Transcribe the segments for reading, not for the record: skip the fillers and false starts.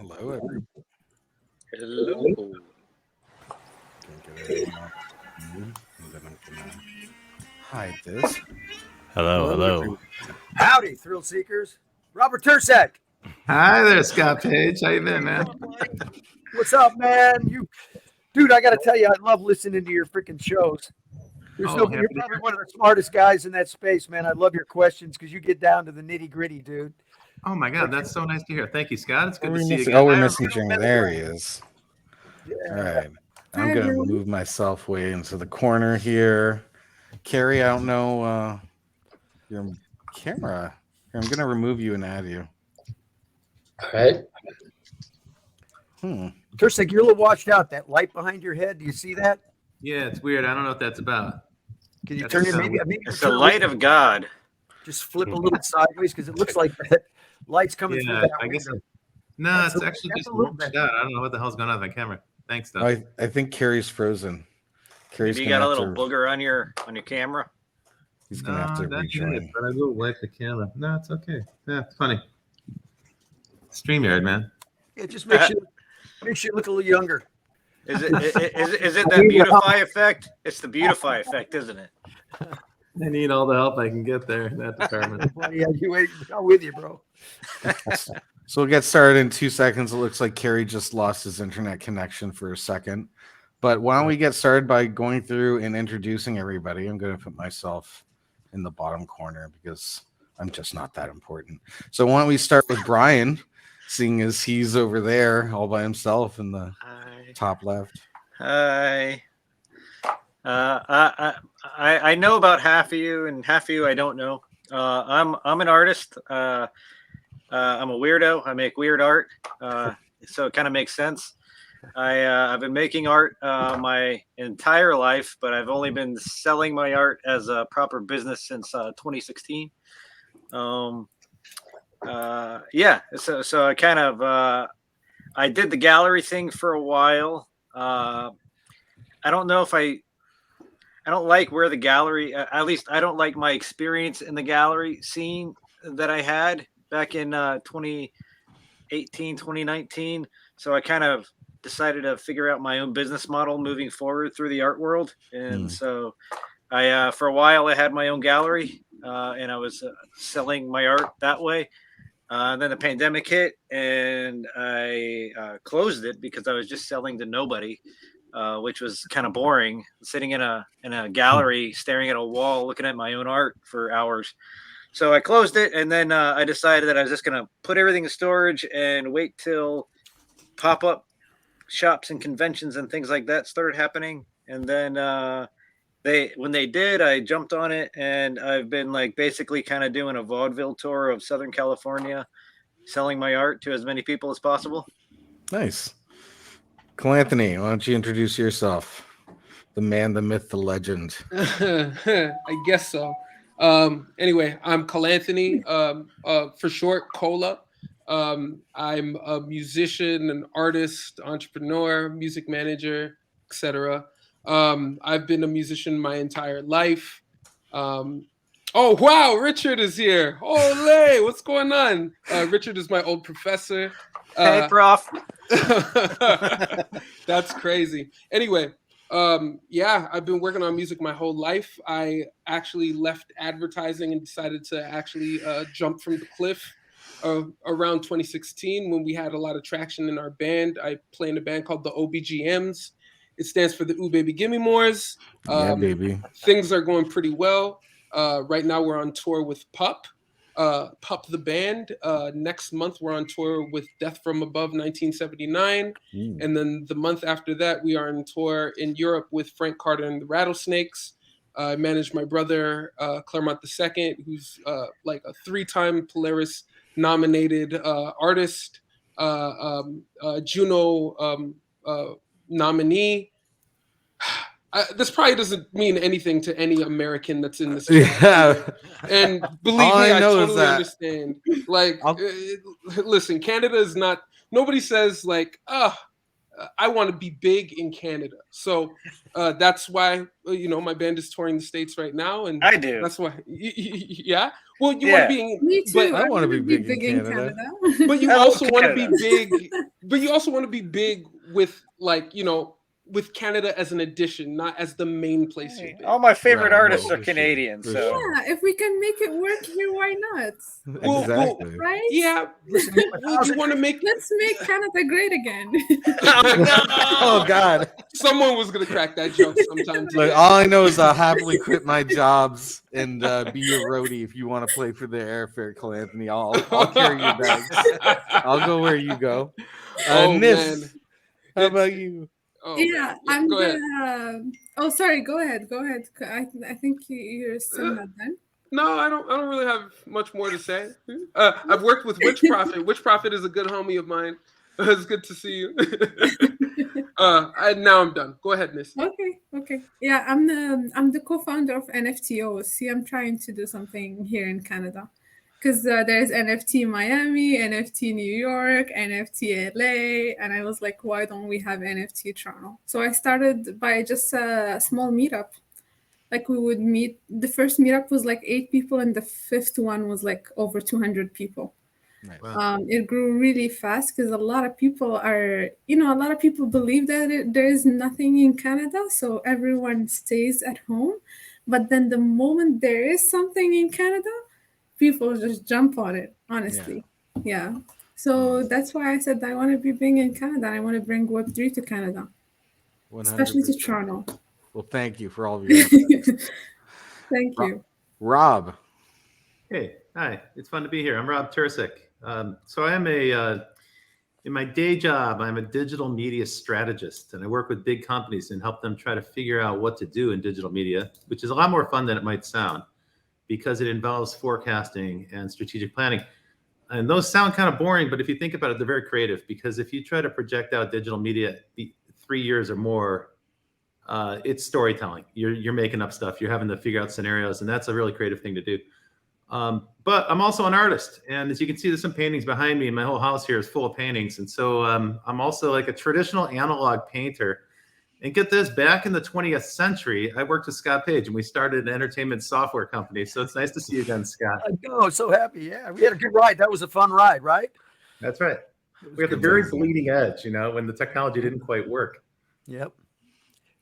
Hello, everybody. Hello. Can't get everyone off mute, and then I'm gonna hide this. Hello, Hello, hello. everyone. Howdy, thrill seekers. Robert Tursek. Hi there, Scott Page. How you been, man? What's up, man? Dude, I got to tell you, I love listening to your freaking shows. Happy You're to probably hear. one of the smartest guys in that space, man. I love your questions because you get down to the nitty gritty, dude. Oh my God, that's so nice to hear. Thank you, Scott. It's What good are to we see you missing? again. Oh, we're I missing don't Jimmy. mess There he around. is. All Yeah. right. I'm gonna move myself way into the corner here. Carrie, I don't know your camera. Here, I'm gonna remove you and add you. All right. Tursek, you're a little washed out. That light behind your head, do you see that? Yeah, it's weird. I don't know what that's about. Can you That's turn it? kinda Maybe It's turn the it light of God. just flip a little sideways because it looks like that light's coming through Yeah, that I guess. window. No, That's it's a- actually that's just a little washed bit. out. I don't know what the hell's going on with my camera. Thanks, though. I think Carrie's frozen. Carrie's Maybe you gonna got a have little to. booger on your camera. He's No, gonna have to that's it. rejoin. But I will wipe the camera. No, it's okay. Yeah, it's funny. StreamYard, man. It just makes you look a little younger. Is it that beautify effect? It's the beautify effect, isn't it? I need all the help I can get there in that department. Yeah, I'm with you, bro. So we'll get started in 2 seconds. It looks like Carrie just lost his internet connection for a second. But why don't we get started by going through and introducing everybody? I'm going to put myself in the bottom corner because I'm just not that important. So why don't we start with Brian, seeing as he's over there all by himself in the Hi. top left. Hi. I know about half of you, and half of you I don't know. I'm an artist. I'm a weirdo. I make weird art, so it kind of makes sense. I've been making art my entire life, but I've only been selling my art as a proper business since 2016. Yeah, so I kind of I did the gallery thing for a while. I don't know if I don't like where the gallery, at least I don't like my experience in the gallery scene that I had back in 2018, 2019. So I kind of decided to figure out my own business model moving forward through the art world. And so I, for a while, I had my own gallery and I was selling my art that way. Then the pandemic hit and I closed it because I was just selling to nobody. Which was kind of boring, sitting in a gallery, staring at a wall, looking at my own art for hours. So I closed it, and then I decided that I was just going to put everything in storage and wait till pop-up shops and conventions and things like that started happening. And then when they did, I jumped on it, and I've been like basically kind of doing a vaudeville tour of Southern California, selling my art to as many people as possible. Nice. Anthony, why don't you introduce yourself? The man, the myth, the legend. I guess so. Anyway, I'm Anthony, for short, Cola. I'm a musician, an artist, entrepreneur, music manager, etc. I've been a musician my entire life. Oh wow, Richard is here. Ole, what's going on? Richard is my old professor. Hey, prof. That's crazy. Anyway, yeah, I've been working on music my whole life. I actually left advertising and decided to actually jump from the cliff around 2016 when we had a lot of traction in our band. I play in a band called the OBGMs. It stands for the Ooh Baby Gimme Mores. Yeah, baby. Things are going pretty well. Right now we're on tour with Pup the band. Next month we're on tour with Death from Above 1979. And then the month after that we are on tour in Europe with Frank Carter and the Rattlesnakes. I manage my brother Claremont II, who's like a 3-time Polaris nominated artist, Juno nominee. This probably doesn't mean anything to any American that's in this chat. Yeah. And believe All me, I I know is totally that- understand. Like, listen, Canada is not. Nobody says like, I want to be big in Canada. So that's why my band is touring the States right now, and I do. that's why. Yeah. Well, you want Yeah. to be, Me too. but I wanna wanna be big in Canada. but you I love also want to be Canada. big. But you also want to be big with with Canada as an addition, not as the main place you're big. All my favorite Right, artists no, are for sure, Canadian, for so sure. Yeah, if we can make it work here, why not? Exactly. Right? Yeah. Listen, Well, you want to make. Let's make Canada great again. Oh God! Someone was gonna crack that joke sometime Like today. all I know is I'll happily quit my jobs and be your roadie if you want to play for the airfare, Cole Anthony. I'll carry your bags. I'll go where you go. Oh Nis, man. how It's- about you? Oh Yeah, man. I'm Go ahead. gonna. Oh, sorry. Go ahead. Go ahead. I think you're still not done. No, I don't really have much more to say. I've worked with Witch Prophet. Witch Prophet is a good homie of mine. It's good to see you. Now I'm done. Go ahead, Miss. Okay. Yeah, I'm the co-founder of NFTO. See, I'm trying to do something here in Canada, because there's NFT Miami, NFT New York, NFT LA, and I was like, why don't we have NFT Toronto? So I started by just a small meetup. Like we would meet. The first meetup was like 8 people, and the fifth one was like over 200 people. Nice. It grew really fast because a lot of people believe that there is nothing in Canada, so everyone stays at home. But then the moment there is something in Canada, people just jump on it, honestly. Yeah. So that's why I said I want to be big in Canada. I want to bring Web3 to Canada, especially to 100%. Toronto. Well, thank you for all of your efforts. Thank you. Rob. Hey, hi. It's fun to be here. I'm Rob Tursick. So I am in my day job, I'm a digital media strategist, and I work with big companies and help them try to figure out what to do in digital media, which is a lot more fun than it might sound because it involves forecasting and strategic planning. And those sound kind of boring, but if you think about it, they're very creative because if you try to project out digital media 3 years or more, it's storytelling. You're making up stuff. You're having to figure out scenarios, and that's a really creative thing to do. But I'm also an artist, and as you can see, there's some paintings behind me, and my whole house here is full of paintings. And so I'm also like a traditional analog painter. And get this, back in the 20th century, I worked with Scott Page, and we started an entertainment software company. So it's nice to see you again, Scott. I know, so happy. Yeah, we had a good ride. That was a fun ride, right? That's right. We had the good very times. bleeding edge, when the technology didn't quite work. Yep.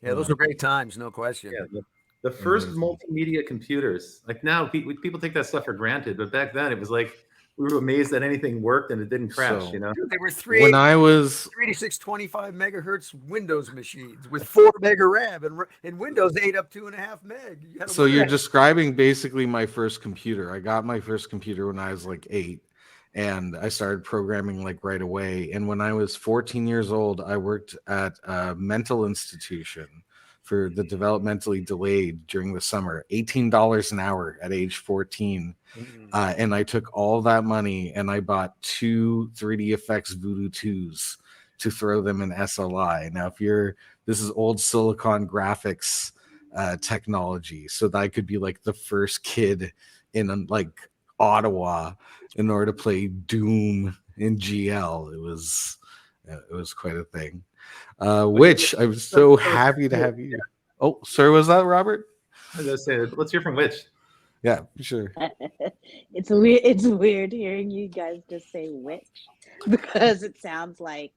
Yeah, those were great times, no question. Yeah, the first multimedia computers. Like now, people take that stuff for granted, but back then it was like we were amazed that anything worked and it didn't crash. So- Dude, they were When I was 386 megahertz Windows machines with 4 mega RAM, and Windows ate up 2.5 meg. You had to So work you're that. describing basically my first computer. I got my first computer when I was like 8, and I started programming like right away. And when I was 14 years old, I worked at a mental institution for the developmentally delayed during the summer, $18 an hour at age 14. And I took all that money and I bought 2 3D Effects Voodoo 2s to throw them in SLI. Now, this is old Silicon graphics technology, so that I could be like the first kid in like Ottawa in order to play Doom in GL. It was quite a thing. Which I was so happy to have you. Oh, sorry, was that Robert? I was gonna say, let's hear from Witch. Yeah, sure. It's weird. It's weird hearing you guys just say witch because it sounds like,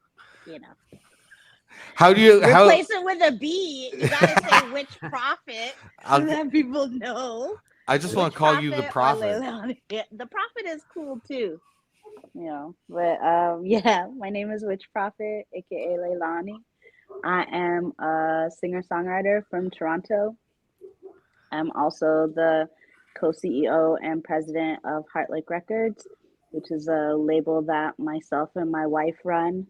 How do you replace it with a B. You gotta say witch prophet so I'll- that people know. I just want to call you the or prophet. Leilani. Yeah, the prophet is cool too. But yeah, my name is Witch Prophet, aka Leilani. I am a singer-songwriter from Toronto. I'm also the co-CEO and president of Heartlake Records, which is a label that myself and my wife run.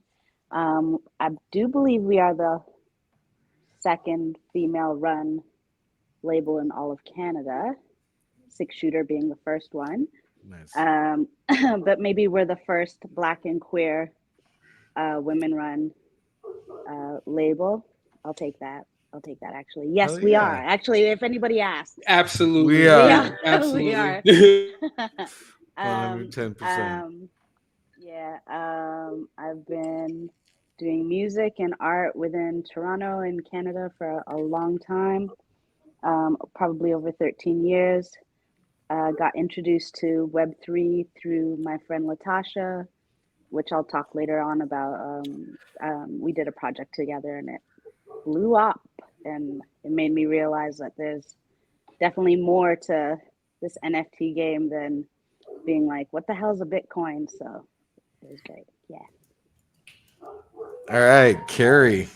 I do believe we are the second female-run label in all of Canada, Six Shooter being the first one. Nice. But maybe we're the first Black and queer women-run label. I'll take that. Actually. Yes, we are. Actually, if anybody asks. Absolutely. We are. Absolutely. We are. 110%. Yeah. I've been doing music and art within Toronto and Canada for a long time, probably over 13 years. Got introduced to Web3 through my friend Latasha, which I'll talk later on about. We did a project together and it blew up, and it made me realize that there's definitely more to this NFT game than being like, what the hell's a Bitcoin? So it was great. Yeah. All right, Carrie.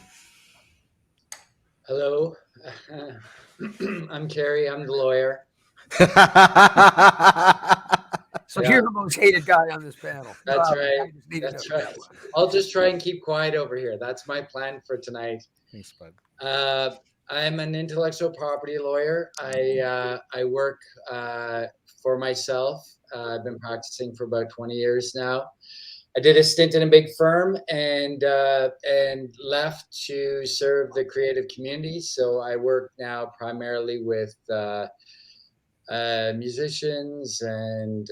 Hello, I'm Carrie. I'm the lawyer. So Yeah. you're the most hated guy on this panel. That's Wow, right. I just needed That's to know right. that one. I'll just try and keep quiet over here. That's my plan for tonight. Thanks, bud. I'm an intellectual property lawyer. I work for myself. I've been practicing for about 20 years now. I did a stint in a big firm and left to serve the creative community. So I work now primarily with musicians and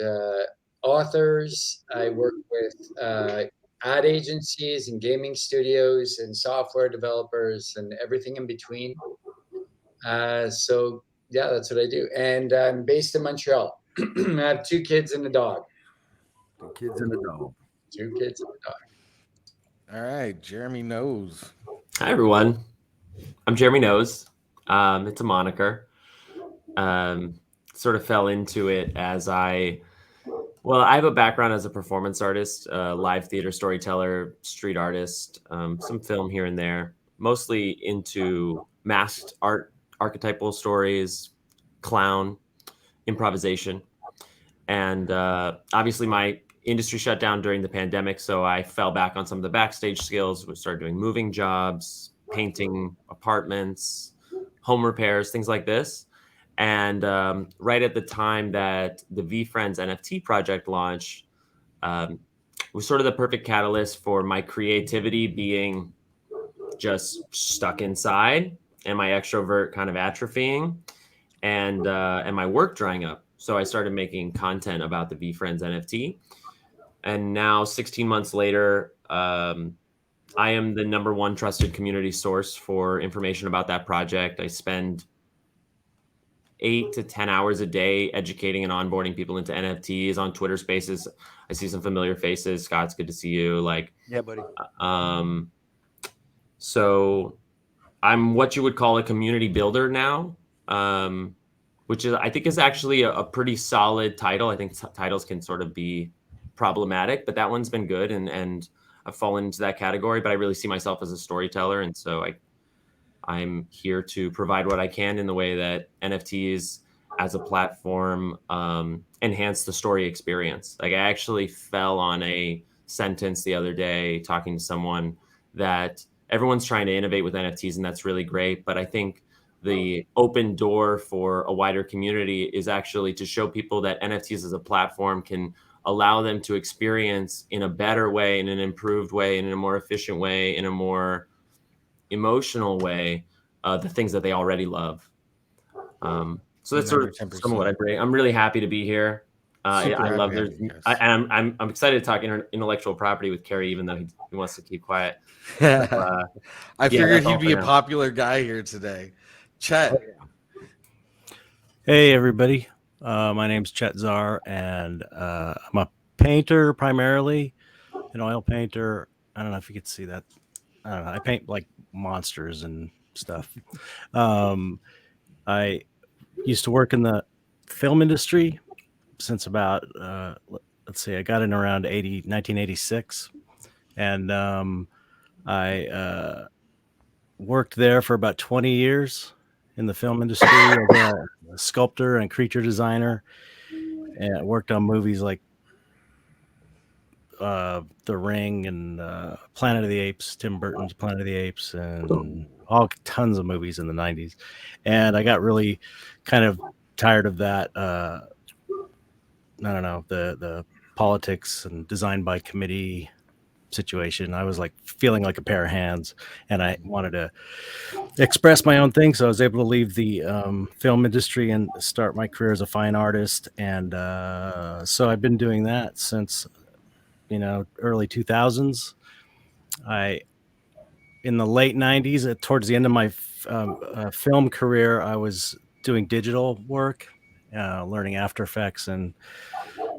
authors. I work with ad agencies and gaming studios and software developers and everything in between. So yeah, that's what I do. And I'm based in Montreal. I have 2 kids and a dog. The kids in the dome. 2 kids and a dog. All right, Jeremy knows. Hi, everyone. I'm Jeremy Knows. It's a moniker. Sort of fell into it as I have a background as a performance artist, live theater storyteller, street artist, some film here and there, mostly into masked art, archetypal stories, clown, improvisation. And obviously my industry shut down during the pandemic, so I fell back on some of the backstage skills. We started doing moving jobs, painting apartments, home repairs, things like this. And right at the time that the VFriends NFT project launched, was sort of the perfect catalyst for my creativity being just stuck inside and my extrovert kind of atrophying and my work drying up. So I started making content about the VFriends NFT. And now 16 months later, I am the #1 trusted community source for information about that project. I spend 8 to 10 hours a day educating and onboarding people into NFTs on Twitter Spaces. I see some familiar faces. Scott, it's good to see you. Yeah, buddy. So I'm what you would call a community builder now, which is I think is actually a pretty solid title. I think titles can sort of be problematic, but that one's been good, and I've fallen into that category. But I really see myself as a storyteller, and so I'm here to provide what I can in the way that NFTs as a platform enhance the story experience. Like I actually fell on a sentence the other day talking to someone that everyone's trying to innovate with NFTs, and that's really great. But I think the open door for a wider community is actually to show people that NFTs as a platform can allow them to experience in a better way, in an improved way, in a more efficient way, in a more emotional way, the things that they already love. So that's sort of some of what I bring. I'm really happy to be here. I love there's, I'm excited to talk intellectual property with Carrie, even though he wants to keep quiet. But, I figured he'd be a now. popular guy here today. Chet. Hey, everybody. My name's Chet Czar, and I'm a painter primarily, an oil painter. I don't know if you could see that. I don't know. I paint like monsters and stuff. I used to work in the film industry since about, let's see, I got in around 1986. And I worked there for about 20 years in the film industry as a sculptor and creature designer. And I worked on movies like The Ring and Planet of the Apes, Tim Burton's Planet of the Apes, and all tons of movies in the 90s. And I got really kind of tired of that. I don't know, the politics and design by committee situation. I was like feeling like a pair of hands, and I wanted to express my own thing. So I was able to leave the film industry and start my career as a fine artist. And so I've been doing that since, early 2000s. I in the late 90s, towards the end of my film career, I was doing digital work, learning After Effects and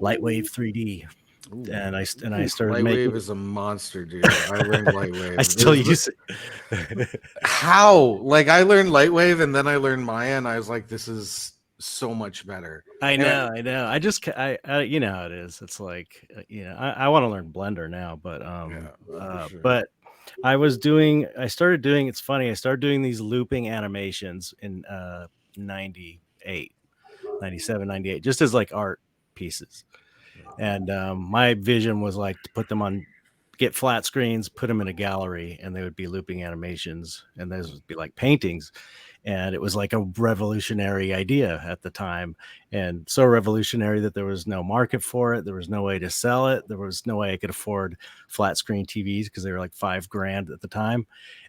Lightwave 3D. Ooh. And I started Lightwave making. is a monster, dude. I learned Lightwave. I still use it. How? Like, I learned Lightwave and then I learned Maya, and I was like, this is so much better. I know. I just, you know how it is. It's like, I want to learn Blender now, but, sure. but I started doing, it's funny, I started doing these looping animations in 98, 97, 98, just as like art pieces. And my vision was like to put them on, get flat screens, put them in a gallery, and they would be looping animations, and those would be like paintings. And it was like a revolutionary idea at the time, and so revolutionary that there was no market for it. There was no way to sell it. There was no way I could afford flat screen TVs because they were like $5,000 at the time.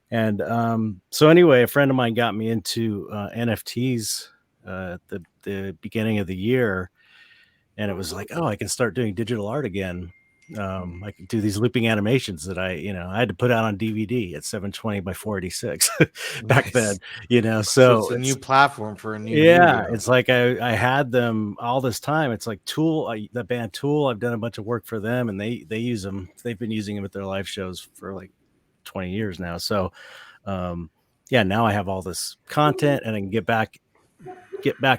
And so anyway, a friend of mine got me into NFTs at the beginning of the year, and it was like, oh, I can start doing digital art again. I can do these looping animations that I had to put out on DVD at 720 by 486 back then, So it's a new platform for a new yeah, media. it's like I had them all this time. It's like Tool, the band Tool. I've done a bunch of work for them, and they use them. They've been using them at their live shows for like 20 years now. So, yeah, now I have all this content, and I can get back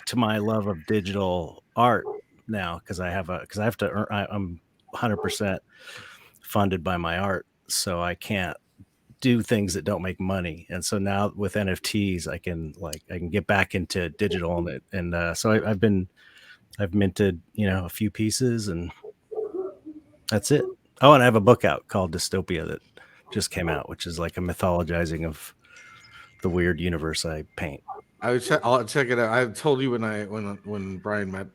to my love of digital art now because I have to earn. I'm 100% funded by my art, so I can't do things that don't make money. And so now with NFTs, I can get back into digital so I've minted a few pieces, and that's it. Oh, and I have a book out called Dystopia that just came out, which is like a mythologizing of the weird universe I paint. I'll check it out. I told you when Brian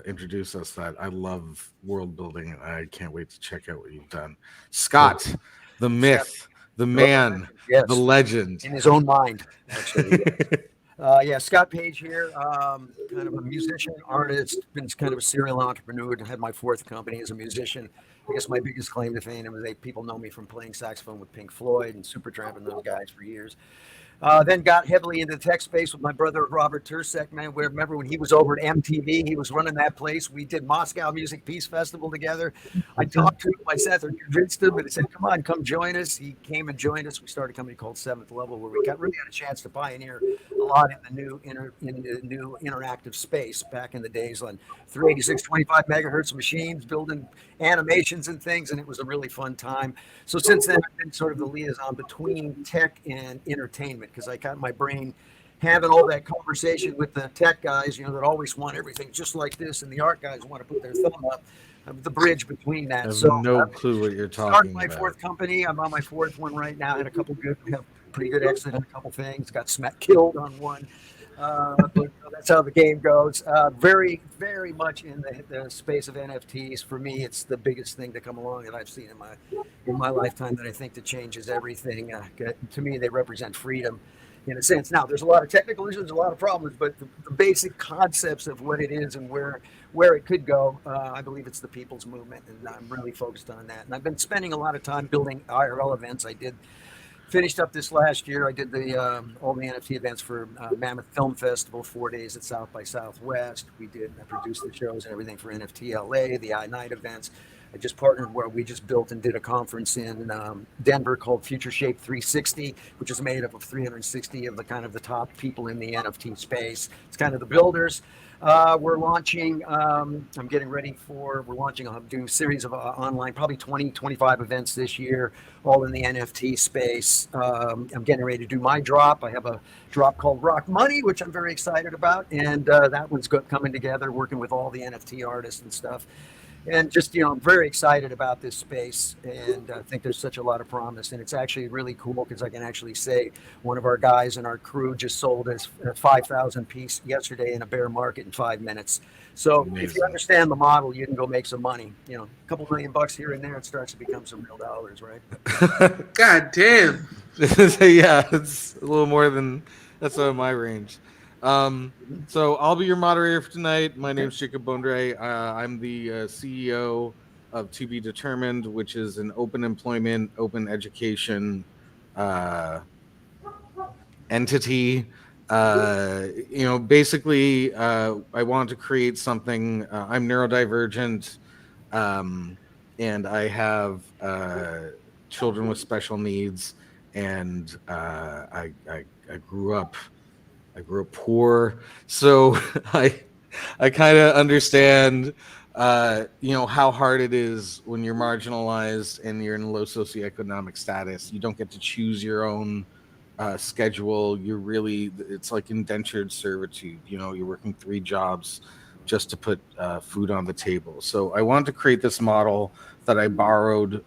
introduced us that I love world building, and I can't wait to check out what you've done. Scott, the myth, the man, Yes. the legend, in his own mind, actually. Yeah, Scott Page here, kind of a musician, artist, been kind of a serial entrepreneur. Had my fourth company as a musician. I guess my biggest claim to fame is people know me from playing saxophone with Pink Floyd and Supertramp and those guys for years. Then got heavily into the tech space with my brother Robert Tursek. Man, we remember when he was over at MTV, he was running that place. We did Moscow Music Peace Festival together. I talked to him, I sat there, convinced him, and he said, "Come on, come join us." He came and joined us. We started a company called Seventh Level, where we really had a chance to pioneer a lot in the new interactive space back in the days on 386, 25 megahertz machines, building animations and things, and it was a really fun time. So since then, I've been sort of the liaison between tech and entertainment, because I got my brain having all that conversation with the tech guys, that always want everything just like this, and the art guys want to put their thumb up. The bridge between that. I have So no clue what you're talking started my about. fourth company. I'm on my fourth one right now. Had a couple have pretty good exit on a couple things. Got killed on one. But that's how the game goes. Very, very much in the space of NFTs. For me, it's the biggest thing to come along that I've seen in my lifetime that I think that changes everything. To me, they represent freedom in a sense. Now, there's a lot of technical issues, a lot of problems, but the basic concepts of what it is and where it could go, I believe it's the people's movement, and I'm really focused on that. And I've been spending a lot of time building IRL events. Finished up this last year. I did all the NFT events for Mammoth Film Festival, 4 days at South by Southwest. I produced the shows and everything for NFT LA, the iNight events. I just partnered where we just built and did a conference in Denver called Future Shape 360, which is made up of 360 of the top people in the NFT space. It's kind of the builders. We're launching, we're launching a new series of online, probably 20, 25 events this year, all in the NFT space. I'm getting ready to do my drop. I have a drop called Rock Money, which I'm very excited about. And that one's coming together, working with all the NFT artists and stuff. And just, I'm very excited about this space, and I think there's such a lot of promise. And it's actually really cool because I can actually say one of our guys in our crew just sold us 5,000 piece yesterday in a bear market in 5 minutes. So if you understand the model, you can go make some money. A couple $1 million here and there, it starts to become some real dollars, right? God damn. Yeah, it's a little more than that's out of my range. So I'll be your moderator for tonight. My name's Jacob Bondre. I'm the CEO of To Be Determined, which is an open employment, open education entity. Basically, I want to create something. I'm neurodivergent, and I have children with special needs, and I grew up poor, so I kind of understand how hard it is when you're marginalized and you're in low socioeconomic status. You don't get to choose your own schedule. It's like indentured servitude. You're working 3 jobs just to put food on the table. So I wanted to create this model that I borrowed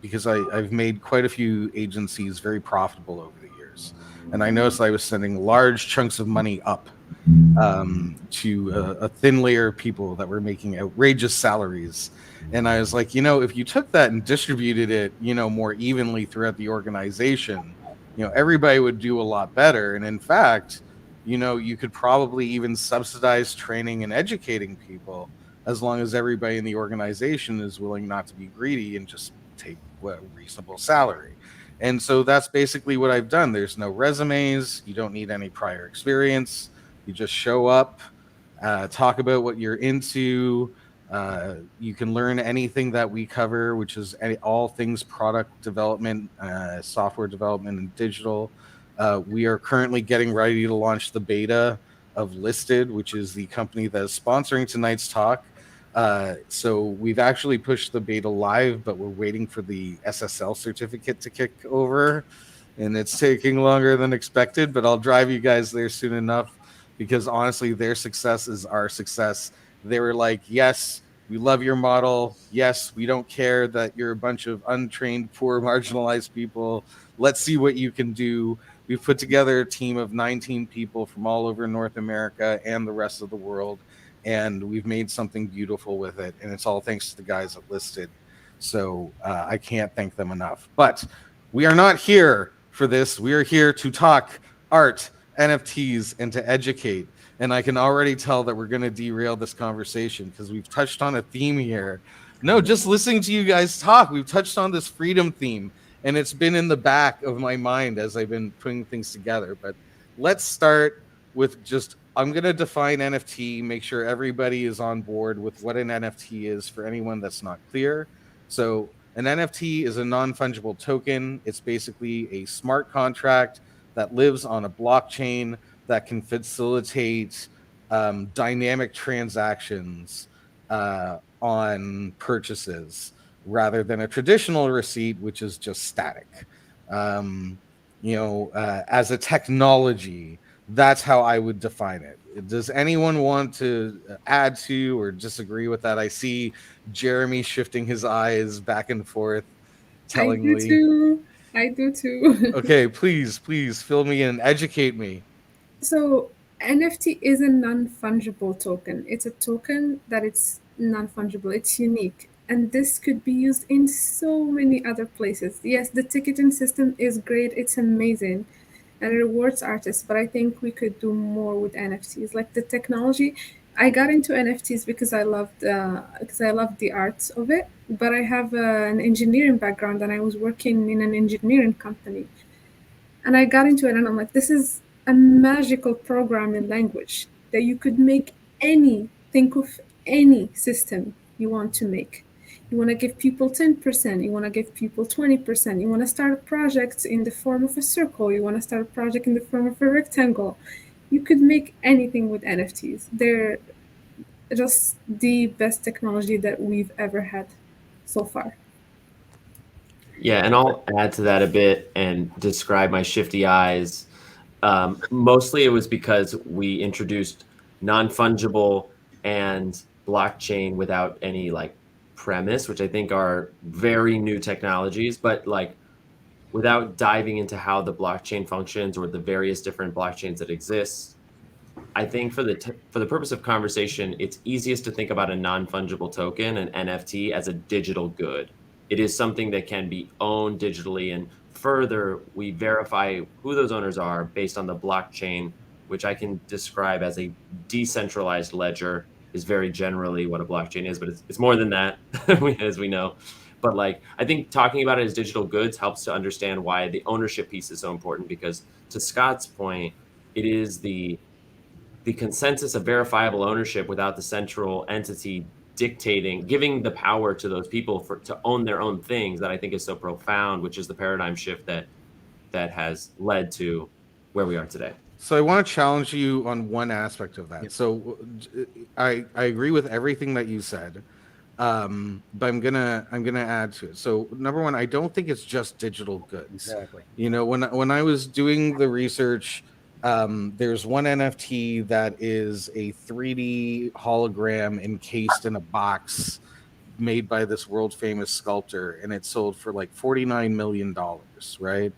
because I've made quite a few agencies very profitable over the years, and I noticed I was sending large chunks of money up to a thin layer of people that were making outrageous salaries. And I was like, if you took that and distributed it, more evenly throughout the organization, everybody would do a lot better. And in fact, you could probably even subsidize training and educating people as long as everybody in the organization is willing not to be greedy and just take a reasonable salary. And so that's basically what I've done. There's no resumes. You don't need any prior experience. You just show up, talk about what you're into. You can learn anything that we cover, which is all things product development, software development, and digital. We are currently getting ready to launch the beta of Listed, which is the company that is sponsoring tonight's talk. So we've actually pushed the beta live, but we're waiting for the SSL certificate to kick over, and it's taking longer than expected, but I'll drive you guys there soon enough, because honestly, their success is our success. They were like, yes, we love your model. Yes, we don't care that you're a bunch of untrained, poor, marginalized people. Let's see what you can do. We've put together a team of 19 people from all over North America and the rest of the world, and we've made something beautiful with it. And it's all thanks to the guys that Listed. So I can't thank them enough. But we are not here for this. We are here to talk art, NFTs, and to educate. And I can already tell that we're going to derail this conversation because we've touched on a theme here. No, just listening to you guys talk, we've touched on this freedom theme, and it's been in the back of my mind as I've been putting things together. But let's start with I'm going to define NFT, make sure everybody is on board with what an NFT is for anyone that's not clear. So an NFT is a non-fungible token. It's basically a smart contract that lives on a blockchain that can facilitate dynamic transactions on purchases rather than a traditional receipt, which is just static. As a technology, that's how I would define it. Does anyone want to add to or disagree with that? I see Jeremy shifting his eyes back and forth tellingly. I do too. Okay, please fill me in, educate me. So NFT is a non-fungible token. It's a token that it's non-fungible. It's unique. And this could be used in so many other places. Yes, the ticketing system is great. It's amazing. And it rewards artists, but I think we could do more with NFTs. Like the technology, I got into NFTs because I loved the arts of it. But I have an engineering background, and I was working in an engineering company. And I got into it, and I'm like, this is a magical programming language that you could make think of any system you want to make. You want to give people 10%, you want to give people 20%, you want to start a project in the form of a circle, you want to start a project in the form of a rectangle. You could make anything with NFTs. They're just the best technology that we've ever had so far. Yeah, and I'll add to that a bit and describe my shifty eyes. Mostly it was because we introduced non-fungible and blockchain without any premise, which I think are very new technologies, but without diving into how the blockchain functions or the various different blockchains that exist. I think for the purpose of conversation, it's easiest to think about a non-fungible token, an NFT, as a digital good. It is something that can be owned digitally, and further, we verify who those owners are based on the blockchain, which I can describe as a decentralized ledger, is very generally what a blockchain is, but it's more than that, as we know. But like, I think talking about it as digital goods helps to understand why the ownership piece is so important, because to Scott's point, it is the consensus of verifiable ownership without the central entity dictating, giving the power to those people to own their own things, that I think is so profound, which is the paradigm shift that has led to where we are today. So I want to challenge you on one aspect of that. Yep. So I agree with everything that you said, but I'm gonna add to it. So number one, I don't think it's just digital goods. Exactly. You know, when I was doing the research, there's one NFT that is a 3D hologram encased in a box made by this world famous sculptor, and it sold for like $49 million, right?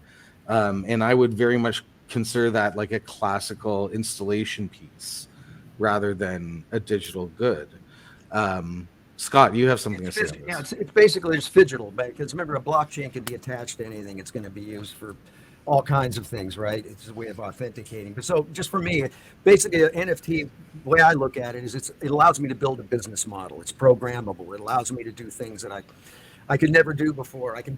And I would very much consider that like a classical installation piece rather than a digital good. Scott, you have something to say on Yeah, this. it's basically just digital, because remember, a blockchain can be attached to anything. It's going to be used for all kinds of things, right? It's a way of authenticating. But so, just for me, basically, an NFT, the way I look at it is, it allows me to build a business model. It's programmable. It allows me to do things that I could never do before. I can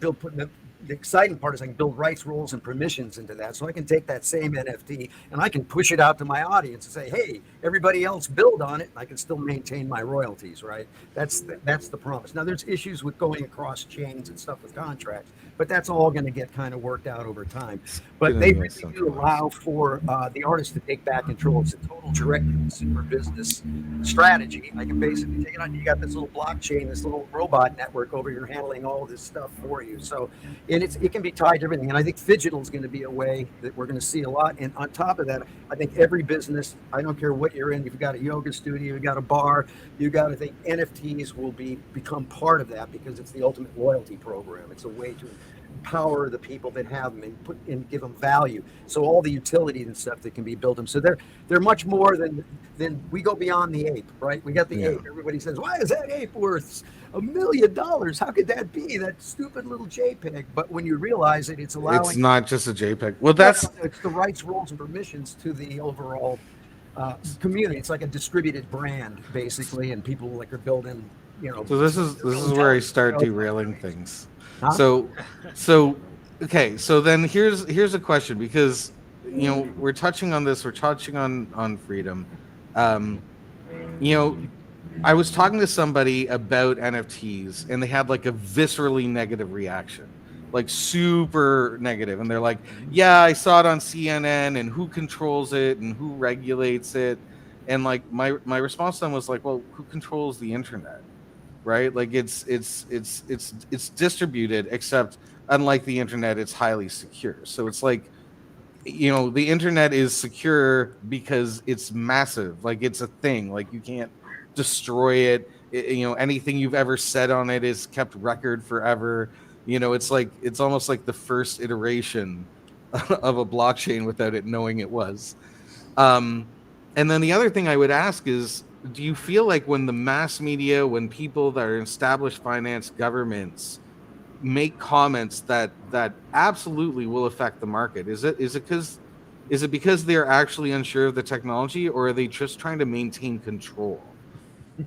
the exciting part is I can build rights, rules, and permissions into that. So I can take that same NFT and I can push it out to my audience and say, hey, everybody else build on it. And I can still maintain my royalties, right? That's the promise. Now, there's issues with going across chains and stuff with contracts, but that's all going to get kind of worked out over time. But they really do allow for the artist to take back control. It's a total direct-to-consumer business strategy. I can basically take it on. You got this little blockchain, this little robot network over here handling all this stuff for you. So, and it can be tied to everything. And I think digital is going to be a way that we're going to see a lot. And on top of that, I think every business, I don't care what you're in, you've got a yoga studio, you've got a bar, you got to think NFTs will become part of that, because it's the ultimate loyalty program. It's a way to empower the people that have them and give them value. So all the utilities and stuff that can be built them. So they're much more than we go beyond the ape, right? We got the ape. Everybody says, why is that ape worth $1 million? How could that be? That stupid little JPEG. But when you realize it, it's allowing. It's not just a JPEG. Well, that's it's the rights, rules, and permissions to the overall community. It's like a distributed brand, basically, and people like are building. So this is where I start derailing things. Huh? So okay. So then here's a question, because we're touching on this. We're touching on freedom. I was talking to somebody about NFTs, and they had like a viscerally negative reaction, like super negative. And they're like, yeah, I saw it on CNN, and who controls it and who regulates it? And like my response to them was like, well, who controls the internet? Right? Like it's distributed, except unlike the internet, it's highly secure. So it's like, the internet is secure because it's massive. Like it's a thing. Like you can't destroy it. Anything you've ever said on it is kept record forever. It's almost like the first iteration of a blockchain without it knowing it was. And then the other thing I would ask is, do you feel like when the mass media, when people that are in established finance, governments make comments that absolutely will affect the market, is it because they're actually unsure of the technology, or are they just trying to maintain control?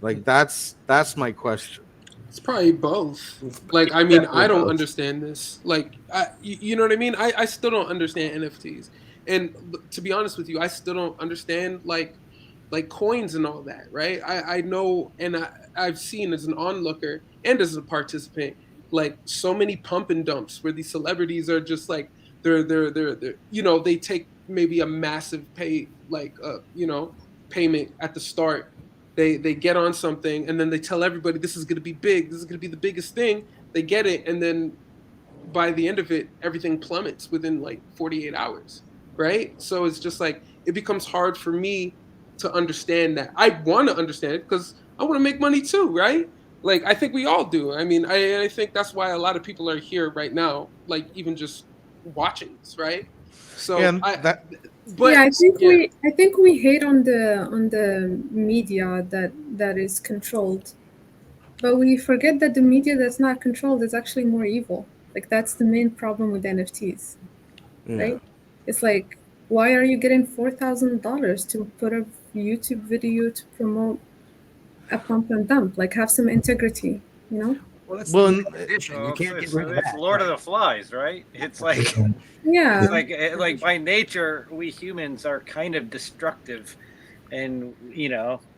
Like that's my question. It's probably both. Like, I mean, I don't understand this. Like, you know what I mean? I still don't understand NFTs. And to be honest with you, I still don't understand like coins and all that, right? I know, and I've seen as an onlooker and as a participant, like so many pump and dumps where these celebrities are just like they're they take maybe a massive payment at the start. They get on something and then they tell everybody this is going to be big, this is going to be the biggest thing. They get it, and then by the end of it, everything plummets within like 48 hours, right? So it's just like it becomes hard for me to understand that. I want to understand it because I want to make money too, right? Like I think we all do. I mean, I think that's why a lot of people are here right now, like even just watching this, right? So And but yeah, I think we hate on the media that is controlled, but we forget that the media that's not controlled is actually more evil. Like that's the main problem with NFTs, right? It's like, why are you getting $4,000 to put a YouTube video to promote a pump and dump? Like have some integrity, Well, that's Well, the tradition. You can't get rid of it's that. Lord of right? the Flies, right? It's like Yeah. like by nature, we humans are kind of destructive, and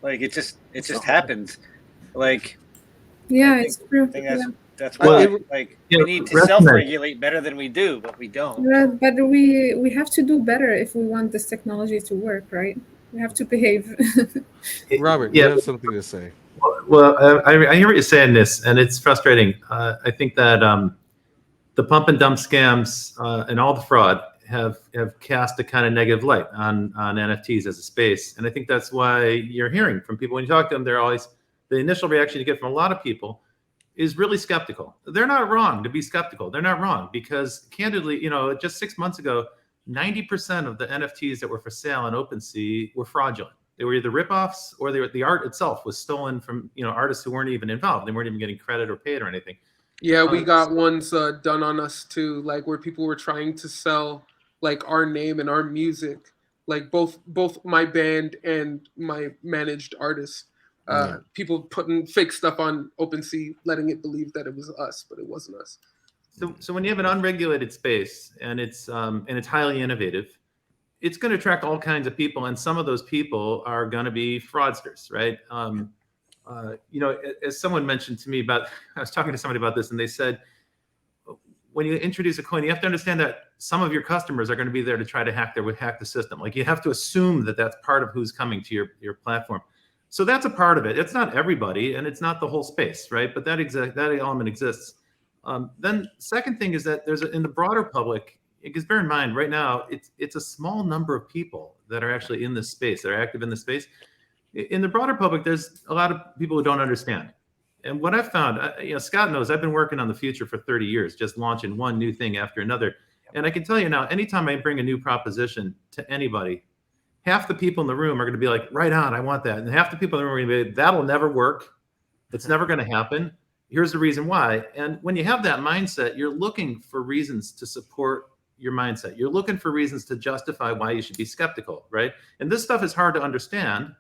like it just happens. Like I Yeah, think it's true. I think Yeah. that's Well, why it, like you we know, need to recognize self-regulate better than we do, but we don't. But we have to do better if we want this technology to work, right? We have to behave. Robert, yeah. you have something to say. Well, I hear what you're saying, this, and it's frustrating. I think that the pump and dump scams and all the fraud have cast a kind of negative light on NFTs as a space, and I think that's why you're hearing from people when you talk to them. They're always, the initial reaction you get from a lot of people is really skeptical. They're not wrong to be skeptical. They're not wrong because, candidly, just 6 months ago, 90% of the NFTs that were for sale on OpenSea were fraudulent. They were either ripoffs or the art itself was stolen from artists who weren't even involved. They weren't even getting credit or paid or anything. Yeah, we got ones done on us too, like where people were trying to sell like our name and our music, like both my band and my managed artist. People putting fake stuff on OpenSea, letting it believe that it was us, but it wasn't us. So when you have an unregulated space and it's highly innovative, it's going to attract all kinds of people, and some of those people are going to be fraudsters, right? As someone mentioned to me I was talking to somebody about this, and they said, when you introduce a coin, you have to understand that some of your customers are going to be there to try to hack the system. Like, you have to assume that that's part of who's coming to your platform. So that's a part of it. It's not everybody, and it's not the whole space, right? But that element exists. Then second thing is that in the broader public, because bear in mind, right now, it's a small number of people that are actually in this space, that are active in this space. In the broader public, there's a lot of people who don't understand. And what I've found, Scott knows, I've been working on the future for 30 years, just launching one new thing after another. And I can tell you now, anytime I bring a new proposition to anybody, half the people in the room are going to be like, right on, I want that. And half the people in the room are going to be, that'll never work. It's never going to happen. Here's the reason why. And when you have that mindset, you're looking for reasons to support your mindset. You're looking for reasons to justify why you should be skeptical, right? And this stuff is hard to understand.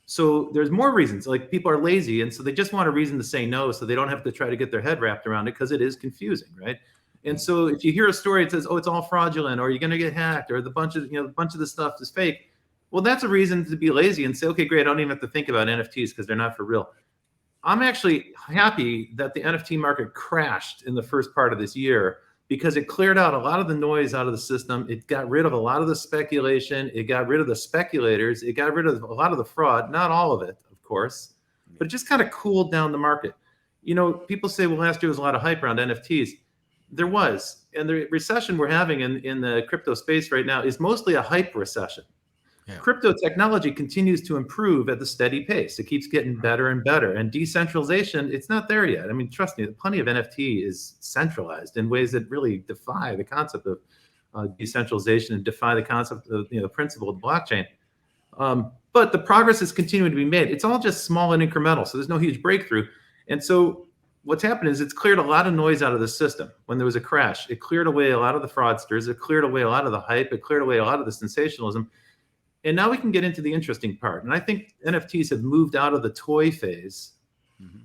So there's more reasons. Like, people are lazy, and so they just want a reason to say no, so they don't have to try to get their head wrapped around it, because it is confusing, right? And so if you hear a story that says, "Oh, it's all fraudulent," or "You're going to get hacked," or a bunch of this stuff is fake, well, that's a reason to be lazy and say, "Okay, great, I don't even have to think about NFTs because they're not for real." I'm actually happy that the NFT market crashed in the first part of this year, because it cleared out a lot of the noise out of the system. It got rid of a lot of the speculation. It got rid of the speculators. It got rid of a lot of the fraud. Not all of it, of course, but it just kind of cooled down the market. People say, well, last year was a lot of hype around NFTs. There was. And the recession we're having in the crypto space right now is mostly a hype recession. Yeah. Crypto technology continues to improve at the steady pace. It keeps getting better and better. And decentralization, it's not there yet. I mean, trust me, plenty of NFT is centralized in ways that really defy the concept of decentralization and defy the concept of the principle of the blockchain. But the progress is continuing to be made. It's all just small and incremental, so there's no huge breakthrough. And so what's happened is it's cleared a lot of noise out of the system. When there was a crash, it cleared away a lot of the fraudsters. It cleared away a lot of the hype. It cleared away a lot of the sensationalism. And now we can get into the interesting part. And I think NFTs have moved out of the toy phase,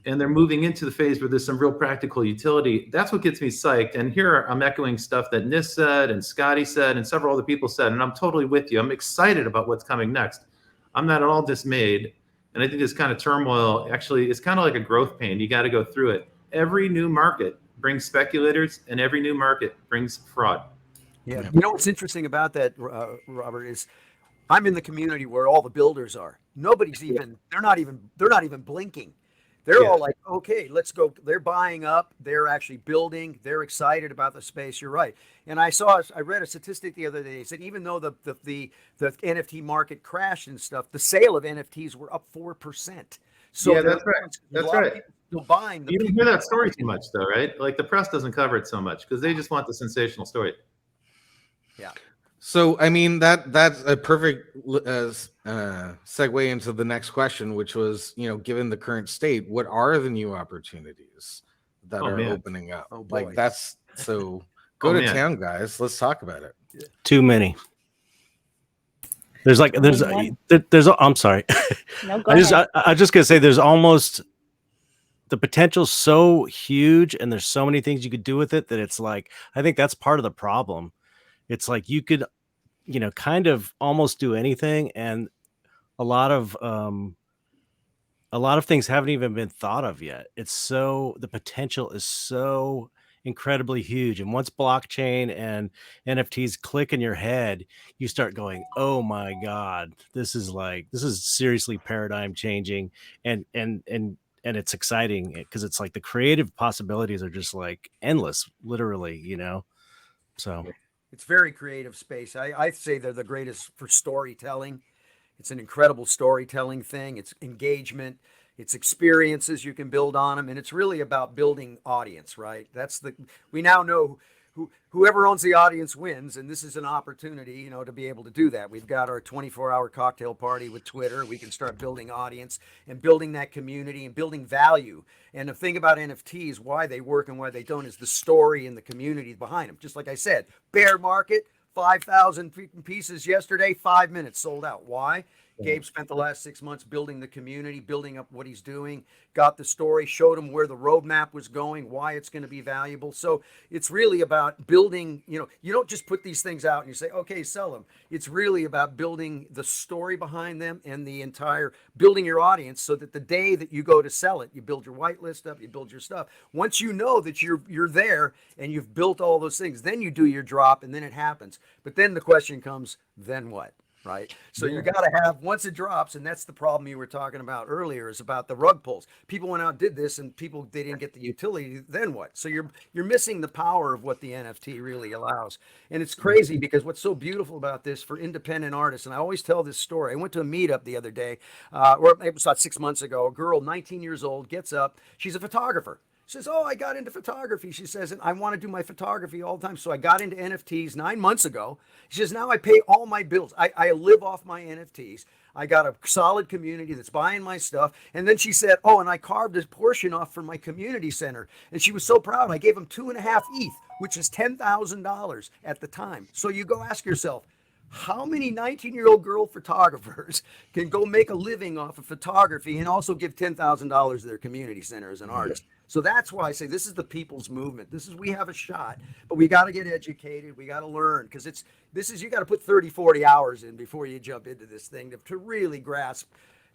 and they're moving into the phase where there's some real practical utility. That's what gets me psyched. And here I'm echoing stuff that Nis said and Scotty said and several other people said, and I'm totally with you. I'm excited about what's coming next. I'm not at all dismayed. And I think this kind of turmoil, actually, it's kind of like a growth pain. You got to go through it. Every new market brings speculators, and every new market brings fraud. Yeah. You know what's interesting about that, Robert, is I'm in the community where all the builders are. Nobody's even, they're not even blinking. They're all like, okay, let's go. They're buying up. They're actually building. They're excited about the space. You're right. And I read a statistic the other day. It said even though the NFT market crashed and stuff, the sale of NFTs were up 4%. So yeah, that's right. That's right. Still buying. You don't hear that story too much, though, right? Like, the press doesn't cover it so much because they just want the sensational story. Yeah. So, I mean, that's a perfect segue into the next question, which was, given the current state, what are the new opportunities that are opening up? Like, that's so go to town, guys. Let's talk about it. Too many. There's I'm sorry. No, go I just gonna say there's almost the potential's so huge, and there's so many things you could do with it that it's like, I think that's part of the problem. It's like you could, kind of almost do anything, and a lot of things haven't even been thought of yet. The potential is so incredibly huge. And once blockchain and NFTs click in your head, you start going, "Oh my God, this is seriously paradigm changing." And it's exciting because it's like the creative possibilities are just like endless, literally. So It's very creative space. I say they're the greatest for storytelling. It's an incredible storytelling thing. It's engagement. It's experiences you can build on them, and it's really about building audience, right? We now know whoever owns the audience wins, and this is an opportunity, to be able to do that. We've got our 24-hour cocktail party with Twitter. We can start building audience and building that community and building value. And the thing about NFTs, why they work and why they don't, is the story and the community behind them. Just like I said, bear market, 5,000 pieces yesterday, 5 minutes sold out. Why? Gabe spent the last 6 months building the community, building up what he's doing, got the story, showed him where the roadmap was going, why it's going to be valuable. So it's really about building, you don't just put these things out and you say, okay, sell them. It's really about building the story behind them and building your audience so that the day that you go to sell it, you build your whitelist up, you build your stuff. Once you know that you're there and you've built all those things, then you do your drop and then it happens. But then the question comes, then what? Right. So you got to have, once it drops, and that's the problem you were talking about earlier, is about the rug pulls. People went out and did this and they didn't get the utility. Then what? So you're missing the power of what the NFT really allows. And it's crazy because what's so beautiful about this for independent artists, and I always tell this story. I went to a meetup the other day, or it was about 6 months ago. A girl, 19 years old, gets up. She's a photographer. She says, "Oh, I got into photography." She says, "And I want to do my photography all the time. So I got into NFTs 9 months ago." She says, "Now I pay all my bills. I live off my NFTs. I got a solid community that's buying my stuff." And then she said, "Oh, and I carved this portion off for my community center." And she was so proud. I gave them 2.5 ETH, which is $10,000 at the time. So you go ask yourself, how many 19-year-old girl photographers can go make a living off of photography and also give $10,000 to their community center as an artist? So that's why I say this is the people's movement. We have a shot, but we got to get educated. We got to learn, because you got to put 30, 40 hours in before you jump into this thing to really grasp,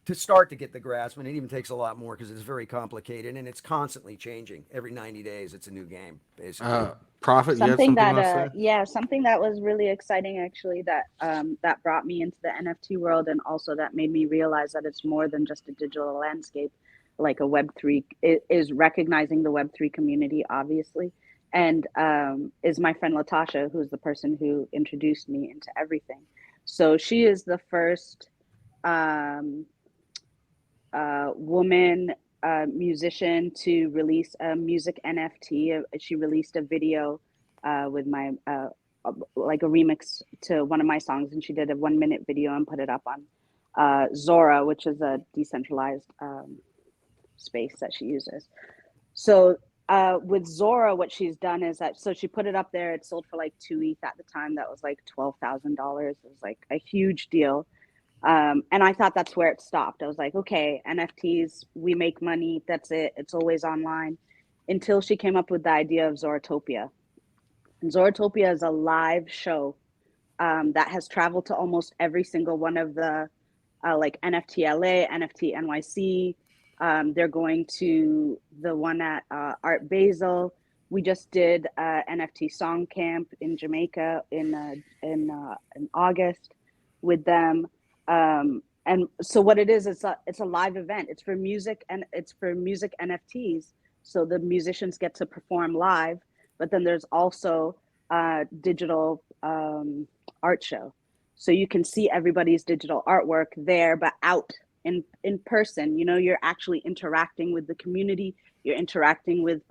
to start to get the grasp. And it even takes a lot more because it's very complicated and it's constantly changing. Every 90 days, it's a new game, basically. Prophet, you had something Something you that want to say? something that was really exciting, actually, that brought me into the NFT world, and also that made me realize that it's more than just a digital landscape, like a Web3. It is recognizing the Web3 community, obviously, and is my friend Latasha, who's the person who introduced me into everything. So she is the first woman musician to release a music NFT. She released a video with my like a remix to one of my songs, and she did a 1-minute video and put it up on Zora, which is a decentralized space that she uses. So with Zora, what she's done is that, so she put it up there. It sold for like 2 ETH at the time. That was like $12,000. It was like a huge deal. And I thought that's where it stopped. I was like, okay, NFTs, we make money. That's it. It's always online. Until she came up with the idea of Zoratopia. And Zoratopia is a live show that has traveled to almost every single one of the like NFT LA, NFT NYC. They're going to the one at Art Basel. We just did NFT Song Camp in Jamaica in August with them. And so what it is, it's a live event. It's for music, and it's for music NFTs. So the musicians get to perform live, but then there's also digital art show. So you can see everybody's digital artwork there, but out in person. You're actually interacting with the community. You're interacting with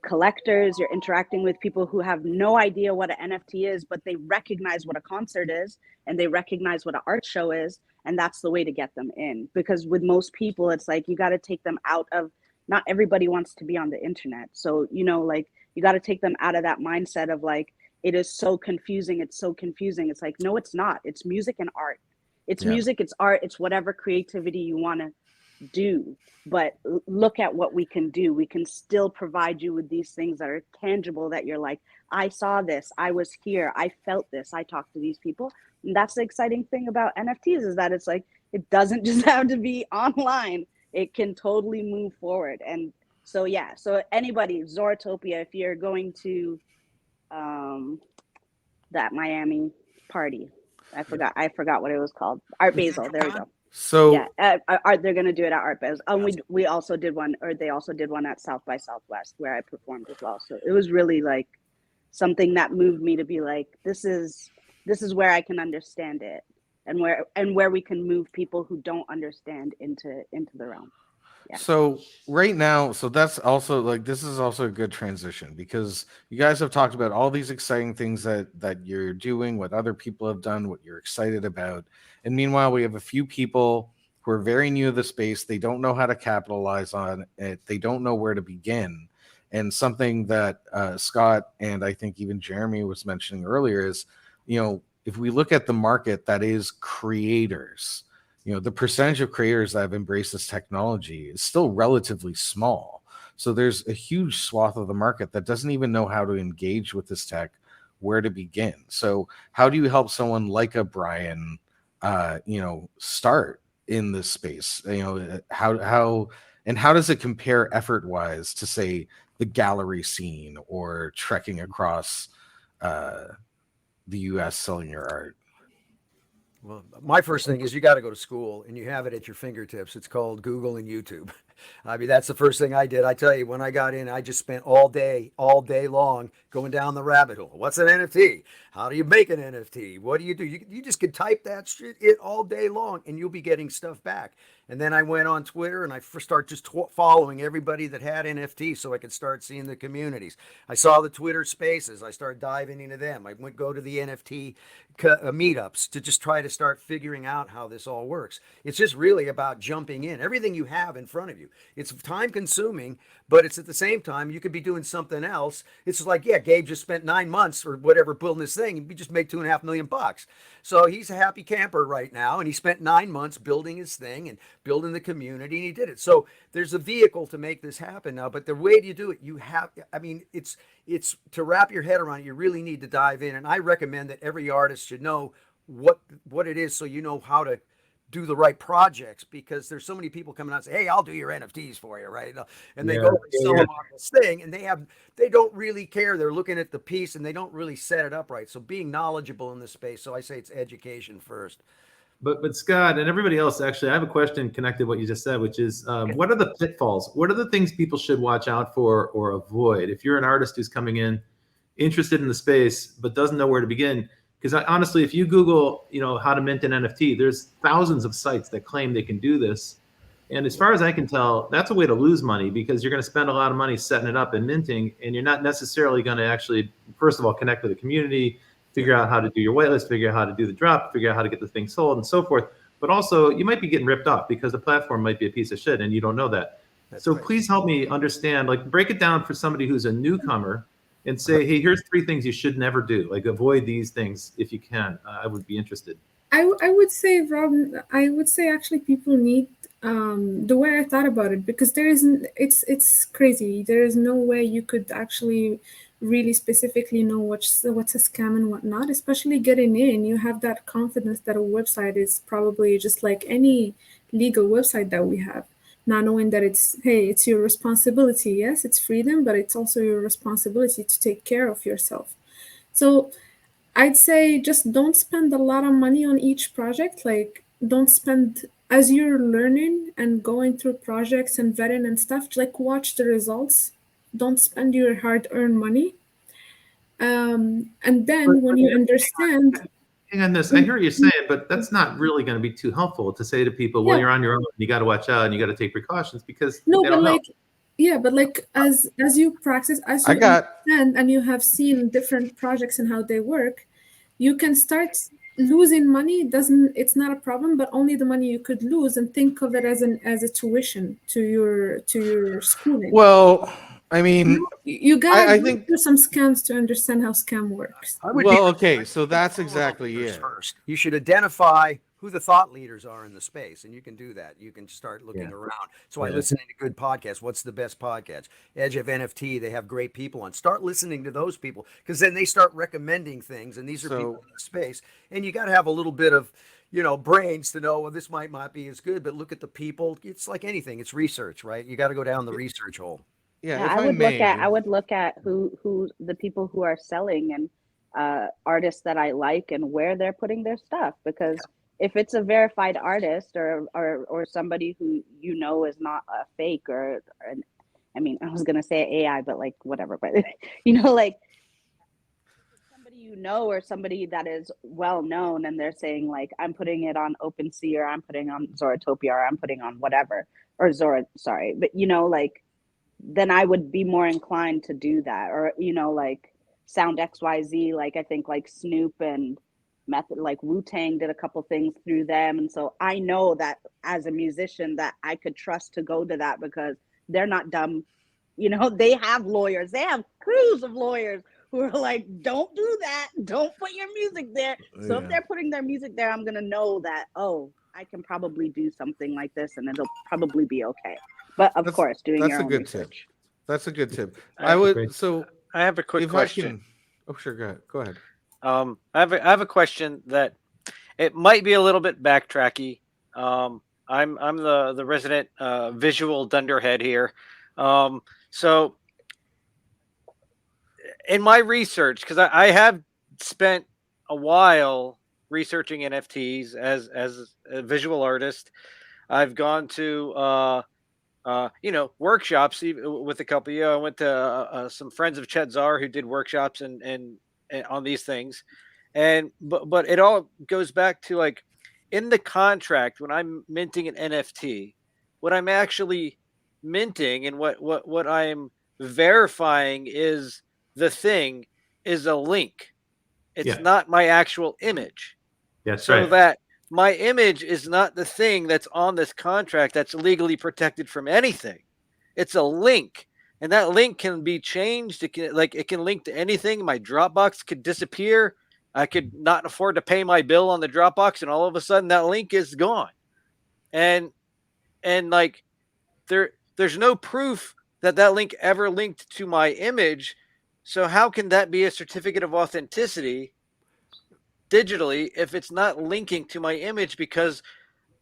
collectors. You're interacting with people who have no idea what an NFT is, but they recognize what a concert is, and they recognize what an art show is. And that's the way to get them in. Because with most people, it's like, you got to take them out of, not everybody wants to be on the internet. So, like, you got to take them out of that mindset of like, it is so confusing. It's so confusing. It's like, no, it's not. It's music and art. It's music, it's art, it's whatever creativity you want to do. But look at what we can do. We can still provide you with these things that are tangible, that you're like, I saw this, I was here, I felt this, I talked to these people. And that's the exciting thing about NFTs, is that it's like, it doesn't just have to be online. It can totally move forward. And so, yeah, so anybody, Zoratopia, if you're going to that Miami party, I forgot what it was called. Art Basel, there we go. So Yeah, they're going to do it at Art Basel. And we also did one, or they also did one at South by Southwest where I performed as well. So it was really like something that moved me to be like, this is where I can understand it, and where we can move people who don't understand into the realm. Yeah. So right now, so that's also like, this is also a good transition, because you guys have talked about all these exciting things that you're doing, what other people have done, what you're excited about. And meanwhile, we have a few people who are very new to the space. They don't know how to capitalize on it. They don't know where to begin. And something that Scott and I think even Jeremy was mentioning earlier is, if we look at the market that is creators, the percentage of creators that have embraced this technology is still relatively small. So there's a huge swath of the market that doesn't even know how to engage with this tech, where to begin. So how do you help someone like a Brian, start in this space? How does it compare effort wise to, say, the gallery scene or trekking across the US selling your art? Well, my first thing is you got to go to school, and you have it at your fingertips. It's called Google and YouTube. I mean, that's the first thing I did. I tell you, when I got in, I just spent all day long going down the rabbit hole. What's an NFT? How do you make an NFT? What do? You just could type that shit in all day long, and you'll be getting stuff back. And then I went on Twitter, and I first started just following everybody that had NFTs, so I could start seeing the communities. I saw the Twitter Spaces. I started diving into them. I went go to the NFT meetups to just try to start figuring out how this all works. It's just really about jumping in. Everything you have in front of you. It's time consuming, but it's at the same time you could be doing something else. It's like, yeah, Gabe just spent 9 months or whatever building this thing, and he just made $2.5 million. So he's a happy camper right now, and he spent 9 months building his thing and building the community, and he did it. So there's a vehicle to make this happen now, but the way you do it, it's to wrap your head around it, you really need to dive in. And I recommend that every artist should know what it is, so you know how to do the right projects, because there's so many people coming out and say, hey, I'll do your NFTs for you, right? And they go and sell them on this thing, and they don't really care. They're looking at the piece and they don't really set it up right. So being knowledgeable in this space. So I say it's education first. But Scott and everybody else, actually, I have a question connected to what you just said, which is, what are the pitfalls? What are the things people should watch out for or avoid if you're an artist who's coming in, interested in the space, but doesn't know where to begin? Because honestly, if you Google, how to mint an NFT, there's thousands of sites that claim they can do this. And as far as I can tell, that's a way to lose money, because you're going to spend a lot of money setting it up and minting, and you're not necessarily going to actually, first of all, connect with the community, figure out how to do your whitelist, figure out how to do the drop, figure out how to get the thing sold, and so forth. But also, you might be getting ripped off because the platform might be a piece of shit and you don't know that. That's so right. Please help me understand, break it down for somebody who's a newcomer and say, hey, here's 3 things you should never do. Avoid these things if you can. I would be interested. I would say, Rob, actually people need, the way I thought about it, because it's crazy. There is no way you could actually really specifically know what's a scam and what not, especially getting in. You have that confidence that a website is probably just like any legal website that we have. Not knowing that it's your responsibility. Yes, it's freedom, but it's also your responsibility to take care of yourself. So I'd say just don't spend a lot of money on each project. Don't spend, as you're learning and going through projects and vetting and stuff, watch the results. Don't spend your hard-earned money. And then when you understand... Hang on this. I hear what you're saying, but that's not really going to be too helpful to say to people, well, you're on your own. You got to watch out and you got to take precautions, because they don't know. As you practice, as you understand and you have seen different projects and how they work, you can start losing money. It's not a problem, but only the money you could lose, and think of it as a tuition to your schooling. Well, I mean, you gotta go through some scams to understand how scam works. So that's exactly it. First, you should identify who the thought leaders are in the space, and you can do that. You can start looking Yeah. around. So I Yeah. listen to good podcasts. What's the best podcast? Edge of NFT. They have great people on. Start listening to those people, because then they start recommending things, and these are people in the space. And you got to have a little bit of, brains to know, well, this might not be as good, but look at the people. It's like anything. It's research, right? You got to go down the research hole. Yeah, Yeah, if I I would look at may, who the people who are selling and artists that I like and where they're putting their stuff, because if it's a verified artist or somebody who is not a fake I mean, I was gonna say AI, but like whatever, but like somebody or somebody that is well known, and they're saying like, I'm putting it on OpenSea, or I'm putting on Zoratopia, or I'm putting on whatever, or Zora, sorry, but like, then I would be more inclined to do that. Or like Sound XYZ, like I think like Snoop and Method, like Wu-Tang did a couple things through them, and so I know that as a musician that I could trust to go to that, because they're not dumb. They have lawyers, they have crews of lawyers who are like, don't do that, don't put your music there. So if they're putting their music there, I'm gonna know that, oh, I can probably do something like this and it'll probably be okay. But of course, doing your own research. That's a good tip. I have a quick question. Oh, sure, go ahead. I have a question that it might be a little bit backtracky. I'm the resident visual dunderhead here. So in my research, because I have spent a while researching NFTs as a visual artist, I've gone to workshops with a couple. I went to some friends of Chet Zar who did workshops and on these things, but it all goes back to like in the contract when I'm minting an NFT, what I'm actually minting and what I'm verifying is the thing is a link. It's not my actual image. That's so right. that my image is not the thing that's on this contract that's legally protected from anything. It's a link, and that link can be changed. It can link to anything. My Dropbox could disappear. I could not afford to pay my bill on the Dropbox, and all of a sudden that link is gone. And like there's no proof that link ever linked to my image. So how can that be a certificate of authenticity digitally if it's not linking to my image? Because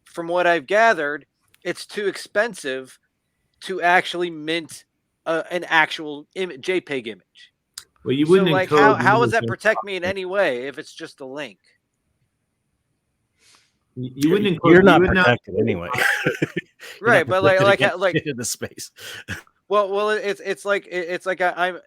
from what I've gathered, it's too expensive to actually mint an actual JPEG image. Well, you wouldn't like encode. how does that protect me in any way if it's just a link? You wouldn't encode. You're not protected anyway. Right, but like in the space. Well, it's like I'm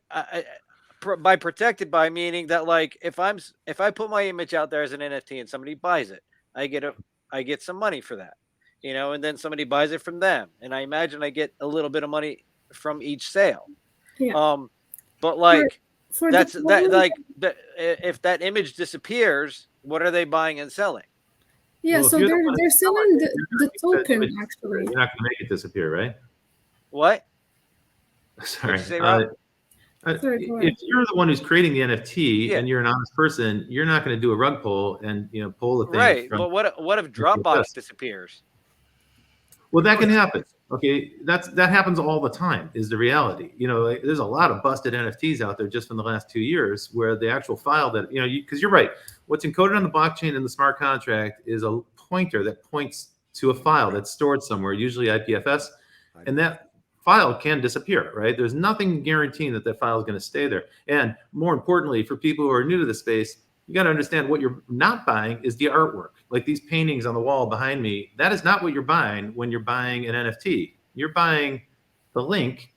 by protected by meaning that like if I put my image out there as an NFT and somebody buys it, I get some money for that, and then somebody buys it from them, and I imagine I get a little bit of money from each sale. Yeah. But like for that's the that like that if that image disappears, what are they buying and selling? Yeah, Well, so they're selling the token You're actually. not going to make it disappear, right? What? Sorry. What'd you say, Rob? Sorry, go ahead. If you're the one who's creating the NFT and you're an honest person, you're not going to do a rug pull and pull the thing. Right, from but what if Dropbox disappears? Well, that can happen. Okay, that happens all the time. Is the reality? There's a lot of busted NFTs out there just from the last 2 years, where the actual file that because you're right, what's encoded on the blockchain in the smart contract is a pointer that points to a file that's stored somewhere, usually IPFS, and that file can disappear. Right? There's nothing guaranteeing that file is going to stay there. And more importantly, for people who are new to the space, you got to understand what you're not buying is the artwork. Like these paintings on the wall behind me, that is not what you're buying when you're buying an NFT. You're buying the link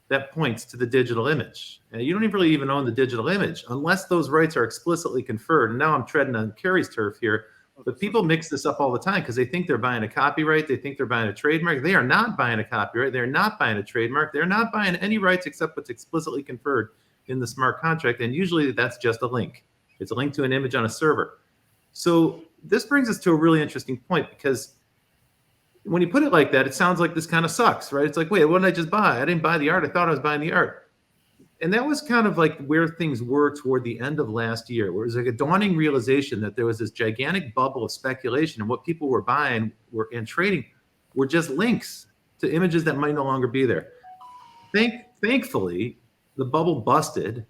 that points to the digital image. And you don't really even own the digital image unless those rights are explicitly conferred. And now I'm treading on Carrie's turf here, but people mix this up all the time because they think they're buying a copyright. They think they're buying a trademark. They are not buying a copyright. They're not buying a trademark. They're not buying any rights except what's explicitly conferred in the smart contract. And usually that's just a link. It's a link to an image on a server. So this brings us to a really interesting point, because when you put it like that, it sounds like this kind of sucks, right? It's like, wait, what did I just buy? I didn't buy the art. I thought I was buying the art. And that was kind of like where things were toward the end of last year, where it was like a dawning realization that there was this gigantic bubble of speculation, and what people were buying and trading were just links to images that might no longer be there. Thankfully, the bubble busted,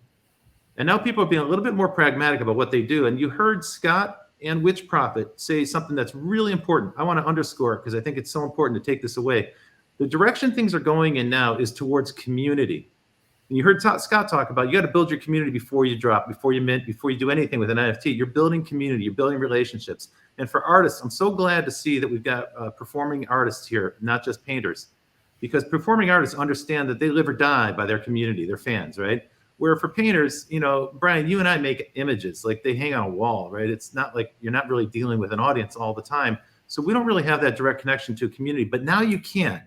and now people are being a little bit more pragmatic about what they do. And you heard Scott and Witch Prophet say something that's really important. I want to underscore it because I think it's so important to take this away. The direction things are going in now is towards community. And you heard Scott talk about, you got to build your community before you drop, before you mint, before you do anything with an NFT. You're building community, you're building relationships. And for artists, I'm so glad to see that we've got performing artists here, not just painters, because performing artists understand that they live or die by their community, their fans, right? Where for painters, you know, Brian, you and I make images, like they hang on a wall, right? It's not like you're not really dealing with an audience all the time. So we don't really have that direct connection to a community, but now you can.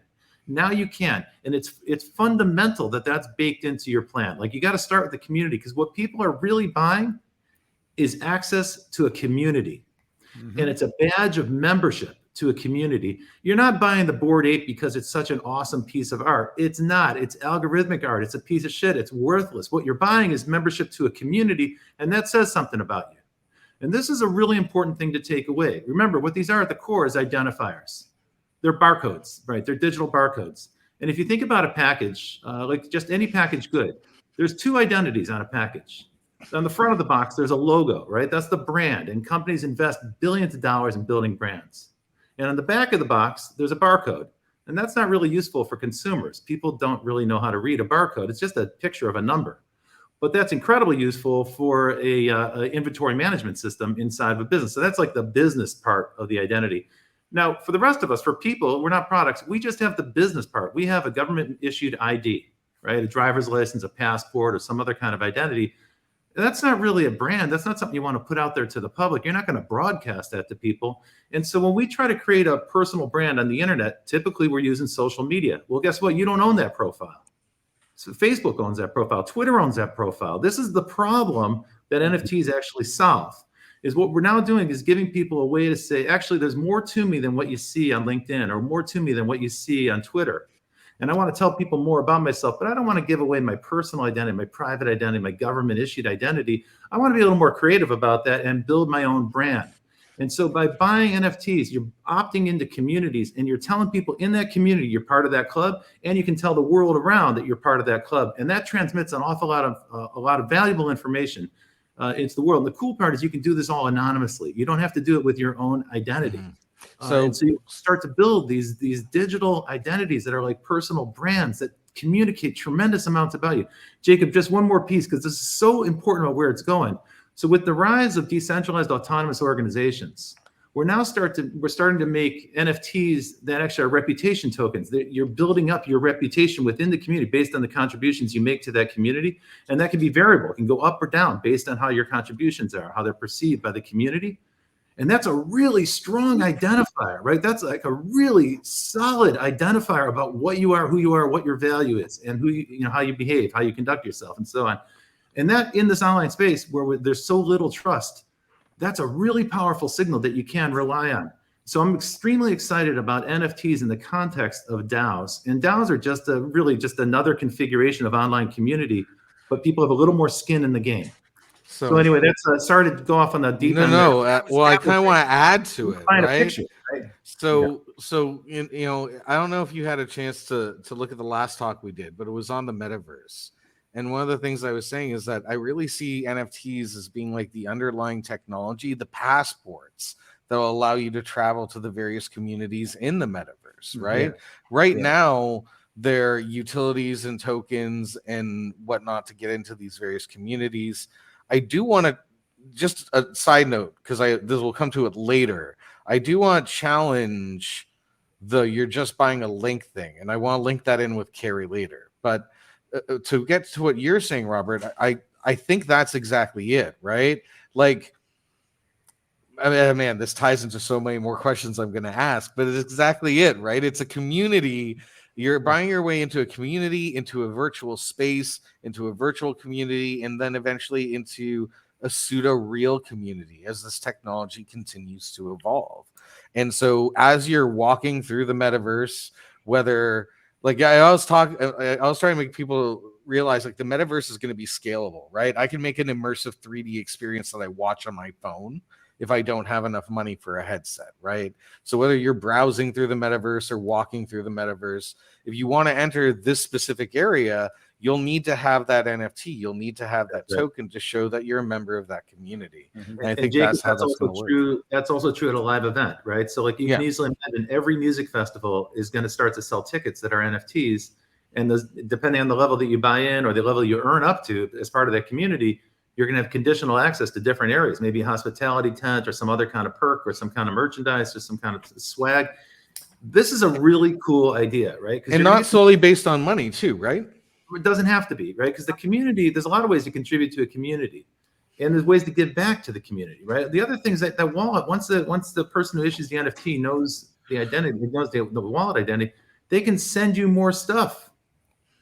Now you can, and it's fundamental that that's baked into your plan. Like, you got to start with the community, because what people are really buying is access to a community, and it's a badge of membership to a community. You're not buying the Bored Ape because it's such an awesome piece of art. It's not. It's algorithmic art. It's a piece of shit. It's worthless. What you're buying is membership to a community, and that says something about you. And this is a really important thing to take away. Remember, what these are at the core is identifiers. They're barcodes, right? They're digital barcodes. And if you think about a package, like just any package good, there's two identities on a package. On the front of the box, there's a logo, right? That's the brand. And companies invest billions of dollars in building brands. And on the back of the box, there's a barcode. And that's not really useful for consumers. People don't really know how to read a barcode. It's just a picture of a number. But that's incredibly useful for a inventory management system inside of a business. So that's like the business part of the identity. Now, for the rest of us, for people, we're not products. We just have the business part. We have a government-issued ID, right? A driver's license, a passport, or some other kind of identity. That's not really a brand. That's not something you want to put out there to the public. You're not going to broadcast that to people. And so when we try to create a personal brand on the internet, typically we're using social media. Well, guess what? You don't own that profile. So Facebook owns that profile. Twitter owns that profile. This is the problem that NFTs actually solve. Is what we're now doing is giving people a way to say, actually, there's more to me than what you see on LinkedIn, or more to me than what you see on Twitter. And I want to tell people more about myself, but I don't want to give away my personal identity, my private identity, my government issued identity. I want to be a little more creative about that and build my own brand. And so by buying NFTs, you're opting into communities, and you're telling people in that community you're part of that club, and you can tell the world around that you're part of that club. And that transmits an awful lot of valuable information into the world. And the cool part is you can do this all anonymously. You don't have to do it with your own identity. So you start to build these digital identities that are like personal brands that communicate tremendous amounts about you. Jacob, just one more piece, because this is so important about where it's going. So with the rise of decentralized autonomous organizations, we're starting to make NFTs that actually are reputation tokens. You're building up your reputation within the community based on the contributions you make to that community. And that can be variable. It can go up or down based on how your contributions are, how they're perceived by the community. And that's a really strong identifier, right? That's like a really solid identifier about what you are, who you are, what your value is, and how you behave, how you conduct yourself, and so on. And that, in this online space where there's so little trust, that's a really powerful signal that you can rely on. So I'm extremely excited about NFTs in the context of DAOs. And DAOs are just another configuration of online community, but people have a little more skin in the game. So anyway, that's sorry to go off on the deep end. Well, I kind of want to add to it, right? Picture, right? So I don't know if you had a chance to look at the last talk we did, but it was on the metaverse. And one of the things I was saying is that I really see NFTs as being like the underlying technology, the passports that will allow you to travel to the various communities in the metaverse, right? Right now, they're utilities and tokens and whatnot to get into these various communities. I do want to, just a side note, because this will come to it later. I do want to challenge the you're just buying a link thing, and I want to link that in with Carrie later. But to get to what you're saying, Robert, I think that's exactly it, right? Like, I mean, man, this ties into so many more questions I'm going to ask, but it's exactly it, right? It's a community. You're buying your way into a community, into a virtual space, into a virtual community, and then eventually into a pseudo real community as this technology continues to evolve. And so as you're walking through the metaverse, whether like I was trying to make people realize like the metaverse is going to be scalable, right? I can make an immersive 3D experience that I watch on my phone if I don't have enough money for a headset, right? So whether you're browsing through the metaverse or walking through the metaverse, if you want to enter this specific area, you'll need to have that NFT. You'll need to have that token to show that you're a member of that community. And I think Jacob, that's how that's going to work. True. That's also true at a live event, right? So like you can easily imagine every music festival is going to start to sell tickets that are NFTs. And depending on the level that you buy in or the level you earn up to as part of that community, you're going to have conditional access to different areas, maybe a hospitality tent or some other kind of perk or some kind of merchandise or some kind of swag. This is a really cool idea, right? And not solely based on money too, right? It doesn't have to be, right? Because the community, there's a lot of ways to contribute to a community. And there's ways to give back to the community, right? The other thing is that wallet, once the person who issues the NFT knows the identity, knows the wallet identity, they can send you more stuff.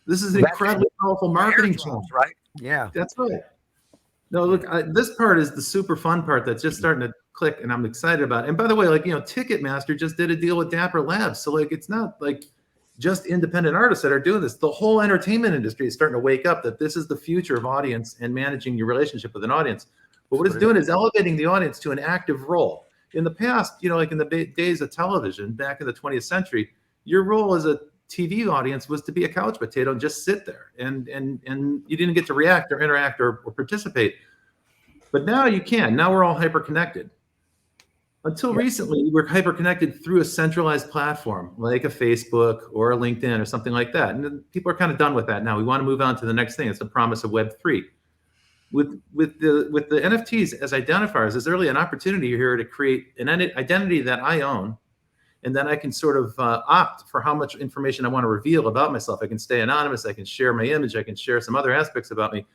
This is an incredibly powerful marketing channel, right? Yeah, that's right. No, look, this part is the super fun part that's just starting to click, and I'm excited about it. And by the way, like, Ticketmaster just did a deal with Dapper Labs, so like it's not like just independent artists that are doing this. The whole entertainment industry is starting to wake up that this is the future of audience and managing your relationship with an audience. But what it's doing is elevating the audience to an active role. In the past, like in the days of television back in the 20th century, your role as a TV audience was to be a couch potato and just sit there, and you didn't get to react or interact or participate. But now you can. Now we're all hyper connected. Until recently, we were hyper connected through a centralized platform like a Facebook or a LinkedIn or something like that. And people are kind of done with that now. We want to move on to the next thing. It's the promise of Web3. With the NFTs as identifiers, there's really an opportunity here to create an identity that I own, and then I can sort of opt for how much information I want to reveal about myself. I can stay anonymous. I can share my image. I can share some other aspects about me.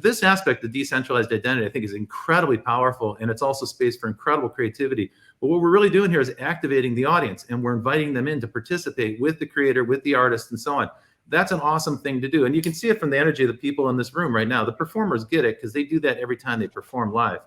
This aspect of decentralized identity, I think, is incredibly powerful, and it's also space for incredible creativity. But what we're really doing here is activating the audience, and we're inviting them in to participate with the creator, with the artist, and so on. That's an awesome thing to do. And you can see it from the energy of the people in this room right now. The performers get it because they do that every time they perform live.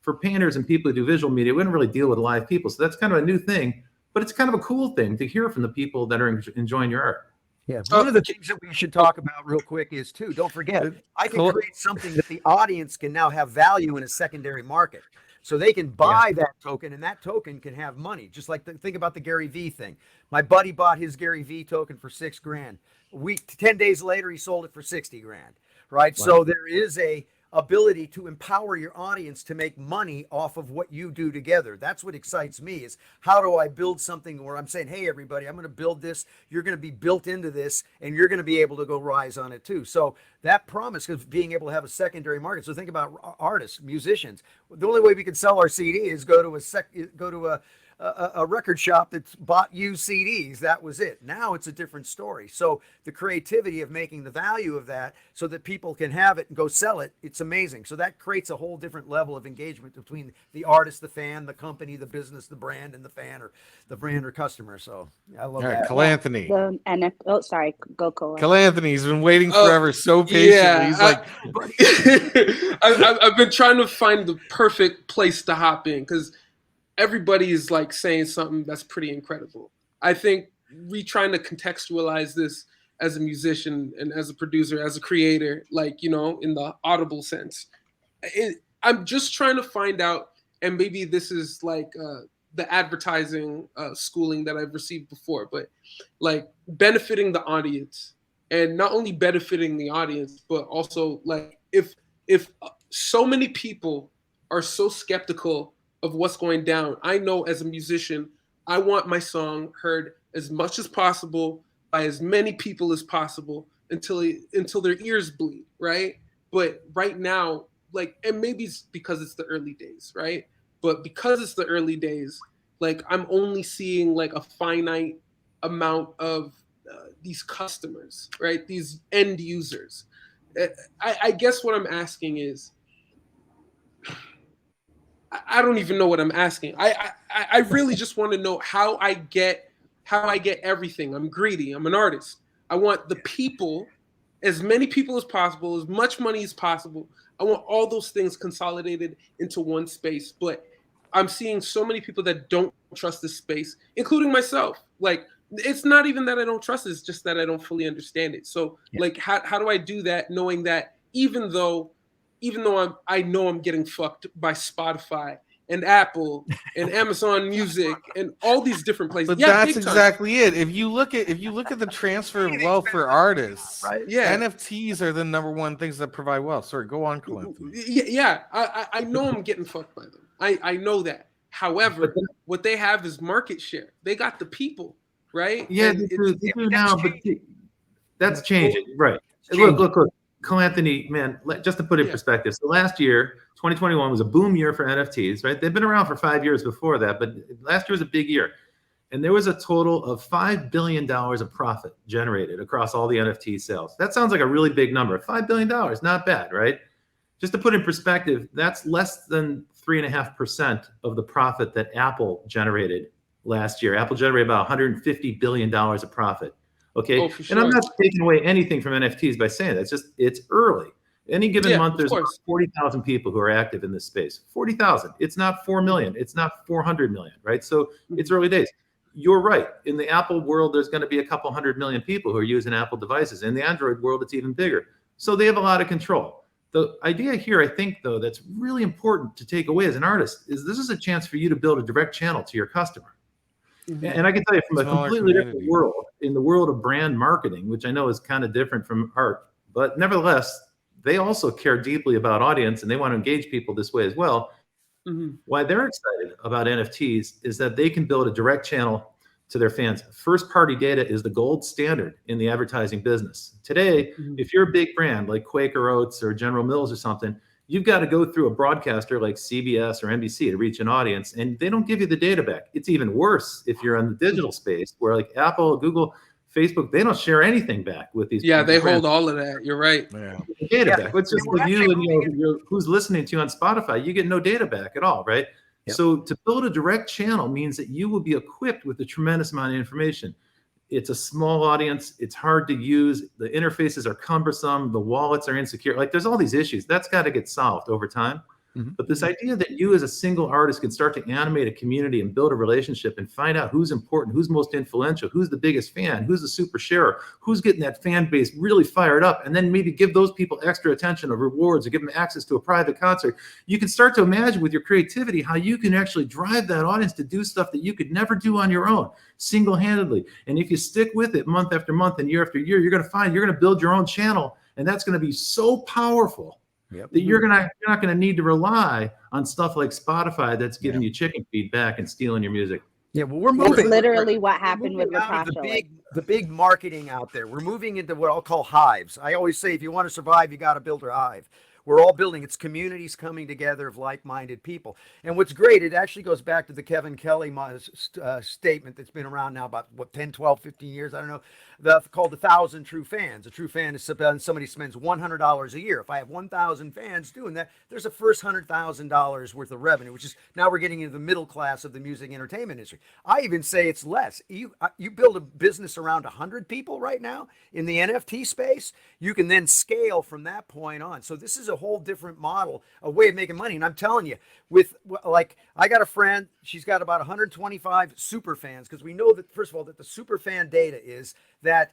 For painters and people who do visual media, we don't really deal with live people. So that's kind of a new thing, but it's kind of a cool thing to hear from the people that are enjoying your art. Yeah, one of the things that we should talk about real quick is too, don't forget, I can create something that the audience can now have value in a secondary market. So they can buy that token, and that token can have money. Just like think about the Gary Vee thing. My buddy bought his Gary Vee token for $6,000. 10 days later, he sold it for $60,000. Right. Wow. So there is a ability to empower your audience to make money off of what you do together. That's what excites me, is how do I build something where I'm saying, hey, everybody, I'm going to build this. You're going to be built into this, and you're going to be able to go rise on it too. So that promise of being able to have a secondary market. So think about artists, musicians. The only way we can sell our CD is go to a record shop that's bought used CDs. That was it. Now it's a different story. So the creativity of making the value of that so that people can have it and go sell it, it's amazing. So that creates a whole different level of engagement between the artist, the fan, the company, the business, the brand, and the fan or the brand or customer. So I love that. Calanthony. Sorry, go Cole. Calanthony's been waiting forever so patiently. Yeah, He's like, I've been trying to find the perfect place to hop in because everybody is like saying something that's pretty incredible. I think we trying to contextualize this as a musician and as a producer, as a creator, like, in the audible sense. I'm just trying to find out, and maybe this is like the advertising schooling that I've received before, but like benefiting the audience, and not only benefiting the audience, but also like if so many people are so skeptical of what's going down. I know as a musician, I want my song heard as much as possible by as many people as possible until their ears bleed, right? But right now, like, and maybe it's because it's the early days, right? But because it's the early days, like, I'm only seeing like a finite amount of these customers, right? These end users. I guess what I'm asking is, I don't even know what I'm asking. I really just want to know how I get everything. I'm greedy. I'm an artist. I want the people, as many people as possible, as much money as possible. I want all those things consolidated into one space. But I'm seeing so many people that don't trust this space, including myself. Like, It's not even that I don't trust it, it's just that I don't fully understand it. So Yeah. like how do I do that knowing that even though I know I'm getting fucked by Spotify and Apple and Amazon Music and all these different places. But Yeah, that's big time. exactly it. If you look at the transfer of wealth for artists, Right? Yeah. NFTs are the number one things that provide wealth. Sorry, go on, Calanthony. Yeah, I know I'm getting fucked by them. I know that. However, what they have is market share. They got the people, right? Yeah, And they do that's now, but that's changing, right? changing. Look, Calanthony, man. Just to put it in Yeah. perspective, so last year, 2021 was a boom year for NFTs, right? They've been around for 5 years before that, but last year was a big year, and there was a total of $5 billion of profit generated across all the NFT sales. That sounds like a really big number. $5 billion, not bad, right? Just to put in perspective, that's less than 3.5% of the profit that Apple generated last year. Apple generated about $150 billion of profit. Okay. Oh, for And I'm sure. not taking away anything from NFTs by saying that. It's early. Any given Yeah, month, of there's about course. 40,000 people who are active in this space. 40,000. It's not 4 million. It's not 400 million, right? So it's early days. You're right. In the Apple world, there's going to be a couple 100 million people who are using Apple devices. In the Android world, it's even bigger. So they have a lot of control. The idea here, I think, though, that's really important to take away as an artist is this is a chance for you to build a direct channel to your customer. And I can tell you from a Smaller completely different community. world, in the world of brand marketing, which I know is kind of different from art, but nevertheless, they also care deeply about audience and they want to engage people this way as well. Why they're excited about NFTs is that they can build a direct channel to their fans. First party data is the gold standard in the advertising business. Today, if you're a big brand like Quaker Oats or General Mills or something, you've got to go through a broadcaster like CBS or NBC to reach an audience, and they don't give you the data back. It's even worse if you're in the digital space where like Apple, Google, Facebook, they don't share anything back with these. Yeah, they brands. hold all of that. You're right. Yeah. Data Yeah. back. It's just We're like you actually and who's listening to you on Spotify, you get no data back at all, right? Yep. So to build a direct channel means that you will be equipped with a tremendous amount of information. It's a small audience. It's hard to use. The interfaces are cumbersome. The wallets are insecure. Like there's all these issues. That's got to get solved over time. But this idea that you as a single artist can start to animate a community and build a relationship and find out who's important, who's most influential, who's the biggest fan, who's the super sharer, who's getting that fan base really fired up, and then maybe give those people extra attention or rewards or give them access to a private concert. You can start to imagine with your creativity how you can actually drive that audience to do stuff that you could never do on your own single-handedly. And if you stick with it month after month and year after year, you're going to find you're going to build your own channel, and that's going to be so powerful. Yep. That you're not going to need to rely on stuff like Spotify that's giving you chicken feedback and stealing your music. Yeah, well, we're That's moving. literally what happened We're with moving out of Latasha. the big marketing out there. We're moving into what I'll call hives. I always say if you want to survive, you got to build a hive. We're all building. It's communities coming together of like-minded people. And what's great, it actually goes back to the Kevin Kelly statement that's been around now about, 10, 12, 15 years, I don't know, called 1,000 true fans. A true fan is somebody spends $100 a year. If I have 1,000 fans doing that, there's a first $100,000 worth of revenue, which is now we're getting into the middle class of the music entertainment industry. I even say it's less. You build a business around 100 people right now in the NFT space, you can then scale from that point on. So this is a whole different model, a way of making money. And I'm telling you, with like, I got a friend, she's got about 125 super fans, because we know that, first of all, that the super fan data is that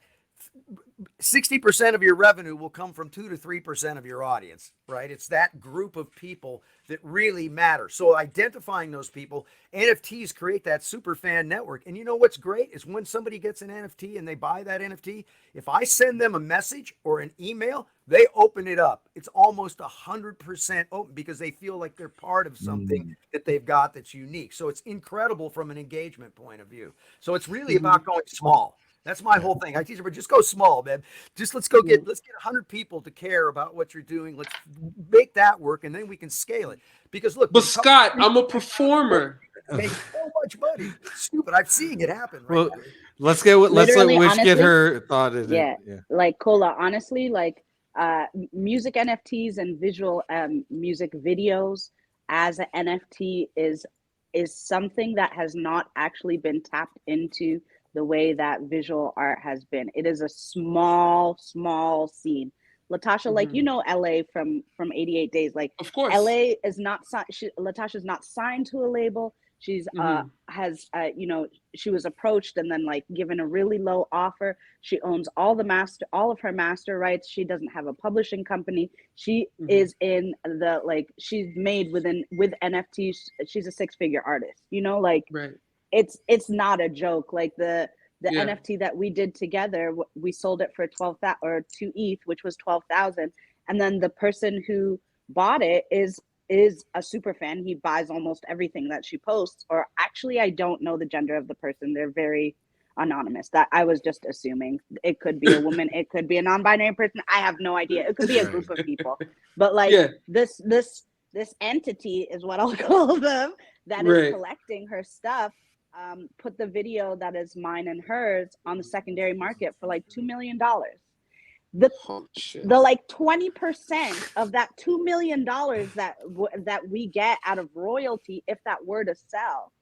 60% of your revenue will come from 2 to 3% of your audience, right? It's that group of people that really matter. So identifying those people, NFTs create that super fan network. And you know what's great is when somebody gets an NFT and they buy that NFT, if I send them a message or an email, they open it up. It's almost 100% open because they feel like they're part of something that they've got that's unique. So it's incredible from an engagement point of view. So it's really about going small. That's my whole thing. I teach them, just go small, man. Just let's get 100 people to care about what you're doing. Let's make that work, and then we can scale it. Because look, but Scott, I'm a performer. Make so much money. It's stupid. I'm seeing it happen right Well, now. let's let Literally, Wish get honestly, her thought in Yeah, it. Yeah. like Cola, honestly, like music NFTs and visual music videos as an NFT is something that has not actually been tapped into the way that visual art has been. It is a small scene. Latasha, like you know, LA from 88 Days. Like, of course, LA is not Latasha's not signed to a label. She's Mhm. has she was approached and then like given a really low offer. She owns all of her master rights. She doesn't have a publishing company. She Mhm. is in the like she's made with NFTs. She's a six-figure artist. Like Right. it's not a joke. Like the Yeah. NFT that we did together, we sold it for 12,000 or 2 ETH, which was 12,000. And then the person who bought it is a super fan. He buys almost everything that she posts. Or actually, I don't know the gender of the person. They're very anonymous. That I was just assuming. It could be a woman. It could be a non-binary person. I have no idea. It could be a group of people. But like Yeah. this entity is what I'll call them, that is Right. collecting her stuff. Put the video that is mine and hers on the secondary market for like $2 million. The Oh shit. the like 20% of that $2 million that we get out of royalty, if that were to sell,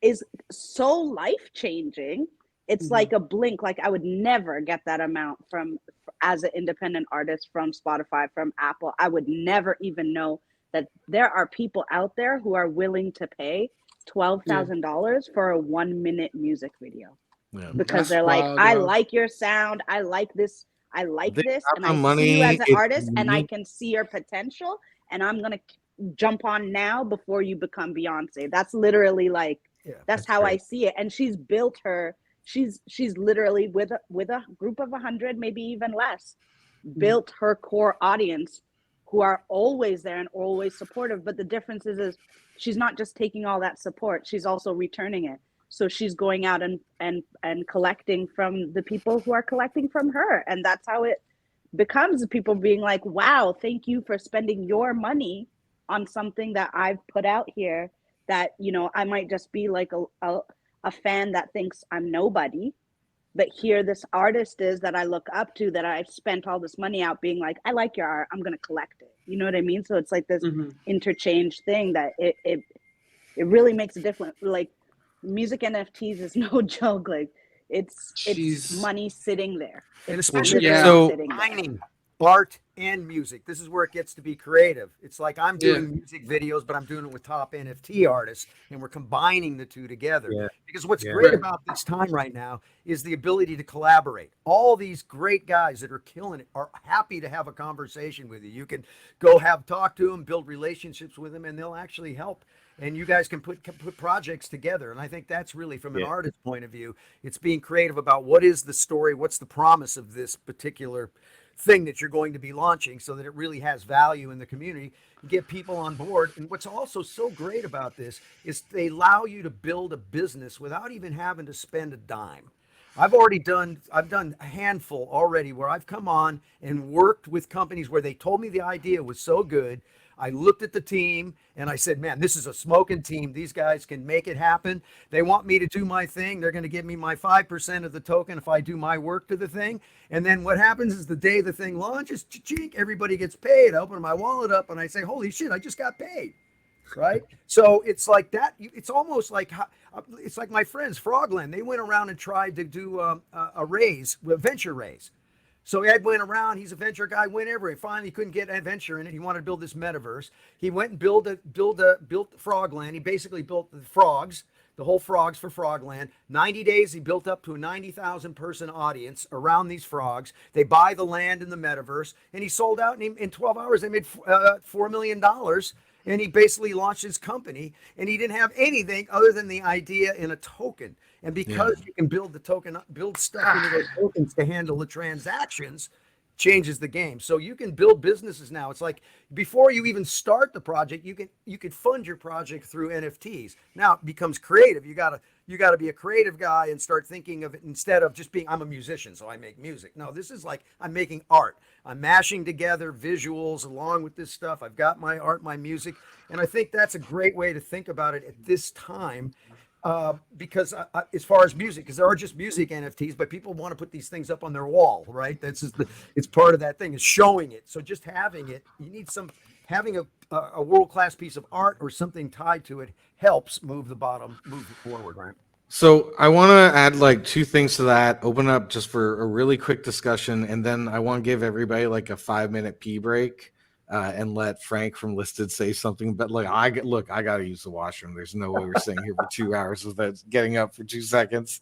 is so life changing. It's like a blink. Like I would never get that amount from as an independent artist from Spotify, from Apple. I would never even know that there are people out there who are willing to pay $12,000 for a 1-minute music video. Yeah. Because That's they're like, wild, I yo. like your sound, I like this, They and got I the see you as money. an It's artist, and I unique. can see your potential, and I'm gonna jump on now before you become Beyonce. That's literally like that's how I see it. And she's built her. She's literally with a group of 100, maybe even less, built her core audience who are always there and always supportive. But the difference is she's not just taking all that support; she's also returning it. So she's going out and collecting from the people who are collecting from her, and that's how it becomes people being like, wow, thank you for spending your money on something that I've put out here, that I might just be like a fan that thinks I'm nobody, but here this artist is that I look up to, that I've spent all this money out, being like, I like your art, I'm going to collect it. You know what I mean? So it's like this interchange thing that it really makes a difference. Like music NFTs is no joke. Like it's money sitting there. And It's especially literally sitting there. combining art and music. This is where it gets to be creative. It's like I'm doing music videos, but I'm doing it with top NFT artists, and we're combining the two together. Yeah. Because what's Yeah. great Right. about this time right now is the ability to collaborate. All these great guys that are killing it are happy to have a conversation with you. You can go talk to them, build relationships with them, and they'll actually help. And you guys can put projects together. And I think that's really, from an artist's point of view, it's being creative about what is the story, what's the promise of this particular thing that you're going to be launching, so that it really has value in the community, get people on board. And what's also so great about this is they allow you to build a business without even having to spend a dime. I've done a handful already where I've come on and worked with companies where they told me the idea was so good. I looked at the team and I said, man, this is a smoking team. These guys can make it happen. They want me to do my thing. They're going to give me my 5% of the token if I do my work to the thing. And then what happens is the day the thing launches, cha-chink, everybody gets paid. I open my wallet up and I say, holy shit, I just got paid. Right. So it's like that. It's almost like, it's like my friends Frogland. They went around and tried to do a raise, a venture raise. So Ed went around. He's a venture guy. Went everywhere. Finally, he couldn't get a venture in it. He wanted to build this metaverse. He went and built Frogland. He basically built the frogs, the whole frogs for Frogland. 90 days, he built up to a 90,000 person audience around these frogs. They buy the land in the metaverse, and he sold out. And in 12 hours, they made $4 million. And he basically launched his company, and he didn't have anything other than the idea in a token. And because you can build the token, build stuff into those tokens to handle the transactions, changes the game. So you can build businesses now. It's like before you even start the project, you could fund your project through NFTs. Now it becomes creative. You gotta be a creative guy and start thinking of it instead of just being, I'm a musician, so I make music. No, this is like I'm making art. I'm mashing together visuals along with this stuff. I've got my art, my music, and I think that's a great way to think about it at this time. Because as far as music, because there are just music NFTs, but people want to put these things up on their wall, right? It's part of that thing, is showing it. So just having it, you need having a world-class piece of art or something tied to it helps move it forward, right? So I want to add like two things to that, open up just for a really quick discussion, and then I want to give everybody like a 5-minute pee break. and let Frank from Listed say something. But look, I got to use the washroom. There's no way we're sitting here for 2 hours without getting up for 2 seconds.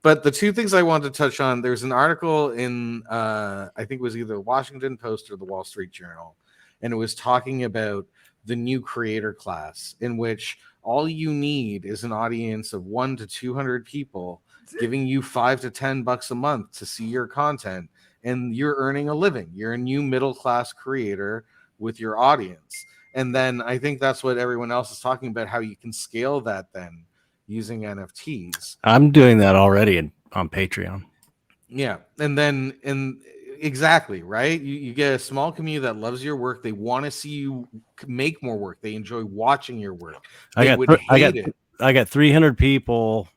But the two things I wanted to touch on, there's an article in, I think it was either the Washington Post or the Wall Street Journal, and it was talking about the new creator class, in which all you need is an audience of 1 to 200 people giving you $5 to $10 a month to see your content, and you're earning a living. You're a new middle class creator with your audience. And then I think that's what everyone else is talking about, how you can scale that then using NFTs. I'm doing that already on Patreon. Yeah. And exactly, right? You get a small community that loves your work. They want to see you make more work. They enjoy watching your work. I It. got 300 people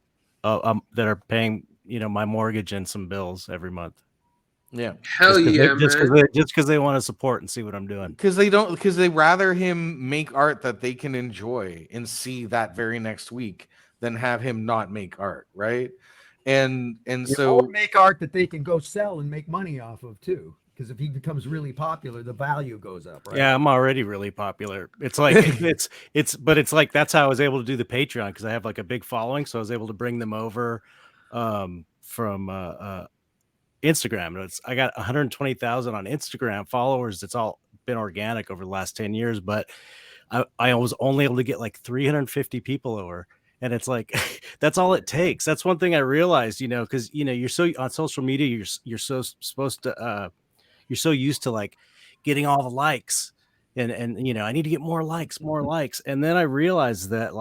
that are paying, my mortgage and some bills every month. Yeah. Hell yeah, man. Just because they want to support and see what I'm doing. Because they rather him make art that they can enjoy and see that very next week than have him not make art, right? And so make art that they can go sell and make money off of too. Because if he becomes really popular, the value goes up, right? Yeah, I'm already really popular. It's like it's like that's how I was able to do the Patreon, because I have like a big following, so I was able to bring them over from Instagram. I got 120,000 on Instagram followers. It's all been organic over the last 10 years, but I was only able to get like 350 people over. And it's like, that's all it takes. That's one thing I realized, because, you're so on social media, you're so supposed to, you're so used to like getting all the likes and I need to get more likes. And then I realized that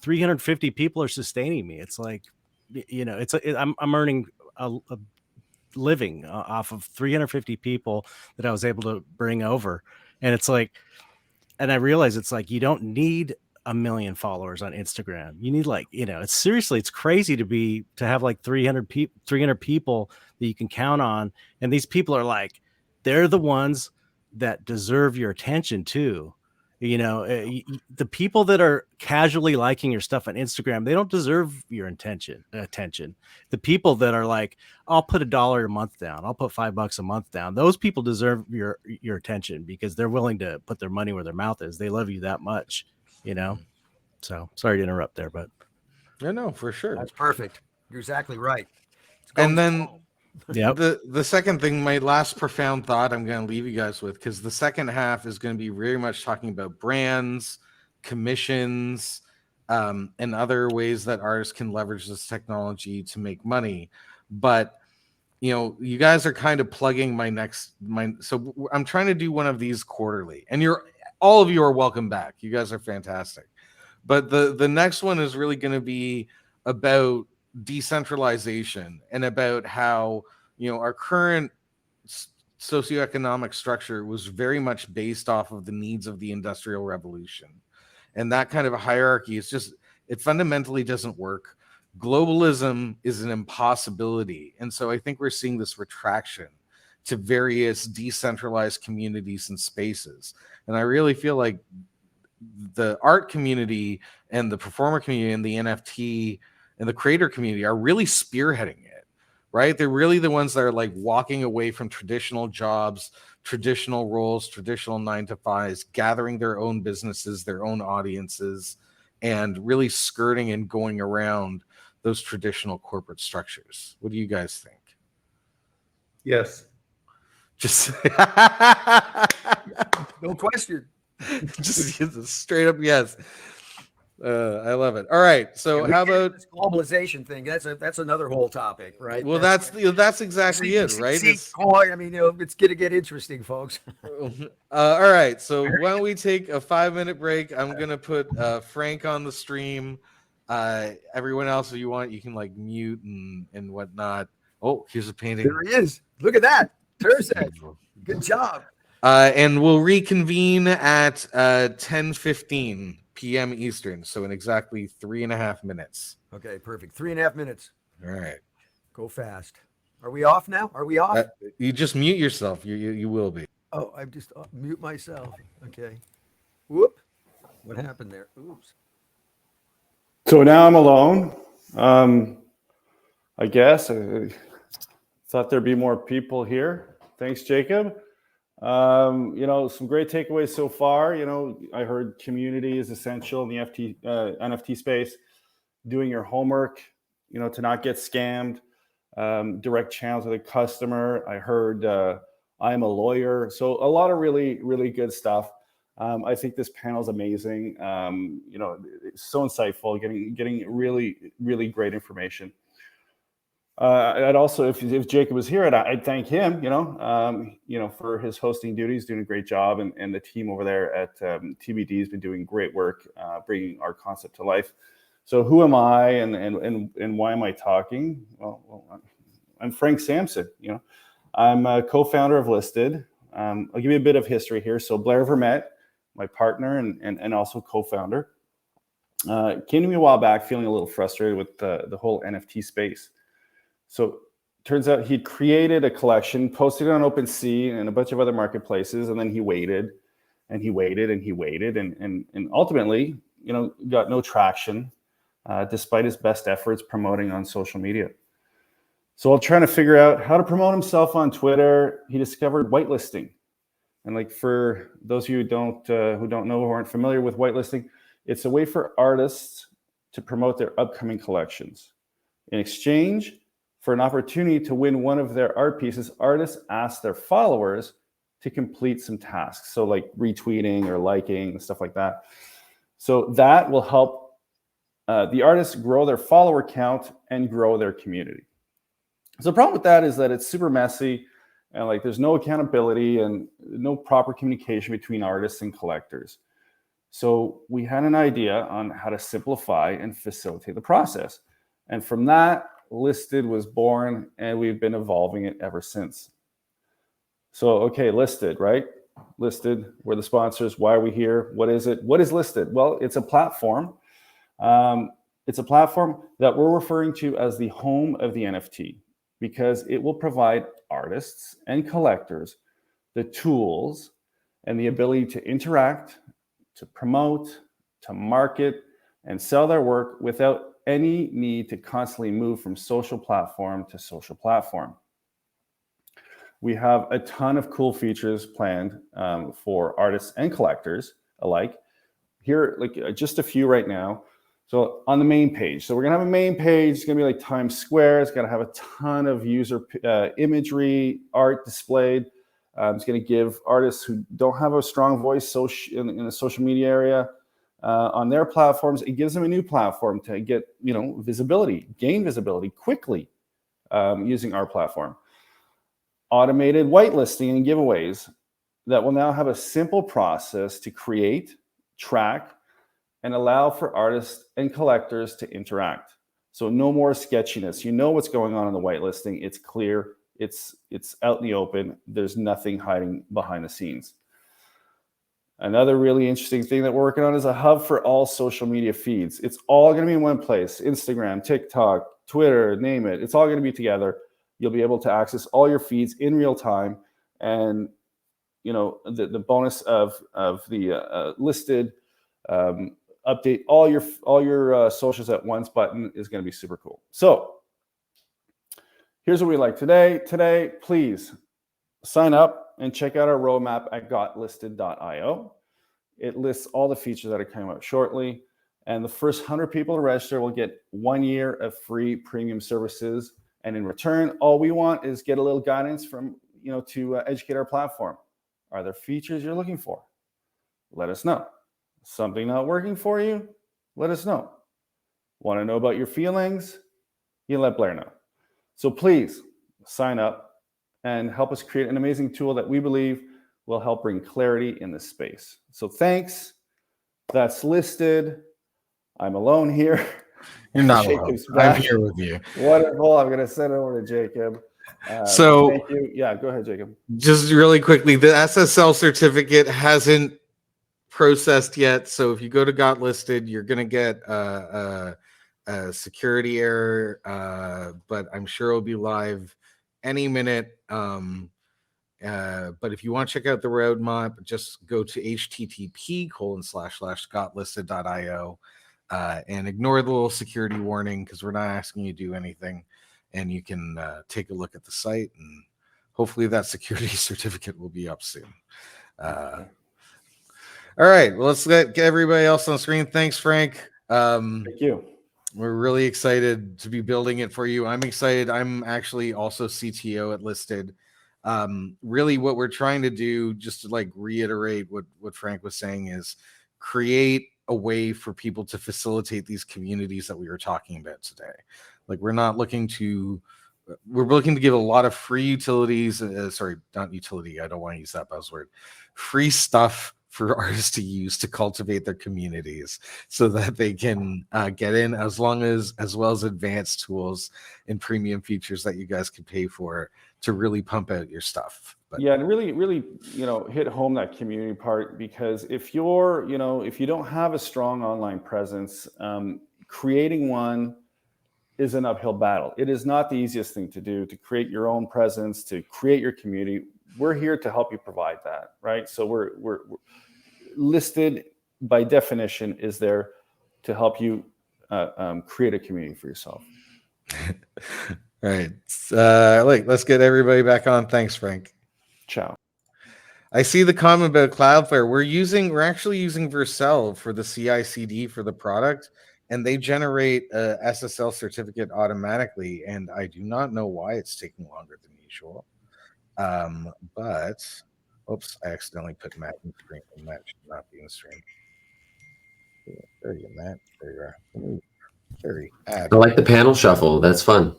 350 people are sustaining me. It's like, I'm earning a living off of 350 people that I was able to bring over. And it's like, and I realize it's like, you don't need 1 million followers on Instagram. You need it's crazy to have like 300 people that you can count on. And these people are like, they're the ones that deserve your attention too. The people that are casually liking your stuff on Instagram, they don't deserve your attention. The people that are like, I'll put $1 a month down, I'll put $5 a month down, those people deserve your attention, because they're willing to put their money where their mouth is. They love you that much, So sorry to interrupt there, but no, for sure. That's perfect. You're exactly right. And then yeah, the second thing, my last profound thought I'm going to leave you guys with, because the second half is going to be very much talking about brands, commissions, and other ways that artists can leverage this technology to make money. But you guys are kind of plugging so I'm trying to do one of these quarterly, and all of you are welcome back. You guys are fantastic. But the next one is really going to be about decentralization and about how our current socioeconomic structure was very much based off of the needs of the Industrial Revolution, and that kind of a hierarchy it fundamentally doesn't work. Globalism is an impossibility, and so I think we're seeing this retraction to various decentralized communities and spaces. And I really feel like the art community and the performer community and the NFT and the creator community are really spearheading it, right? They're really the ones that are like walking away from traditional jobs, traditional roles, traditional 9-to-5s, gathering their own businesses, their own audiences, and really skirting and going around those traditional corporate structures. What do you guys think? Yes. Just No question. just straight up yes. I love it. All right, so how about this globalization thing? That's another whole topic, right? Well, that's exactly it, right? I mean, it's gonna get interesting, folks. All right, so why don't we take a 5-minute break? I'm gonna put Frank on the stream. Everyone else, if you want, you can like mute and whatnot. Oh, here's a painting. There he is. Look at that. Terzak. Good job. And we'll reconvene at 10:15 p.m. Eastern, so in exactly 3.5 minutes. Okay, perfect. 3.5 minutes. All right. Go fast. Are we off now? Are we off? You just mute yourself. You will be. Oh, I just mute myself. Okay. Whoop. What happened there? Oops. So now I'm alone. I guess I thought there'd be more people here. Thanks, Jacob. Some great takeaways so far. I heard community is essential in the NFT space. Doing your homework, to not get scammed. Direct channels with the customer. I heard I am a lawyer. So a lot of really, really good stuff. I think this panel is amazing. It's so insightful, getting really, really great information. I'd also, if Jacob was here, I'd thank him, for his hosting duties, doing a great job, and the team over there at TBD has been doing great work, bringing our concept to life. So who am I, and why am I talking? Well, I'm Frank Sampson. I'm a co-founder of Listed. I'll give you a bit of history here. So Blair Vermette, my partner and also co-founder, came to me a while back, feeling a little frustrated with the whole NFT space. So turns out he'd created a collection, posted it on OpenSea and a bunch of other marketplaces, and then he waited and he waited and he waited and ultimately, got no traction despite his best efforts promoting on social media. So while trying to figure out how to promote himself on Twitter, he discovered whitelisting. And for those of you who don't know or aren't familiar with whitelisting, it's a way for artists to promote their upcoming collections. In exchange for an opportunity to win one of their art pieces, artists ask their followers to complete some tasks. So like retweeting or liking and stuff like that. So that will help the artists grow their follower count and grow their community. So the problem with that is that it's super messy and there's no accountability and no proper communication between artists and collectors. So we had an idea on how to simplify and facilitate the process. And from that, Listed was born, and we've been evolving it ever since. So, okay, Listed, right? Listed, we're the sponsors. Why are we here? What is it? What is Listed? Well, it's a platform. It's a platform that we're referring to as the home of the NFT because it will provide artists and collectors the tools and the ability to interact, to promote, to market, and sell their work without any need to constantly move from social platform to social platform. We have a ton of cool features planned for artists and collectors alike. Here, just a few right now. So on the main page, so we're gonna have a main page. It's gonna be like Times Square. It's gonna have a ton of user imagery, art displayed. It's gonna give artists who don't have a strong voice in the social media area on their platforms. It gives them a new platform to get visibility, gain visibility quickly using our platform. Automated whitelisting and giveaways that will now have a simple process to create, track, and allow for artists and collectors to interact. So no more sketchiness. You know what's going on in the whitelisting. It's clear. It's out in the open. There's nothing hiding behind the scenes. Another really interesting thing that we're working on is a hub for all social media feeds. It's all going to be in one place. Instagram, TikTok, Twitter, name it. It's all going to be together. You'll be able to access all your feeds in real time. And the bonus of the Listed update all your socials at once button is going to be super cool. So here's what we like today. Today, please sign up and check out our roadmap at gotlisted.io. It lists all the features that are coming out shortly. And the first 100 people to register will get 1 year of free premium services. And in return, all we want is get a little guidance from, to educate our platform. Are there features you're looking for? Let us know. Something not working for you? Let us know. Want to know about your feelings? You let Blair know. So please sign up and help us create an amazing tool that we believe will help bring clarity in this space. So thanks. That's Listed. I'm alone here. You're not alone. Jacob's back. I'm here with you. Wonderful. I'm going to send it over to Jacob. So thank you. Yeah, go ahead, Jacob. Just really quickly, the SSL certificate hasn't processed yet. So if you go to Got Listed, you're going to get a security error, but I'm sure it'll be live any minute. But if you want to check out the roadmap, just go to http://gotlisted.io and ignore the little security warning because we're not asking you to do anything. And you can take a look at the site and hopefully that security certificate will be up soon. All right, well, let's get everybody else on the screen. Thanks, Frank. Thank you. We're really excited to be building it for you. I'm excited. I'm actually also CTO at Listed. Really what we're trying to do, just to like reiterate what Frank was saying, is create a way for people to facilitate these communities that we were talking about today. Like we're looking to give a lot of free utilities, sorry, not utility, I don't want to use that buzzword, free stuff for artists to use to cultivate their communities so that they can get in, as well as advanced tools and premium features that you guys can pay for to really pump out your stuff. But yeah, and really, hit home that community part, because if you don't have a strong online presence, creating one is an uphill battle. It is not the easiest thing to do, to create your own presence, to create your community. We're here to help you provide that, right? So we're Listed by definition is there to help you create a community for yourself. All right, let's get everybody back on. Thanks, Frank. Ciao. I see the comment about Cloudflare. We're actually using Vercel for the CI/CD for the product, and they generate a SSL certificate automatically. And I do not know why it's taking longer than usual. But oops, I accidentally put Matt in the screen, and Matt should not be in the stream. There you, Matt. There you are. Carry. I like the panel shuffle. That's fun.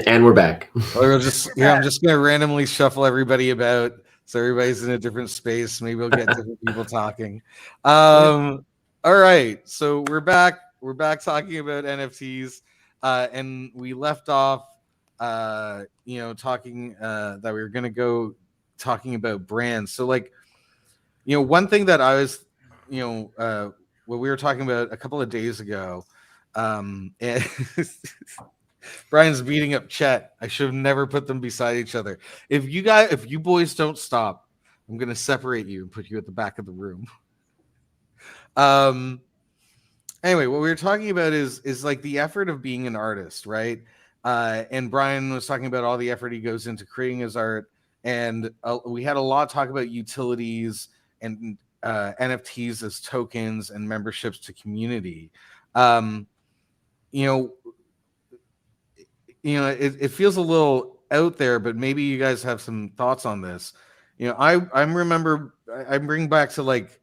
and we're back. I'm just gonna randomly shuffle everybody about so everybody's in a different space. Maybe we'll get different people talking. All right, so we're back. We're back talking about NFTs, and we left off, talking that we were gonna go talking about brands. So, one thing that I was, what we were talking about a couple of days ago, and Brian's beating up Chet. I should have never put them beside each other. If you boys don't stop, I'm gonna separate you and put you at the back of the room. Anyway, what we were talking about is like the effort of being an artist, right? And Brian was talking about all the effort he goes into creating his art, and we had a lot of talk about utilities and NFTs as tokens and memberships to community. It feels a little out there, but maybe you guys have some thoughts on this. I bring back to like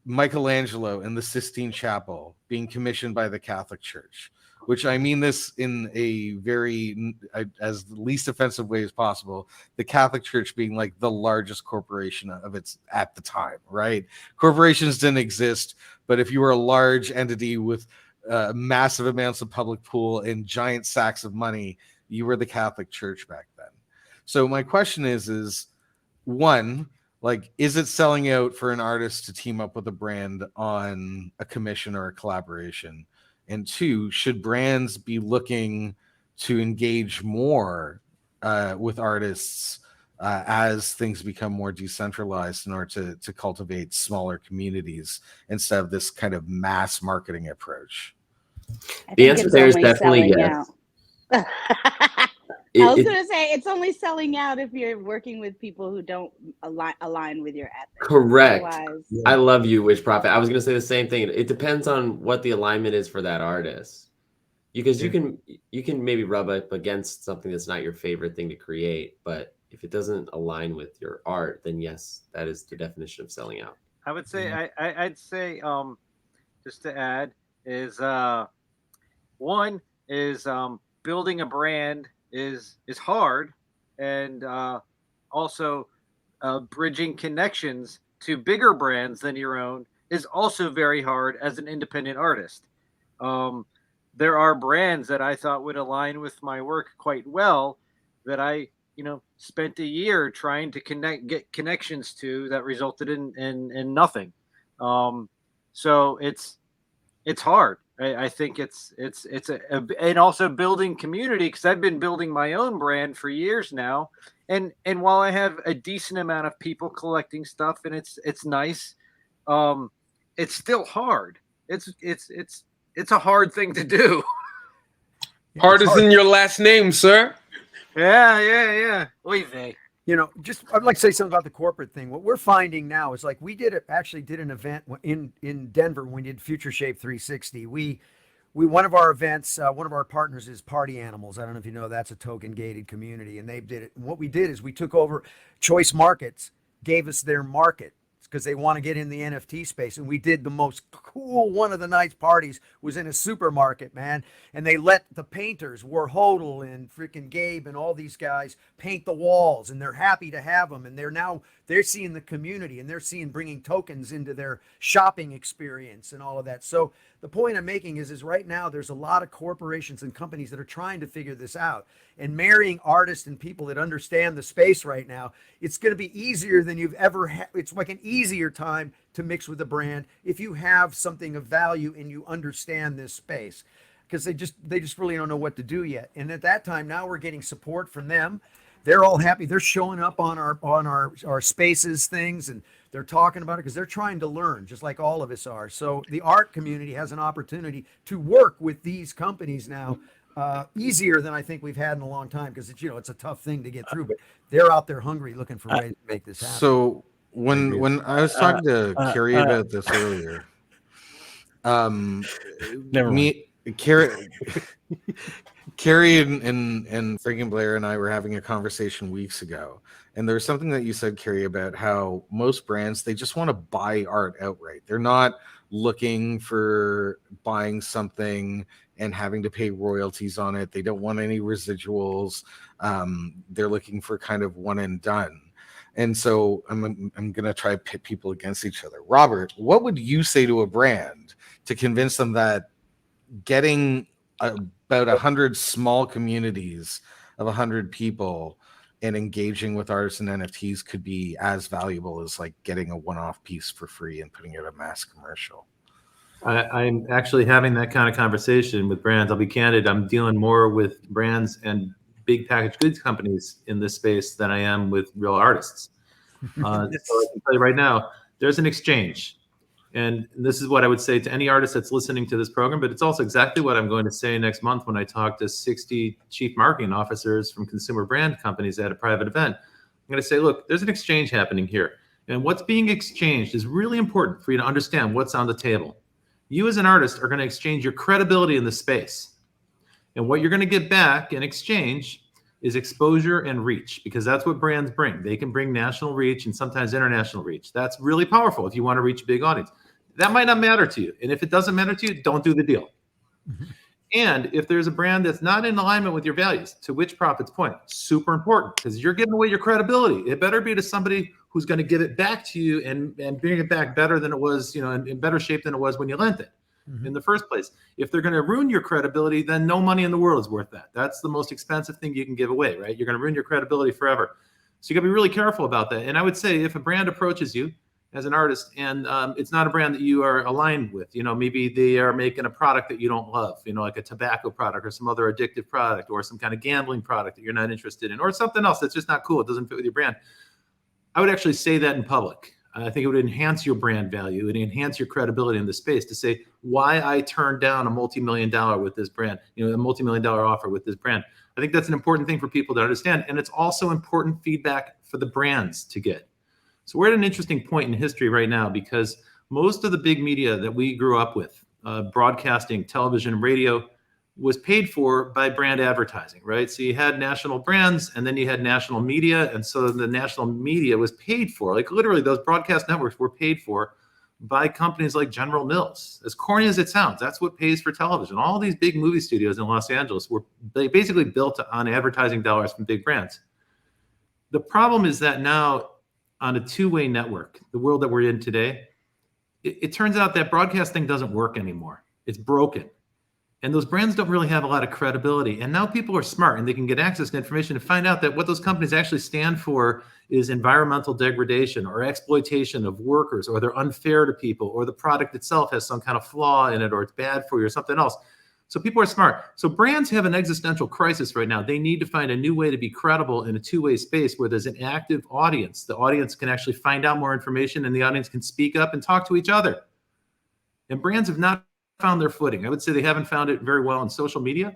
Michelangelo in the Sistine Chapel being commissioned by the Catholic Church, which I mean this in a very as the least offensive way as possible. The Catholic Church being like the largest corporation of its at the time, right? Corporations didn't exist, but if you were a large entity with massive amounts of public pool and giant sacks of money, you were the Catholic Church back then. So my question is one, like, is it selling out for an artist to team up with a brand on a commission or a collaboration? And two, should brands be looking to engage more with artists as things become more decentralized in order to cultivate smaller communities instead of this kind of mass marketing approach? The answer there is definitely yes. I was going to say it's only selling out if you're working with people who don't align with your ethics. Correct. Otherwise, I love you, Witch Prophet. I was going to say the same thing. It depends on what the alignment is for that artist, because you can maybe rub up against something that's not your favorite thing to create, but if it doesn't align with your art, then yes, that is the definition of selling out. I would say I'd say just to add is one is building a brand is hard, and also bridging connections to bigger brands than your own is also very hard as an independent artist. There are brands that I thought would align with my work quite well that I spent a year trying to get connections to that resulted in nothing. So it's hard. I think it's and also building community, because I've been building my own brand for years now, and while I have a decent amount of people collecting stuff and it's nice, it's still hard. It's a hard thing to do. Hard is in your last name, sir. Yeah. Oy vey. You know, just I'd like to say something about the corporate thing. What we're finding now is like we actually did an event in Denver when we did Future Shape 360. We one of our events, one of our partners is Party Animals. I don't know if you know, that's a token gated community, and they did it. And what we did is we took over Choice Markets, gave us their market because they want to get in the NFT space, and we did the most cool one of the night's parties was in a supermarket, man, and they let the painters, Warhodl and freaking Gabe and all these guys paint the walls, and they're happy to have them, and they're seeing the community, and they're seeing bringing tokens into their shopping experience and all of that. So the point I'm making is right now there's a lot of corporations and companies that are trying to figure this out, and marrying artists and people that understand the space right now, it's going to be easier than you've ever had. It's like an easier time to mix with a brand if you have something of value and you understand this space, because they just really don't know what to do yet. And at that time, now we're getting support from them. They're all happy. They're showing up on our spaces things, and they're talking about it because they're trying to learn, just like all of us are. So the art community has an opportunity to work with these companies now, easier than I think we've had in a long time, because it's a tough thing to get through. But they're out there hungry, looking for ways to make this happen. So when I was talking to Carrie about this earlier, Never mind. Carrie and Frank Blair and I were having a conversation weeks ago, and there was something that you said, Carrie, about how most brands, they just want to buy art outright. They're not looking for buying something and having to pay royalties on it. They don't want any residuals. They're looking for kind of one and done. And so I'm going to try to pit people against each other. Robert, what would you say to a brand to convince them that getting about 100 small communities of 100 people and engaging with artists and NFTs could be as valuable as like getting a one-off piece for free and putting it a mass commercial? I'm actually having that kind of conversation with brands. I'll be candid. I'm dealing more with brands and big packaged goods companies in this space than I am with real artists. So I can tell you right now, there's an exchange. And this is what I would say to any artist that's listening to this program, but it's also exactly what I'm going to say next month when I talk to 60 chief marketing officers from consumer brand companies at a private event. I'm going to say, look, there's an exchange happening here. And what's being exchanged is really important for you to understand what's on the table. You as an artist are going to exchange your credibility in the space. And what you're going to get back in exchange is exposure and reach, because that's what brands bring. They can bring national reach and sometimes international reach. That's really powerful if you want to reach a big audience. That might not matter to you. And if it doesn't matter to you, don't do the deal. And if there's a brand that's not in alignment with your values, to which Prophet's point, super important, because you're giving away your credibility. It better be to somebody who's going to give it back to you and bring it back better than it was, in better shape than it was when you lent it in the first place. If they're going to ruin your credibility, then no money in the world is worth that. That's the most expensive thing you can give away, right? You're going to ruin your credibility forever. So you got to be really careful about that. And I would say if a brand approaches you as an artist and it's not a brand that you are aligned with, maybe they are making a product that you don't love, like a tobacco product or some other addictive product or some kind of gambling product that you're not interested in, or something else that's just not cool. It doesn't fit with your brand. I would actually say that in public. I think it would enhance your brand value. It would enhance your credibility in the space to say why I turned down a multi-million-dollar with this brand, a multi-million-dollar offer with this brand. I think that's an important thing for people to understand. And it's also important feedback for the brands to get. So we're at an interesting point in history right now, because most of the big media that we grew up with, broadcasting, television, radio, was paid for by brand advertising, right? So you had national brands and then you had national media. And so the national media was paid for, like literally those broadcast networks were paid for by companies like General Mills. As corny as it sounds, that's what pays for television. All these big movie studios in Los Angeles they basically built on advertising dollars from big brands. The problem is that now on a two-way network, the world that we're in today, it turns out that broadcasting doesn't work anymore. It's broken. And those brands don't really have a lot of credibility. And now people are smart and they can get access to information to find out that what those companies actually stand for is environmental degradation or exploitation of workers, or they're unfair to people, or the product itself has some kind of flaw in it, or it's bad for you or something else. So people are smart. So brands have an existential crisis right now. They need to find a new way to be credible in a two-way space where there's an active audience. The audience can actually find out more information and the audience can speak up and talk to each other. And brands have not found their footing. I would say they haven't found it very well in social media.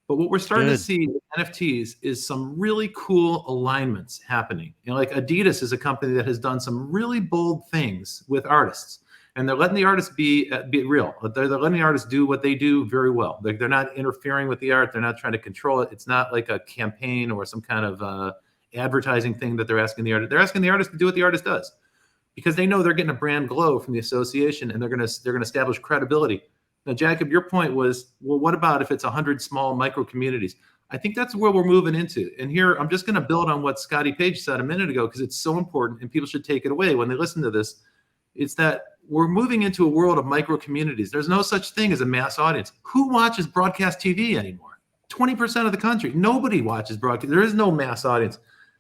But what we're starting to Good. see with NFTs is some really cool alignments happening. Like Adidas is a company that has done some really bold things with artists, and they're letting the artists be real. They're letting the artists do what they do very well. They're not interfering with the art. They're not trying to control it. It's not like a campaign or some kind of advertising thing that they're asking the artist. They're asking the artist to do what the artist does, because they know they're getting a brand glow from the association, and they're gonna establish credibility. Now, Jacob, your point was, well, what about if it's 100 small micro communities? I think that's where we're moving into. And here, I'm just going to build on what Scotty Page said a minute ago, because it's so important and people should take it away when they listen to this. It's that we're moving into a world of micro communities. There's no such thing as a mass audience. Who watches broadcast TV anymore? 20% of the country. Nobody watches broadcast. There is no mass audience.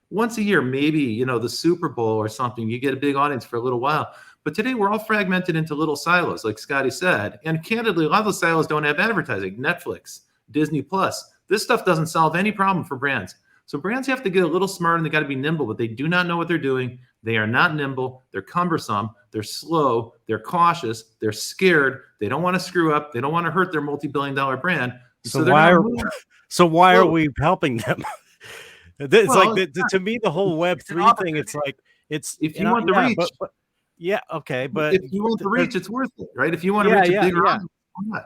Once a year, maybe, the Super Bowl or something, you get a big audience for a little while. But today we're all fragmented into little silos, like Scotty said. And candidly, a lot of those silos don't have advertising. Netflix, Disney Plus. This stuff doesn't solve any problem for brands. So brands have to get a little smart, and they got to be nimble, but they do not know what they're doing. They are not nimble. They're cumbersome. They're slow. They're cautious. They're scared. They don't want to screw up. They don't want to hurt their multi-billion-dollar brand. So why are we helping them? To me, the whole Web3 thing, it's like, it's, if you want the reach. Yeah. Okay. But if you want the reach, it's worth it, right? If you want to reach a bigger audience,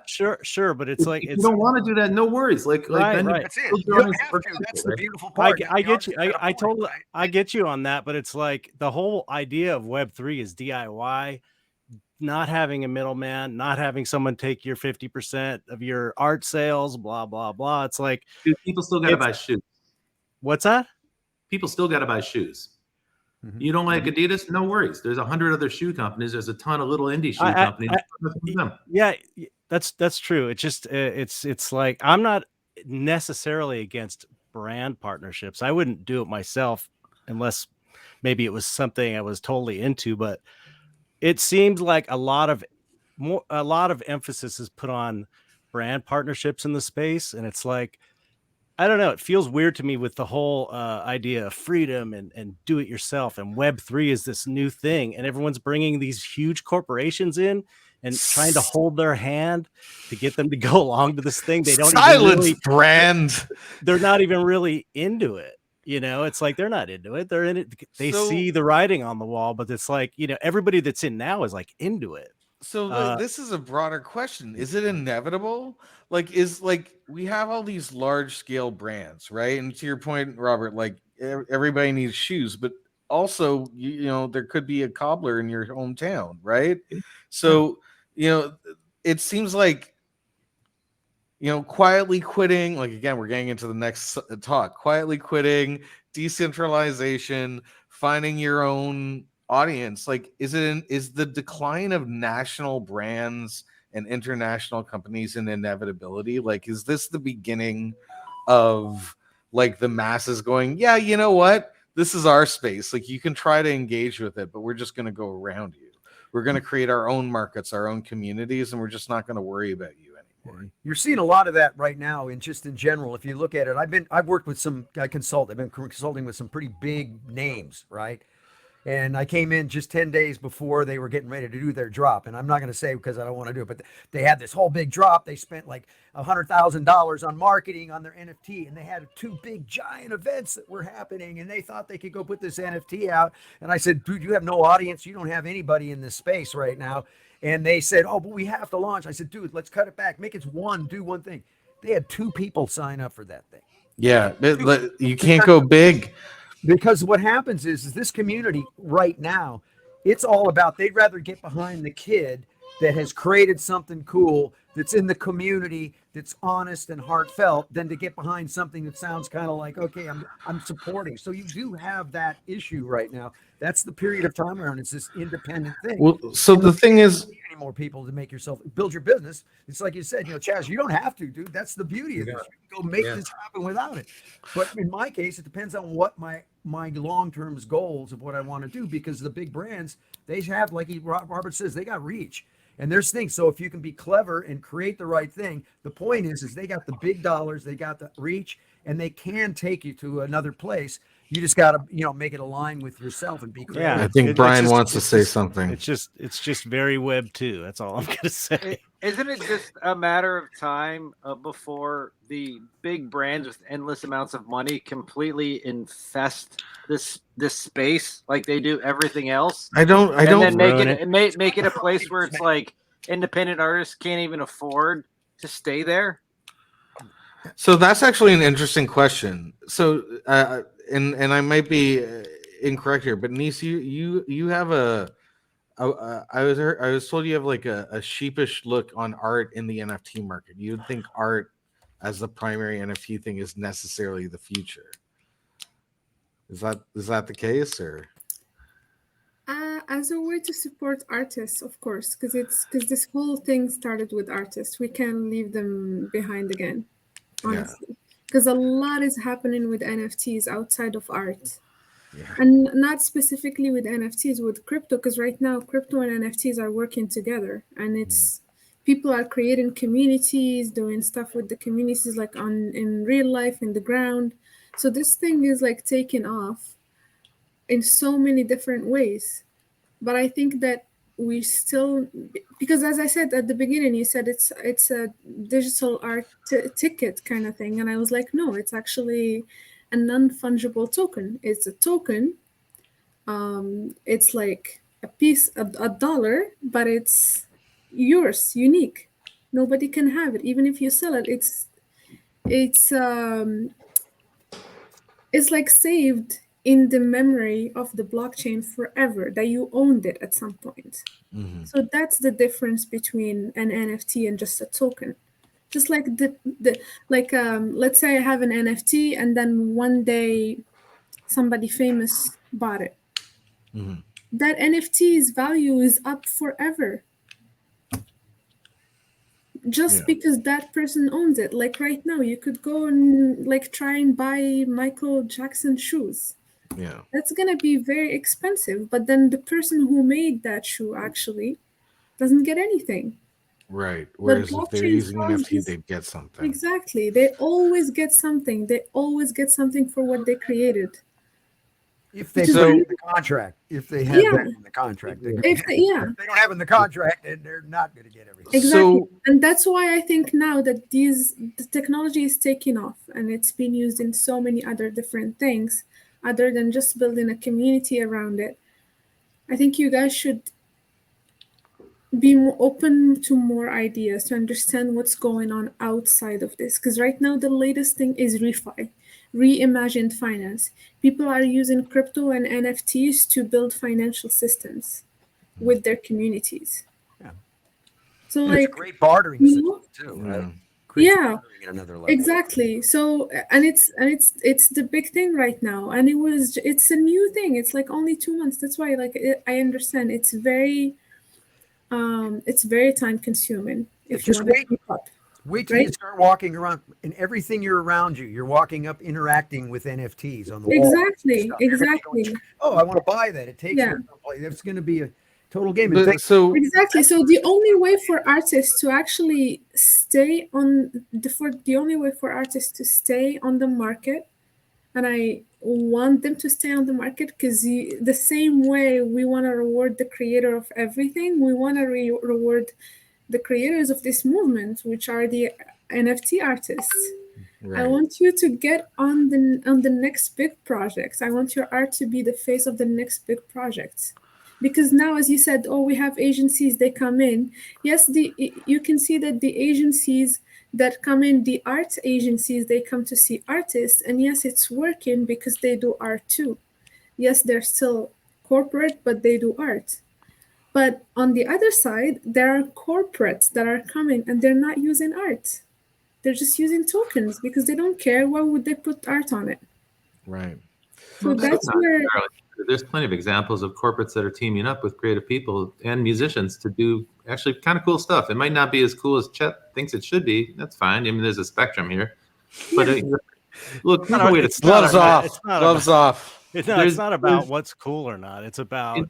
sure. But it's like, if you don't want to do that, no worries. Like then That's it. You don't have to. That's the beautiful part. I get you. I totally, I get you on that. But it's like the whole idea of Web3 is DIY, not having a middleman, not having someone take your 50% of your art sales, blah, blah, blah. It's like, dude, people still got to buy shoes. What's that? People still got to buy shoes. You don't like Adidas? No worries. There's 100 other shoe companies. There's a ton of little indie shoe companies. Yeah, that's true. It's just it's like, I'm not necessarily against brand partnerships. I wouldn't do it myself unless maybe it was something I was totally into. But it seems like a lot of emphasis is put on brand partnerships in the space, and it's like, I don't know. It feels weird to me with the whole idea of freedom and do it yourself. And Web3 is this new thing, and everyone's bringing these huge corporations in and trying to hold their hand to get them to go along to this thing. They don't brand. They're not even really into it. It's like they're not into it. They're in it. They see the writing on the wall, but it's like, everybody that's in now is like into it. So this is a broader question. Is it inevitable? We have all these large scale brands, right? And to your point, Robert, like everybody needs shoes, but also, there could be a cobbler in your hometown, right? So, it seems like, quietly quitting, like, again, we're getting into the next talk, quietly quitting, decentralization, finding your own audience. Like, is the decline of national brands and international companies an inevitability? Like, is this the beginning of like the masses going, yeah, you know what, this is our space, like you can try to engage with it, but we're just going to go around you. We're going to create our own markets, our own communities, and we're just not going to worry about you anymore. You're seeing a lot of that right now, and just in general, if you look at it, I've worked with I've been consulting with some pretty big names, right? And I came in just 10 days before they were getting ready to do their drop. And I'm not going to say because I don't want to do it, but they had this whole big drop. They spent like $100,000 on marketing on their NFT, and they had 2 big giant events that were happening, and they thought they could go put this NFT out. And I said, dude, you have no audience. You don't have anybody in this space right now. And they said, oh, but we have to launch. I said, dude, let's cut it back. Make it do one thing. They had 2 people sign up for that thing. Yeah, you can't go big. Because what happens is this community right now, it's all about, they'd rather get behind the kid that has created something cool that's in the community, that's honest and heartfelt, than to get behind something that sounds kind of like, okay, I'm supporting. So you do have that issue right now. That's the period of time around. It's this independent thing. Well, so the thing is, any more people to make yourself build your business. It's like you said, Chaz, you don't have to, dude. That's the beauty of this. You can go make this happen without it. But in my case, it depends on what my long-term goals of what I want to do, because the big brands, they have, like Robert says, they got reach. And there's things. So if you can be clever and create the right thing, the point is they got the big dollars, they got the reach, and they can take you to another place. You just got to, make it align with yourself and be creative. Yeah, I think it's Brian just- wants to it's say just- something. It's just very Web 2. That's all I'm gonna say. Isn't it just a matter of time before the big brands with endless amounts of money completely infest this space like they do everything else? I don't And then make ruin it make it a place where it's like independent artists can't even afford to stay there. So that's actually an interesting question. So, and I might be incorrect here, but Nice, you have I was told you have like a sheepish look on art in the NFT market. You would think art as the primary NFT thing is necessarily the future. Is that the case, or? As a way to support artists, of course, because this whole thing started with artists. We can't leave them behind again, honestly, because a lot is happening with NFTs outside of art. Yeah. And not specifically with NFTs, with crypto, because right now crypto and NFTs are working together, and it's people are creating communities, doing stuff with the communities like in real life, in the ground. So this thing is like taking off in so many different ways. But I think that we still, because as I said at the beginning, you said it's a digital art ticket kind of thing, and I was like, no, it's actually a non-fungible token. It's a token. It's like a piece, a dollar, but it's yours, unique. Nobody can have it, even if you sell it. It's it's like saved in the memory of the blockchain forever, that you owned it at some point. Mm-hmm. So that's the difference between an NFT and just a token. Just like let's say I have an NFT and then one day somebody famous bought it. Mm-hmm. That NFT's value is up forever. Just because that person owns it. Like right now, you could go and like try and buy Michael Jackson shoes. Yeah. That's gonna be very expensive, but then the person who made that shoe actually doesn't get anything. Right. The Whereas if they're blockchain using fund NFT, is they'd get something. exactly. They always get something. They always get something for what they created. If they Which is put it why- in the contract, if they have Yeah. that in the contract, If they, yeah, if they don't have it in the contract, then they're not going to get everything. exactly. So And that's why I think now that the technology is taking off and it's been used in so many other different things, other than just building a community around it. I think you guys should be more open to more ideas to understand what's going on outside of this. Because right now, the latest thing is refi, reimagined finance. People are using crypto and NFTs to build financial systems with their communities. Yeah. So, And it's a like, great bartering you system know, too, right? Yeah. Creates yeah, bartering at another level. exactly. So, and it's the big thing right now, and it's a new thing. It's like only 2 months. That's why, like, I understand it's very time consuming if you Just want to wait. keep up. Wait till Right? you start walking around, and everything you're around you. You're walking up, interacting with NFTs on the wall. Exactly, Stuff. You're gonna be going, exactly. oh, I want to buy that. It takes Yeah. me someplace. It's going to be a total game. And But so Exactly. So the only way for artists to actually stay on the only way for artists to stay on the market, and I want them to stay on the market because the same way we want to reward the creator of everything, we want to reward the creators of this movement, which are the NFT artists. I right. want you to get on the next big projects. I want your art to be the face of the next big projects. Because now, as you said, oh, we have agencies, they come in. Yes, you can see that the agencies that come in, the art agencies, they come to see artists. And yes, it's working because they do art too. Yes, they're still corporate, but they do art. But on the other side, there are corporates that are coming and they're not using art. They're just using tokens because they don't care. Why would they put art on it? Right. So Well, that's not where necessarily. There's plenty of examples of corporates that are teaming up with creative people and musicians to do actually kind of cool stuff. It might not be as cool as Chet thinks it should be. That's fine. I mean, there's a spectrum here. But look, here's a way to Gloves off. It's not Gloves about, off. it's There's- not there's- about what's cool or not. It's about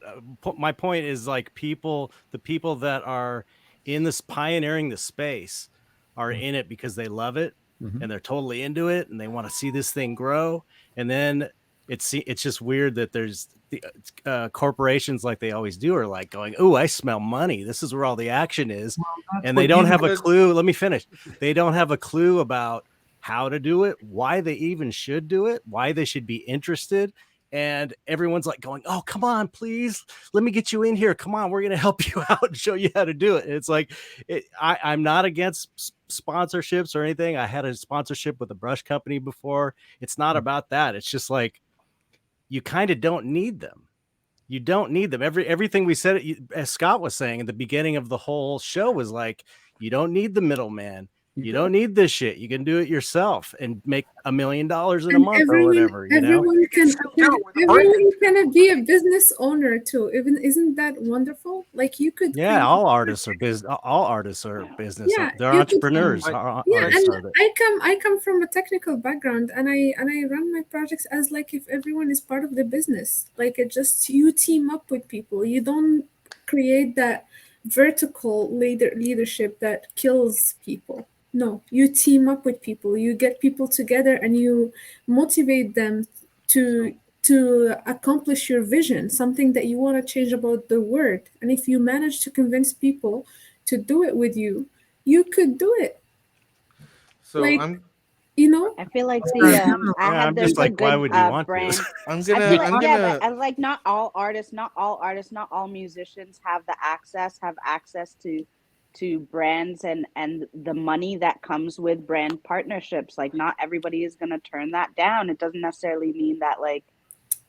my point is like the people that are in this pioneering the space are in it because they love it Mhm. and they're totally into it and they want to see this thing grow. And then it's just weird that there's the corporations, like they always do, are like going, oh, I smell money, this is where all the action is. And they don't have a clue. Let me finish. They don't have a clue about how to do it, why they even should do it, why they should be interested. And everyone's like going, oh, come on, please, let me get you in here, come on, we're going to help you out and show you how to do it. And it's like, I'm not against sponsorships or anything. I had a sponsorship with a brush company before. It's not about that. It's just like, you kind of don't need them. You don't need them. Everything we said, as Scott was saying at the beginning of the whole show, was like, you don't need the middleman. You don't need this shit. You can do it yourself and make $1 million in a And month or whatever. You know, everyone can be a business owner too. Even isn't that wonderful? Like you could. yeah. All artists are business. All artists are business. Yeah, They're you could- entrepreneurs. Yeah, Artists and are the- I come from a technical background, and I run my projects as like if everyone is part of the business. Like it just you team up with people. You don't create that vertical leadership that kills people. No, you team up with people. You get people together, and you motivate them to accomplish your vision, something that you want to change about the world. And if you manage to convince people to do it with you, you could do it. So Like, I'm you know, I feel like Yeah, I'm just a like, why good would you want brand. to? I'm I gonna feel like I'm gonna but I like not all artists, not all musicians have access to brands and the money that comes with brand partnerships. Like not everybody is going to turn that down. It doesn't necessarily mean that like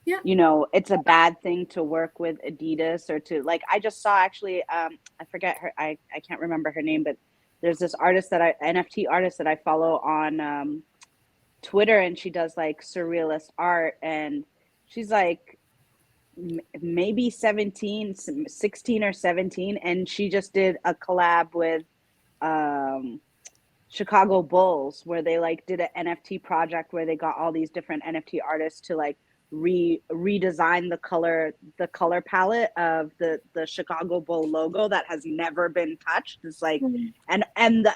Yeah. you know, it's a bad thing to work with Adidas or to like I just saw actually I forget her I can't remember her name, but there's this artist that NFT artist that I follow on Twitter, and she does like surrealist art, and she's like maybe 16 or 17, and she just did a collab with Chicago Bulls where they like did an NFT project where they got all these different NFT artists to like redesign the color palette of the Chicago Bull logo that has never been touched. It's like and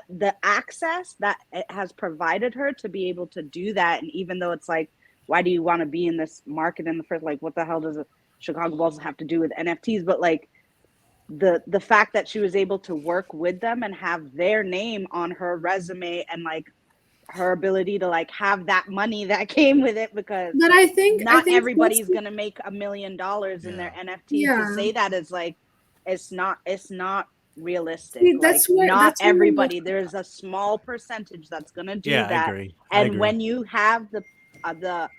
the access that it has provided her to be able to do that. And even though it's like, why do you want to be in this market in the first, like what the hell does a Chicago Bulls have to do with NFTs? But like the fact that she was able to work with them and have their name on her resume, and like her ability to like have that money that came with it, because but I think not that's everybody's gonna make $1 million in their NFT. Yeah. To say that is like it's not realistic. See, Like that's where- not that's where- everybody. There's a small percentage that's gonna do Yeah, I that. agree. And when you have the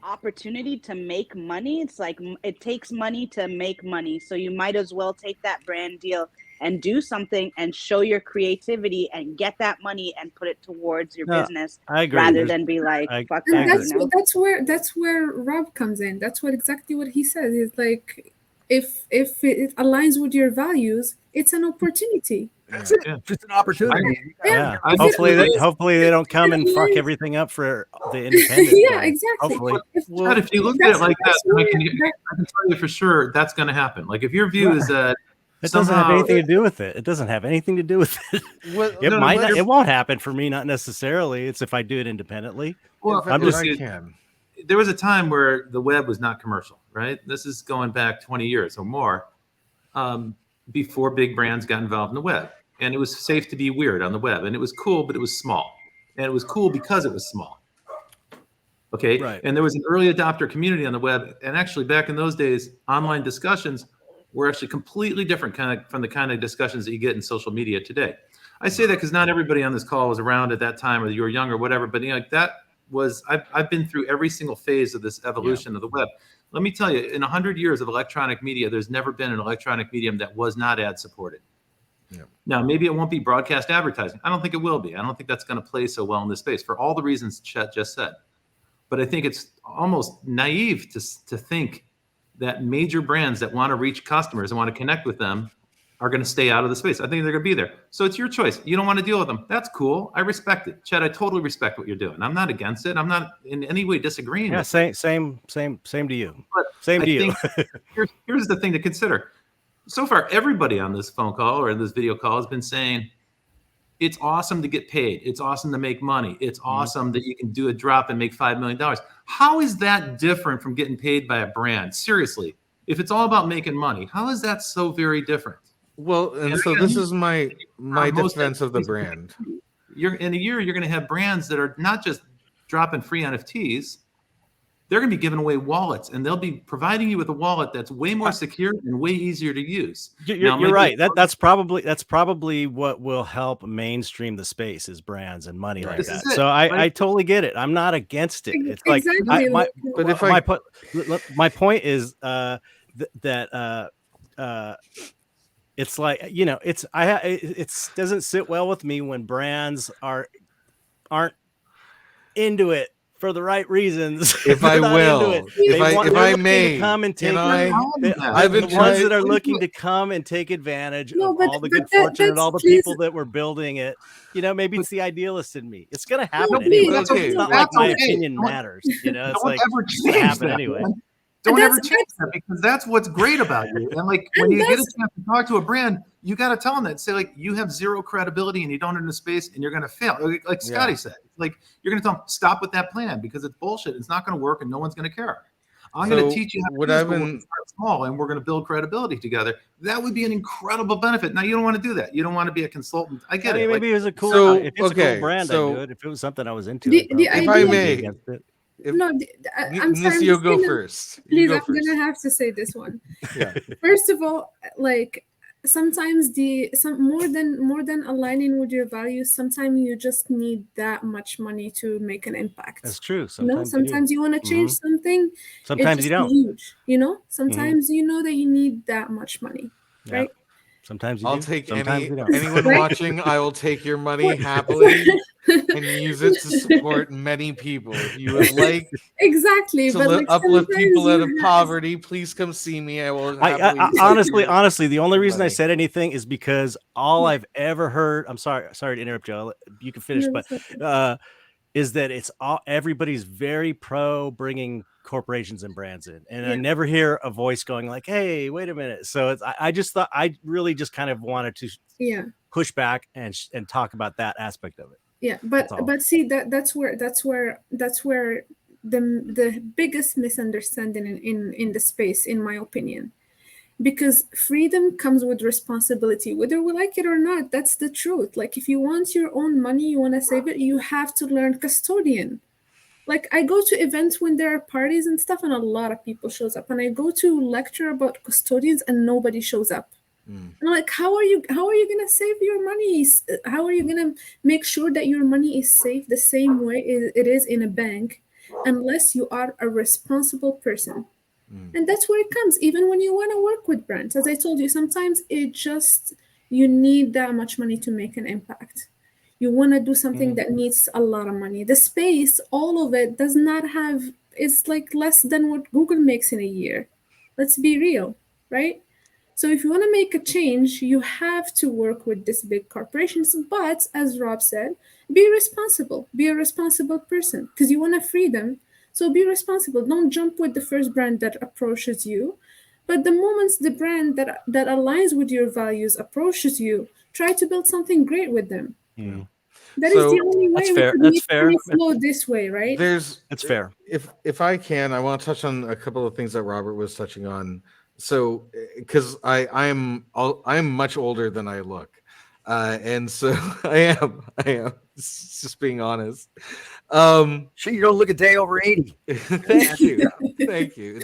opportunity to make money, it's like it takes money to make money. So you might as well take that brand deal and do something and show your creativity and get that money and put it towards your No, business, I agree. rather There's- than be like, fuck And that, that's you know? that's where Rob comes in. That's what exactly what he says. He's like, if it aligns with your values, it's an opportunity. That's it. Yeah. Just an opportunity. Yeah. I- Hopefully If it hopefully they don't come and fuck aligns- everything up for the independent. Yeah, guys. exactly. Hopefully. But if you look at it like that, I can tell you for sure that's going to happen. Like if your view is that It doesn't have somehow- anything to do with it. It doesn't have anything to do with it. What- It no, might not, let's- it won't happen for me, not necessarily. It's if I do it independently. Well, if I'm I just- can. there was a time where the web was not commercial, right? This is going back 20 years or more, before big brands got involved in the web. And it was safe to be weird on the web. And it was cool, but it was small. And it was cool because it was small. Okay. Right. And there was an early adopter community on the web. And actually, back in those days, online discussions were actually completely different from the kind of discussions that you get in social media today. I say that because not everybody on this call was around at that time, or you were young or whatever. But you know, like that was I've been through every single phase of this evolution of the web. Let me tell you, in 100 years of electronic media, there's never been an electronic medium that was not ad supported. Yeah. Now, maybe it won't be broadcast advertising. I don't think it will be. I don't think that's going to play so well in this space for all the reasons Chet just said. But I think it's almost naive to think that major brands that want to reach customers and want to connect with them are going to stay out of the space. I think they're going to be there. So it's your choice. You don't want to deal with them. That's cool. I respect it. Chet, I totally respect what you're doing. I'm not against it. I'm not in any way disagreeing Yeah, with it. same to you. But Same I to you. think here's the thing to consider. So far, everybody on this phone call or in this video call has been saying, it's awesome to get paid. It's awesome to make money. It's awesome that you can do a drop and make $5 million. How is that different from getting paid by a brand? Seriously, if it's all about making money, how is that so very different? Well, and so this is my defense of the brand. You're in a year, you're going to have brands that are not just dropping free NFTs. They're going to be giving away wallets, and they'll be providing you with a wallet that's way more secure and way easier to use. You're right. That's probably what will help mainstream the space is brands and money like that. So I totally get it. I'm not against it. It's like my point is that it's like, you know, it doesn't sit well with me when brands aren't into it for the right reasons. If I will, if I may, come and take. I've been the ones that are looking to come and take advantage of all the good fortune and all the people that were building it. You know, maybe it's the idealist in me. It's gonna happen anyway. It's not like my opinion matters. You know, it's like it's gonna happen anyway. Don't ever change that, because that's what's great about you. And like when you get a chance to talk to a brand, you got to tell them that. Say like, you have zero credibility and you don't earn the space and you're going to fail. Like Scotty said, like you're going to tell them, stop with that plan because it's bullshit. It's not going to work and no one's going to care. I'm going to teach you how to start small and we're going to build credibility together. That would be an incredible benefit. Now you don't want to do that. You don't want to be a consultant. I get it. Maybe it was a cool. If it's a cool brand, I'd do it. If it was something I was into, if I may. I'm sorry. You go first. Please, I'm gonna have to say this one. First of all, like sometimes more than aligning with your values, sometimes you just need that much money to make an impact. That's true. Sometimes you want to change something. Sometimes you don't. Huge, you know. Sometimes you know that you need that much money, right? Sometimes you I'll do. take Sometimes anyone watching. I will take your money happily and use it to support many people. If you would like to uplift people out of poverty, please come see me. I will. Honestly, the only reason I said anything is because all I've ever heard. I'm sorry to interrupt you. You can finish, but is that it's all everybody's very pro bringing corporations and brands in, and I never hear a voice going like, "Hey, wait a minute." So I just thought I really just kind of wanted to push back and talk about that aspect of it. Yeah, but see that's where the biggest misunderstanding in the space, in my opinion, because freedom comes with responsibility, whether we like it or not. That's the truth. Like if you want your own money, you want to save it, you have to learn custodian. Like I go to events when there are parties and stuff and a lot of people shows up, and I go to lecture about custodians and nobody shows up. And I'm like, how are you gonna save your money? How are you gonna make sure that your money is safe the same way it is in a bank, unless you are a responsible person? And that's where it comes. Even when you want to work with brands, as I told you, sometimes you need that much money to make an impact. You want to do something that needs a lot of money. The space, all of it does not have, it's like less than what Google makes in a year. Let's be real, right? So if you want to make a change, you have to work with these big corporations. But as Rob said, be responsible. Be a responsible person because you want to free them. So be responsible. Don't jump with the first brand that approaches you. But the moment the brand that aligns with your values approaches you, try to build something great with them. That is the only way we can make money flow this way, right? It's fair. If I can, I want to touch on a couple of things that Robert was touching on. So, because I am much older than I look, and so I am just being honest. Sure, you don't look a day over 80. Thank you.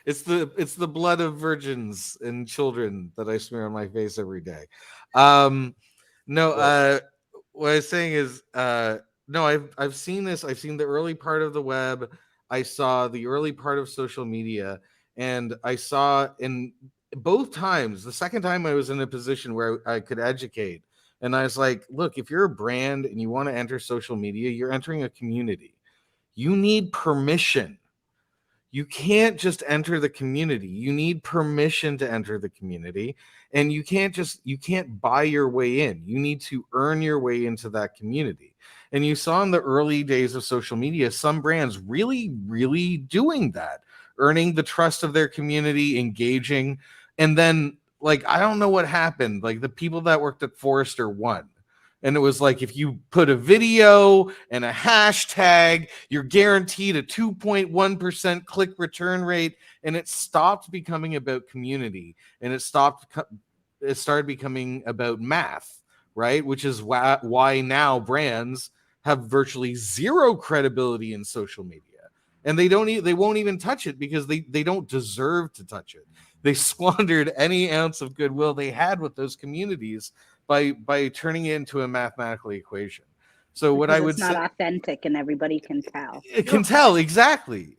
It's the blood of virgins and children that I smear on my face every day. What I was saying is, no, I've seen this. I've seen the early part of the web. I saw the early part of social media, and I saw in both times. The second time I was in a position where I could educate, and I was like, look, if you're a brand and you want to enter social media, you're entering a community. You need permission. You can't just enter the community. You need permission to enter the community. And you can't buy your way in. You need to earn your way into that community. And you saw in the early days of social media, some brands really, really doing that, earning the trust of their community, engaging. And then, like, I don't know what happened. Like, the people that worked at Forrester won. And it was like, if you put a video and a hashtag, you're guaranteed a 2.1% click return rate. And it stopped becoming about community, and it started becoming about math, right? Which is why now brands have virtually zero credibility in social media. And they won't even touch it because they don't deserve to touch it. They squandered any ounce of goodwill they had with those communities by turning it into a mathematical equation. So what I would it's not say, authentic and everybody can tell. it can tell exactly.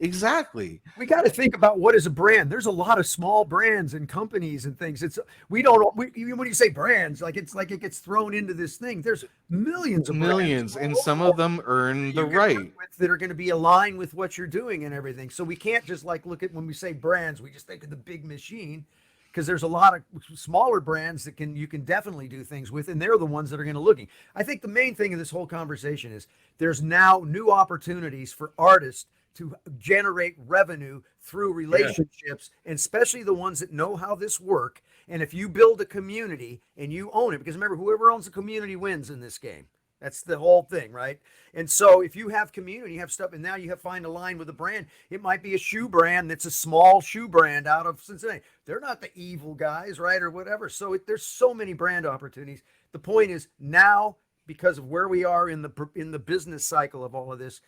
We got to think about what is a brand. There's a lot of small brands and companies and things. When you say brands, like it gets thrown into this thing. There's millions of Millions, brands, and some of them earn the right that are going to be aligned with what you're doing and everything. So we can't just look at, when we say brands, we just think of the big machine, because there's a lot of smaller brands that you can definitely do things with, and they're the ones that are going to looking. I think the main thing in this whole conversation is there's now new opportunities for artists to generate revenue through relationships, and especially the ones that know how this work. And if you build a community and you own it, because remember, whoever owns the community wins in this game. That's the whole thing, right? And so if you have community, you have stuff, and now you have find a line with a brand. It might be a shoe brand that's a small shoe brand out of Cincinnati. They're not the evil guys, right, or whatever. So there's so many brand opportunities. The point is now, because of where we are in the business cycle of all of this,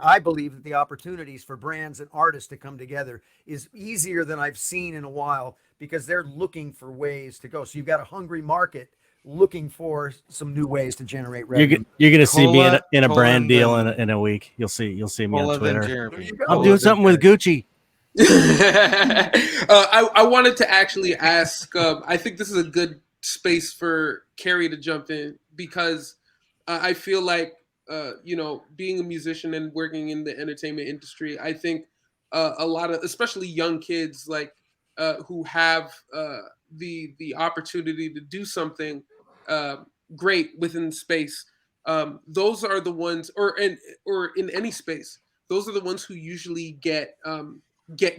I believe that the opportunities for brands and artists to come together is easier than I've seen in a while, because they're looking for ways to go. So you've got a hungry market looking for some new ways to generate revenue. You're going to see me in a Cola, brand deal then- in a week. You'll see me Cola, on then Twitter. Jeremy. I'm doing something with Gucci. I wanted to actually ask. I think this is a good space for Carrie to jump in, because I feel like being a musician and working in the entertainment industry, I think a lot of, especially young kids, who have the opportunity to do something great within space. Those are the ones, or in any space, those are the ones who usually get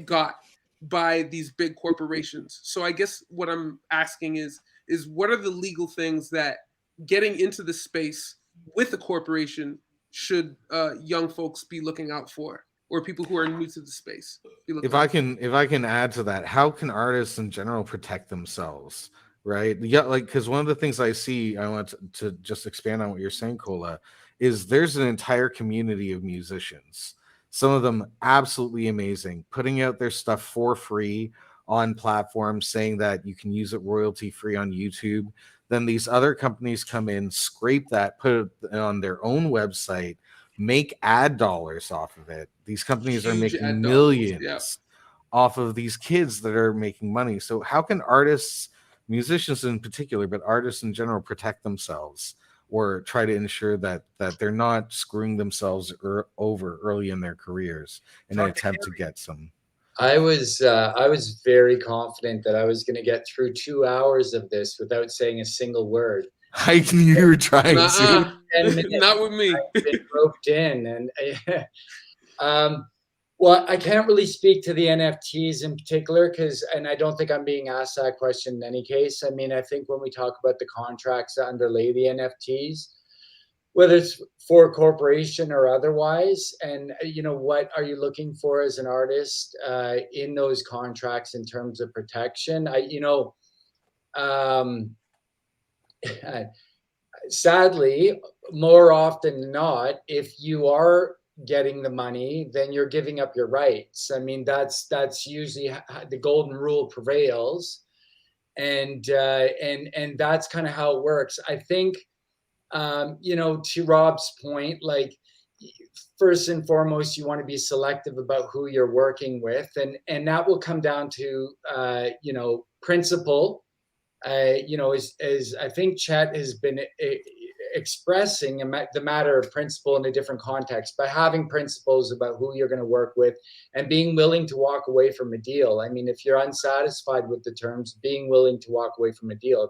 got by these big corporations. So I guess what I'm asking is what are the legal things that getting into the space with a corporation should young folks be looking out for, or people who are new to the space? If I can add to that, how can artists in general protect themselves, right? Yeah, because one of the things I see, I want to just expand on what you're saying, Cola, is there's an entire community of musicians, some of them absolutely amazing, putting out their stuff for free on platforms, saying that you can use it royalty free on YouTube. Then these other companies come in, scrape that, put it on their own website, make ad dollars off of it. These companies are Huge making ad dollars, millions yeah. off of these kids that are making money. So how can artists, musicians in particular, but artists in general, protect themselves or try to ensure that they're not screwing themselves over early in their careers in an attempt to get some? I was very confident that I was going to get through 2 hours of this without saying a single word. I knew you were trying to. 10 minutes, Not with me. I've been roped in, and well, I can't really speak to the NFTs in particular, and I don't think I'm being asked that question in any case. I mean, I think when we talk about the contracts that underlay the NFTs, whether it's for a corporation or otherwise, and what are you looking for as an artist in those contracts in terms of protection? Sadly, more often than not, if you are getting the money, then you're giving up your rights. I mean, that's usually the golden rule prevails, and that's kind of how it works. I think, to Rob's point, first and foremost, you want to be selective about who you're working with, and that will come down to principle. As I think Chet has been expressing the matter of principle in a different context, by having principles about who you're going to work with and being willing to walk away from a deal. I mean, if you're unsatisfied with the terms, being willing to walk away from a deal.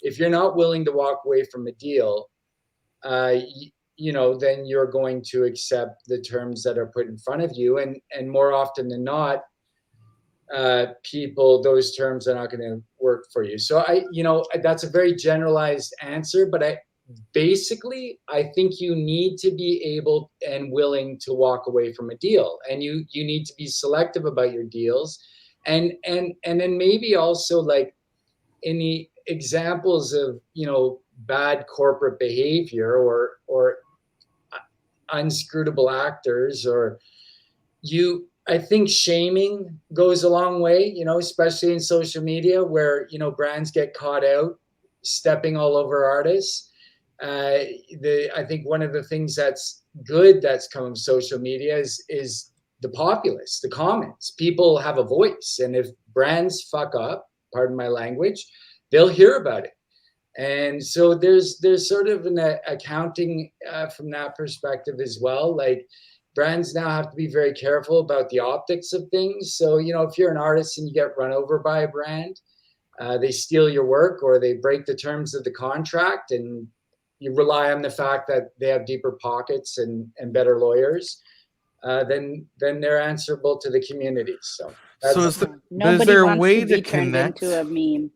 If you're not willing to walk away from a deal, then you're going to accept the terms that are put in front of you, and more often than not, those terms are not going to work for you. So that's a very generalized answer, but basically, I think you need to be able and willing to walk away from a deal, and you need to be selective about your deals, and then maybe also like any examples of bad corporate behavior or unscrutable actors, or I think shaming goes a long way, especially in social media where brands get caught out stepping all over artists. I think one of the things that's good that's come from social media is the populace, the comments. People have a voice, and if brands fuck up, pardon my language, they'll hear about it. And so there's sort of an accounting from that perspective as well. Like brands now have to be very careful about the optics of things. So if you're an artist and you get run over by a brand, they steal your work or they break the terms of the contract, and you rely on the fact that they have deeper pockets and better lawyers, then they're answerable to the community. So is nobody there a wants way to be to turned connect? into a meme.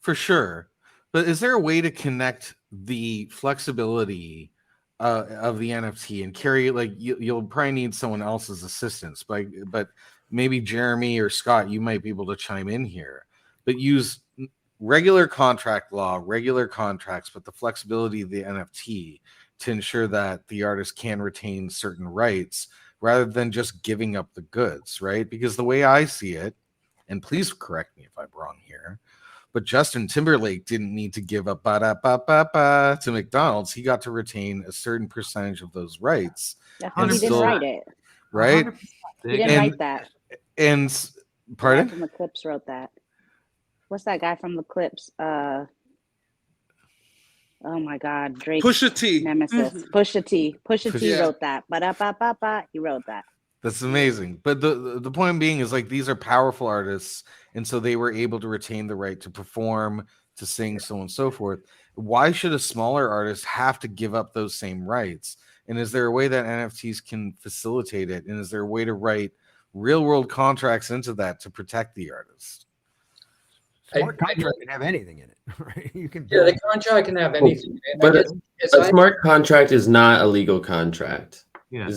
For sure. But is there a way to connect the flexibility of the NFT and carry, like you'll probably need someone else's assistance, but maybe Jeremy or Scott, you might be able to chime in here, but use regular contract law, regular contracts, but the flexibility of the NFT to ensure that the artist can retain certain rights rather than just giving up the goods, right? Because the way I see it, and please correct me if I'm wrong here, but Justin Timberlake didn't need to give up to McDonald's. He got to retain a certain percentage of those rights. That's because he didn't write it. Right? 100%. He didn't write that. And pardon? The guy from the Clips wrote that. What's that guy from the Clips? Oh my God, Drake. Pusha T. Nemesis. Pusha T. Pusha T wrote that. He wrote that. That's amazing. But the point being is like these are powerful artists, and so they were able to retain the right to perform, to sing, so on and so forth. Why should a smaller artist have to give up those same rights? And is there a way that NFTs can facilitate it? And is there a way to write real world contracts into that to protect the artist? Smart contract can have anything in it, right? You can the contract can have anything. But a smart contract is not a legal contract. Yeah.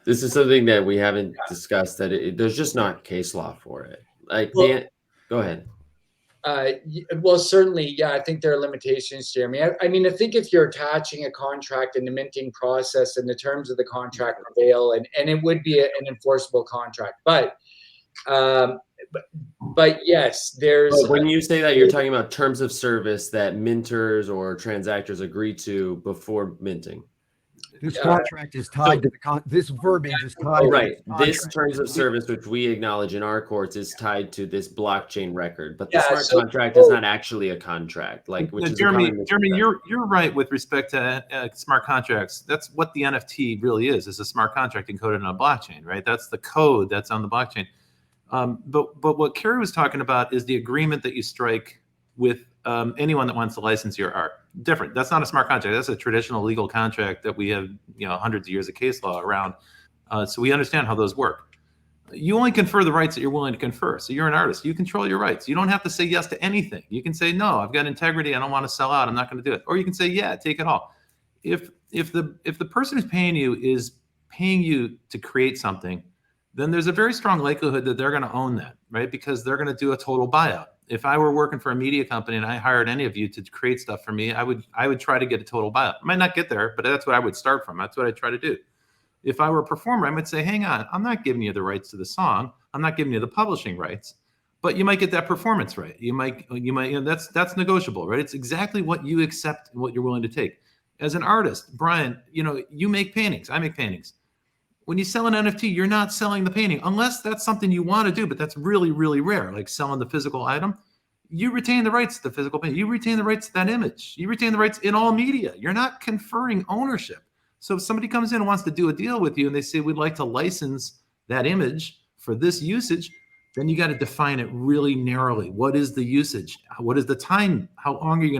This is something that we haven't discussed. That there's just not case law for it. Like, go ahead. Well, certainly, yeah. I think there are limitations, Jeremy. I mean, I think if you're attaching a contract in the minting process and the terms of the contract prevail, and it would be an enforceable contract, but yes, there's. But when you say that, you're talking about terms of service that minters or transactors agree to before minting. This contract is tied to the this verbiage is tied. Right. This terms of service, which we acknowledge in our courts, is tied to this blockchain record. But the smart contract is not actually a contract. Like, which is Jeremy, you're right with respect to smart contracts. That's what the NFT really is a smart contract encoded on a blockchain, right? That's the code that's on the blockchain. But what Carrie was talking about is the agreement that you strike with anyone that wants to license your art. Different. That's not a smart contract. That's a traditional legal contract that we have, hundreds of years of case law around. So we understand how those work. You only confer the rights that you're willing to confer. So you're an artist. You control your rights. You don't have to say yes to anything. You can say, no, I've got integrity. I don't want to sell out. I'm not going to do it. Or you can say, yeah, take it all. If the person who's paying you is paying you to create something, then there's a very strong likelihood that they're going to own that, right? Because they're going to do a total buyout. If I were working for a media company and I hired any of you to create stuff for me, I would try to get a total buyout. I might not get there, but that's what I would start from. That's what I try to do. If I were a performer, I might say, hang on, I'm not giving you the rights to the song. I'm not giving you the publishing rights, but you might get that performance right. You might, that's negotiable, right? It's exactly what you accept and what you're willing to take. As an artist, Brian, you make paintings. I make paintings. When you sell an NFT, you're not selling the painting unless that's something you want to do, but that's really, really rare, like selling the physical item. You retain the rights to the physical painting. You retain the rights to that image. You retain the rights in all media. You're not conferring ownership. So if somebody comes in and wants to do a deal with you and they say, we'd like to license that image for this usage, then you got to define it really narrowly. What is the usage? What is the time? How long are you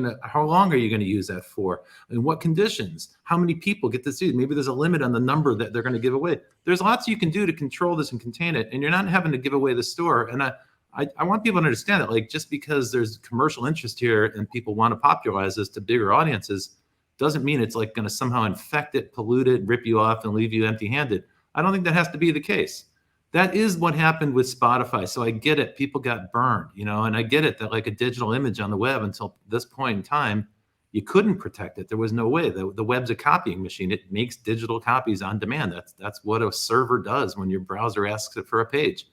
going to use that for? In what conditions? How many people get this use? Maybe there's a limit on the number that they're going to give away. There's lots you can do to control this and contain it, and you're not having to give away the store. And I want people to understand that, like, just because there's commercial interest here and people want to popularize this to bigger audiences doesn't mean it's like going to somehow infect it, pollute it, rip you off, and leave you empty-handed. I don't think that has to be the case. That is what happened with Spotify. So I get it. People got burned, and I get it that like a digital image on the web until this point in time, you couldn't protect it. There was no way. The web's a copying machine. It makes digital copies on demand. That's what a server does when your browser asks it for a page.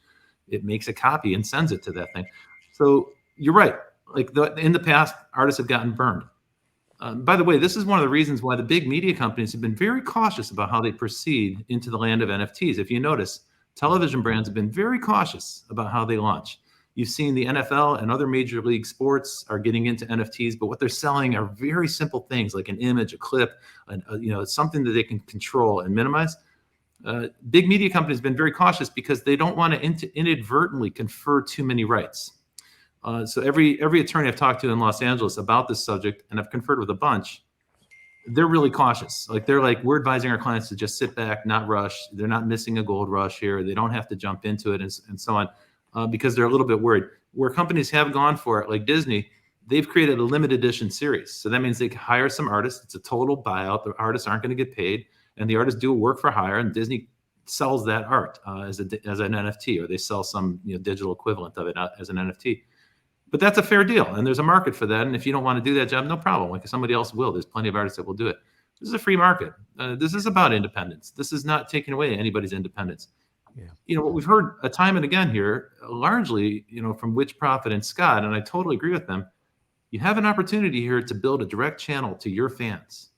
It makes a copy and sends it to that thing. So you're right. Like in the past, artists have gotten burned. By the way, this is one of the reasons why the big media companies have been very cautious about how they proceed into the land of NFTs. If you notice, television brands have been very cautious about how they launch. You've seen the NFL and other major league sports are getting into NFTs, but what they're selling are very simple things like an image, a clip, something that they can control and minimize. Big media companies have been very cautious because they don't want to inadvertently confer too many rights. So every attorney I've talked to in Los Angeles about this subject, and I've conferred with a bunch, they're really cautious. Like they're like, we're advising our clients to just sit back, not rush. They're not missing a gold rush here. They don't have to jump into it and so on, because they're a little bit worried. Where companies have gone for it, like Disney, they've created a limited edition series. So that means they can hire some artists. It's a total buyout. The artists aren't going to get paid, and the artists do a work for hire, and Disney sells that art as an NFT, or they sell some digital equivalent of it as an NFT. But that's a fair deal, and there's a market for that. And if you don't want to do that job, no problem. Like somebody else will. There's plenty of artists that will do it. This is a free market. This is about independence. This is not taking away anybody's independence. Yeah. What we've heard time and again here, largely, from Witch Prophet and Scott, and I totally agree with them. You have an opportunity here to build a direct channel to your fans.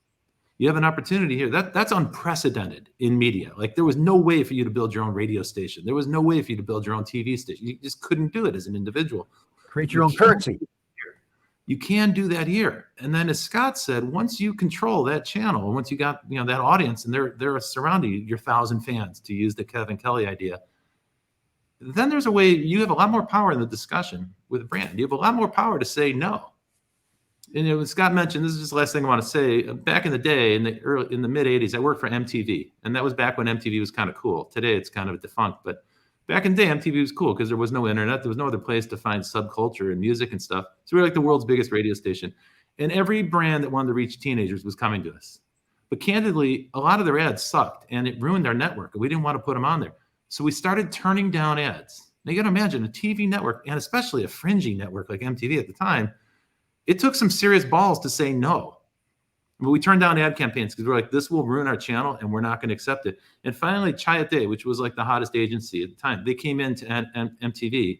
You have an opportunity here. That's unprecedented in media. Like there was no way for you to build your own radio station. There was no way for you to build your own TV station. You just couldn't do it as an individual. Create your own currency. You can do that here. And then as Scott said, once you control that channel, and once you got that audience and they're surrounding your 1,000 fans, to use the Kevin Kelly idea, then there's a way you have a lot more power in the discussion with a brand. You have a lot more power to say no. And Scott mentioned, this is just the last thing I want to say. Back in the day, in the mid 80s, I worked for MTV, and that was back when MTV was kind of cool. Today it's kind of defunct, but back in the day, MTV was cool because there was no internet. There was no other place to find subculture and music and stuff. So we were like the world's biggest radio station. And every brand that wanted to reach teenagers was coming to us. But candidly, a lot of their ads sucked, and it ruined our network. We didn't want to put them on there. So we started turning down ads. Now you got to imagine a TV network, and especially a fringy network like MTV at the time, it took some serious balls to say no. But we turned down ad campaigns because we're like, this will ruin our channel and we're not going to accept it. And finally, Chayate, which was like the hottest agency at the time, they came into MTV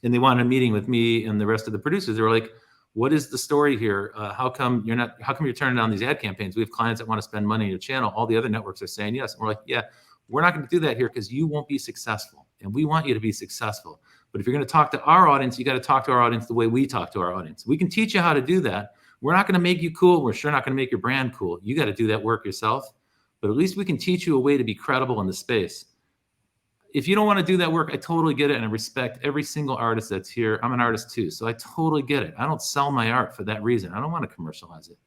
and they wanted a meeting with me and the rest of the producers. They were like, what is the story here? How come you're turning down these ad campaigns? We have clients that want to spend money on your channel. All the other networks are saying yes. And we're like, yeah, we're not going to do that here because you won't be successful. And we want you to be successful. But if you're going to talk to our audience, you got to talk to our audience the way we talk to our audience. We can teach you how to do that. We're not going to make you cool. We're sure not going to make your brand cool. You got to do that work yourself. But at least we can teach you a way to be credible in the space. If you don't want to do that work, I totally get it. And I respect every single artist that's here. I'm an artist too. So I totally get it. I don't sell my art for that reason. I don't want to commercialize it.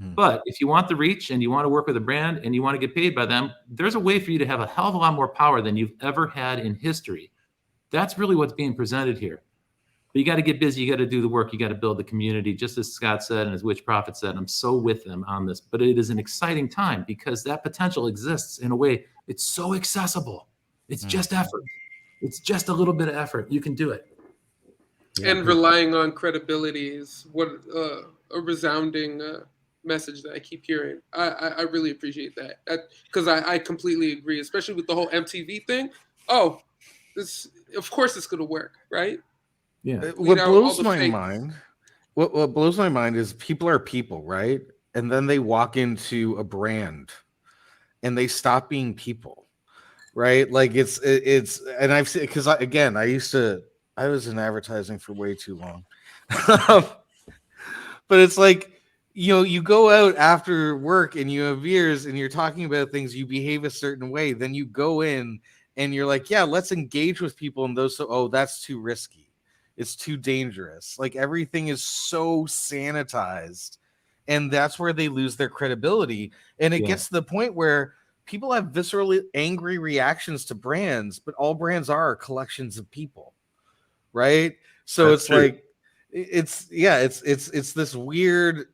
But if you want the reach and you want to work with a brand and you want to get paid by them, there's a way for you to have a hell of a lot more power than you've ever had in history. That's really what's being presented here. But you got to get busy. You got to do the work. You got to build the community, just as Scott said and as Witch Prophet said. I'm so with them on this. But it is an exciting time because that potential exists in a way. It's so accessible. It's just effort. It's just a little bit of effort. You can do it. And relying on credibility is what a resounding message that I keep hearing. I really appreciate that because I completely agree, especially with the whole MTV thing. Oh, of course it's going to work, right? Yeah. What blows my mind, what blows my mind is people are people, right? And then they walk into a brand and they stop being people, right? Like it's and I've seen, because I was in advertising for way too long. But it's like, you go out after work and you have beers and you're talking about things, you behave a certain way, then you go in and you're like, yeah, let's engage with people. And that's too risky. It's too dangerous. Like everything is so sanitized, and that's where they lose their credibility. And it gets to the point where people have viscerally angry reactions to brands, but all brands are collections of people, right? So it's true. Like, it's this weird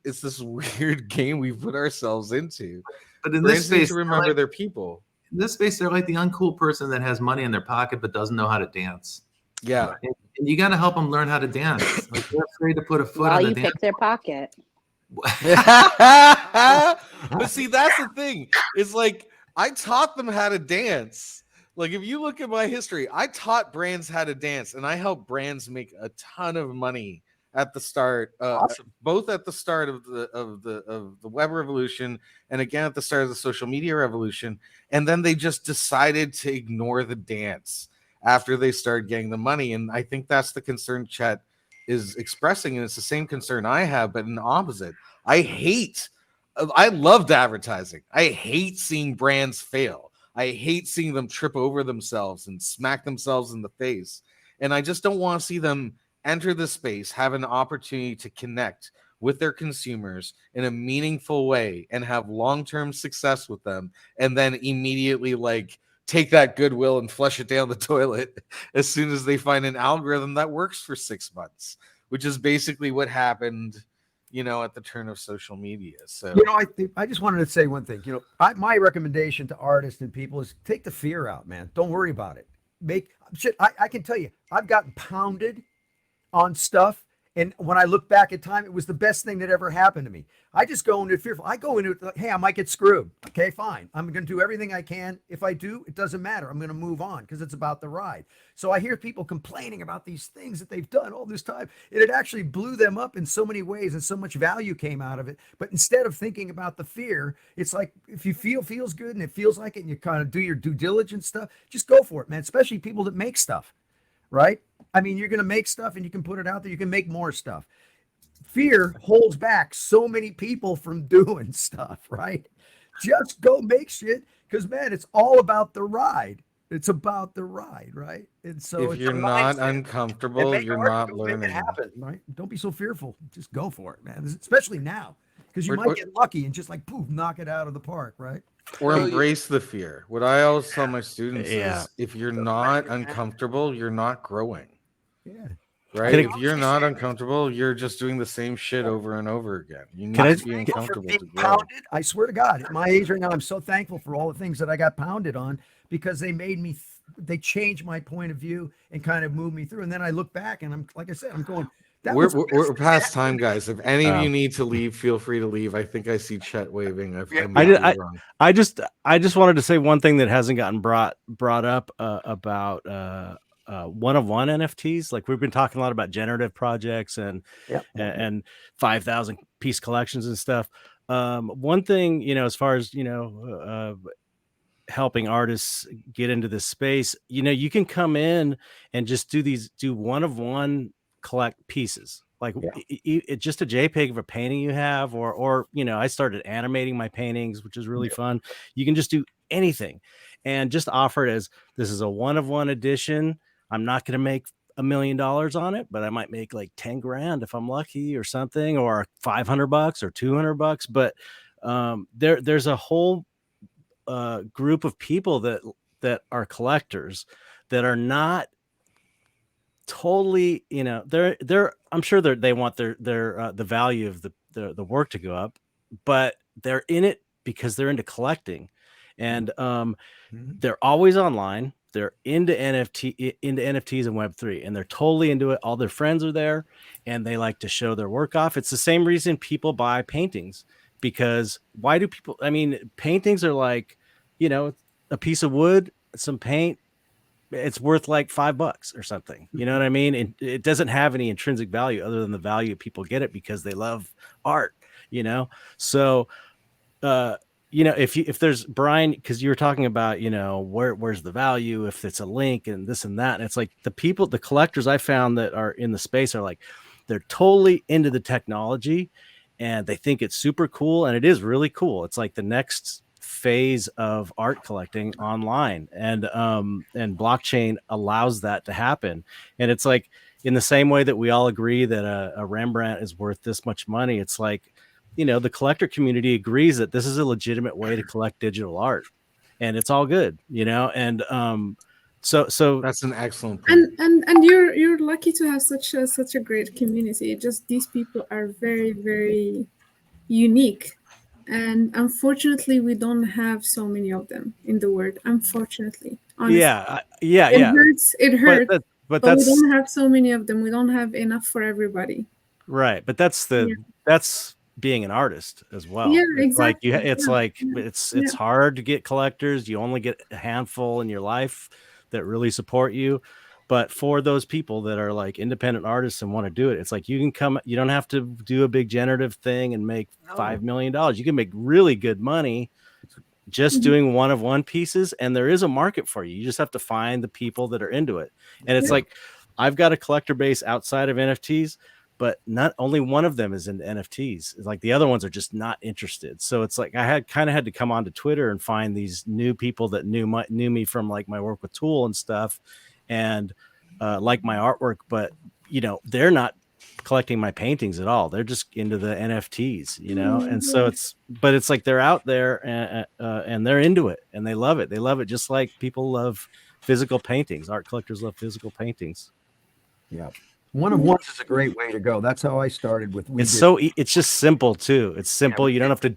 game we put ourselves into. But in Brands this need space, to they're remember like, their people. in this space, they're like the uncool person that has money in their pocket but doesn't know how to dance. Yeah. And you got to help them learn how to dance. Like, they're afraid to put a foot While on the you dance. pick their pocket. But see, that's the thing. It's like I taught them how to dance. Like if you look at my history, I taught brands how to dance, and I helped brands make a ton of money at the start, Awesome. both at the start of the web revolution, and again at the start of the social media revolution. And then they just decided to ignore the dance after they started getting the money. And I think that's the concern Chet is expressing, and it's the same concern I have, but in the opposite. I loved advertising. I hate seeing brands fail. I hate seeing them trip over themselves and smack themselves in the face. And I just don't want to see them enter the space, have an opportunity to connect with their consumers in a meaningful way and have long-term success with them, and then immediately like take that goodwill and flush it down the toilet as soon as they find an algorithm that works for 6 months, which is basically what happened, at the turn of social media. So, I just wanted to say one thing. My recommendation to artists and people is take the fear out, man. Don't worry about it. Make shit. I can tell you, I've gotten pounded on stuff. And when I look back at time, it was the best thing that ever happened to me. I just go into it fearful. I go into it like, hey, I might get screwed. Okay, fine. I'm going to do everything I can. If I do, it doesn't matter. I'm going to move on because it's about the ride. So I hear people complaining about these things that they've done all this time. And it actually blew them up in so many ways and so much value came out of it. But instead of thinking about the fear, it's like if you feels good and it feels like it and you kind of do your due diligence stuff, just go for it, man. Especially people that make stuff. Right? I mean, you're going to make stuff and you can put it out there. You can make more stuff. Fear holds back so many people from doing stuff, right? Just go make shit because, man, it's all about the ride. It's about the ride, right? And so if you're not uncomfortable, you're not learning. Make it happen, right? Don't be so fearful. Just go for it, man. Especially now because you might get lucky and just like poof, knock it out of the park, right? Or embrace the fear. What I always tell my students is if you're not uncomfortable, you're not growing. Yeah. Right? If you're not uncomfortable, you're just doing the same shit over and over again. You need to be uncomfortable to grow. Pounded, I swear to God, at my age right now, I'm so thankful for all the things that I got pounded on because they made me, they changed my point of view and kind of moved me through. And then I look back and I'm, like I said, I'm going, we're past time, guys. If any of you need to leave, feel free to leave. I think I see Chet waving. I just wanted to say one thing that hasn't gotten brought up about one of one NFTs. Like we've been talking a lot about generative projects and 5,000 piece collections and stuff. One thing, as far as helping artists get into this space, you can come in and just do one of one collect pieces, like it's just a JPEG of a painting you have, or I started animating my paintings, which is really fun. You can just do anything and just offer it as this is a one of one edition. I'm not going to make $1 million on it, but I might make like 10 grand if I'm lucky or something, or $500 or $200. But there's a whole group of people that are collectors that are not totally, they're I'm sure they want their the value of the work to go up, but they're in it because they're into collecting, and they're always online. They're into NFTs and Web3, and they're totally into it. All their friends are there, and they like to show their work off. It's the same reason people buy paintings, because why do people? I mean, paintings are like, a piece of wood, some paint. It's worth like $5 or something. You know what I mean? It doesn't have any intrinsic value other than the value people get it because they love art. So. If there's Brian, because you were talking about, where's the value if it's a link and this and that. And it's like the collectors I found that are in the space are like, they're totally into the technology and they think it's super cool. And it is really cool. It's like the next phase of art collecting online, and blockchain allows that to happen. And it's like, in the same way that we all agree that a Rembrandt is worth this much money, it's like, the collector community agrees that this is a legitimate way to collect digital art, and it's all good, and So That's an excellent point. And you're lucky to have such a great community. Just these people are very, very unique. And unfortunately, we don't have so many of them in the world. Unfortunately, honestly, yeah. It But hurts, but but we that's don't have so many of them. We don't have enough for everybody. right. But that's being an artist as well. Yeah, It's like exactly. it's Yeah, like yeah, it's yeah. hard to get collectors. You only get a handful in your life that really support you. But for those people that are like independent artists and want to do it, it's like you can come. You don't have to do a big generative thing and make $5 million. You can make really good money just Mhm. doing one of one pieces, and there is a market for you. You just have to find the people that are into it. And it's Yeah. like I've got a collector base outside of NFTs, but not only one of them is into NFTs. It's like the other ones are just not interested. So it's like I had to come onto Twitter and find these new people that knew me from like my work with Tool and stuff, and like my artwork, but they're not collecting my paintings at all. They're just into the NFTs, and so it's like they're out there and they're into it and they love it. They love it just like people love physical paintings. Art collectors love physical paintings. Yeah. One of ones is a great way to go. That's how I started with. It's just simple too. It's simple. You don't have to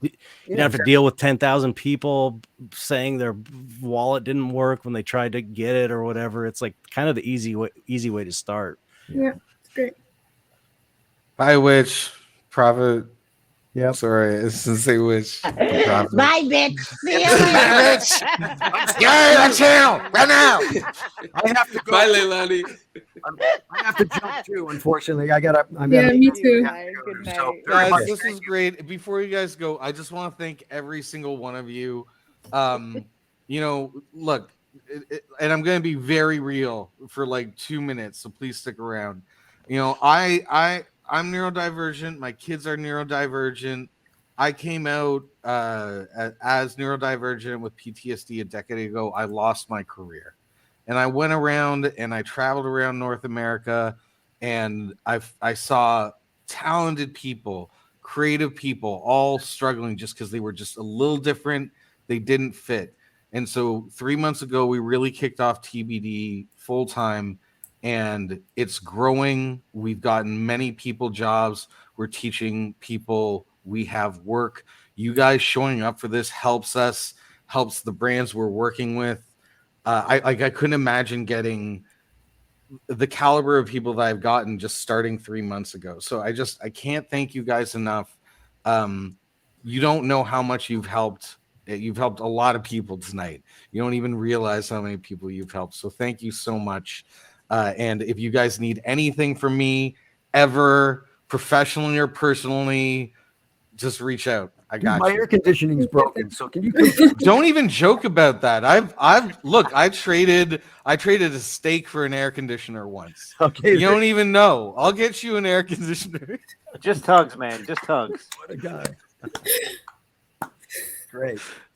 deal with 10,000 people saying their wallet didn't work when they tried to get it or whatever. It's like kind of the easy way to start. Yeah, it's great. By which Prophet. Yep. Sorry, it's to say which. Prophet. Bye, bitch. See you Bye, later. bitch. Get out of the channel right now. I have to go. Bye, Leilani. I have to jump too. Unfortunately, I gotta. Yeah, me too. Good night. So, Guys, this is great. Before you guys go, I just want to thank every single one of you. Look, and I'm going to be very real for like 2 minutes, so please stick around. I'm neurodivergent. My kids are neurodivergent. I came out as neurodivergent with PTSD a decade ago. I lost my career, and I went around and I traveled around North America, and I saw talented people, creative people, all struggling just because they were just a little different. They didn't fit. And so 3 months ago, we really kicked off TBD full time, and it's growing. We've gotten many people jobs. We're teaching people. We have work. You guys showing up for this helps us, helps the brands we're working with. I couldn't imagine getting the caliber of people that I've gotten just starting 3 months ago. So I can't thank you guys enough. You don't know how much you've helped. You've helped a lot of people tonight. You don't even realize how many people you've helped. So thank you so much. And if you guys need anything from me ever, professionally or personally, just reach out. I got my you. air conditioning's broken, so can you Don't even joke about that. I traded a steak for an air conditioner once. Okay, You don't even know. I'll get you an air conditioner. Just hugs, man. Just hugs. What a guy. Great.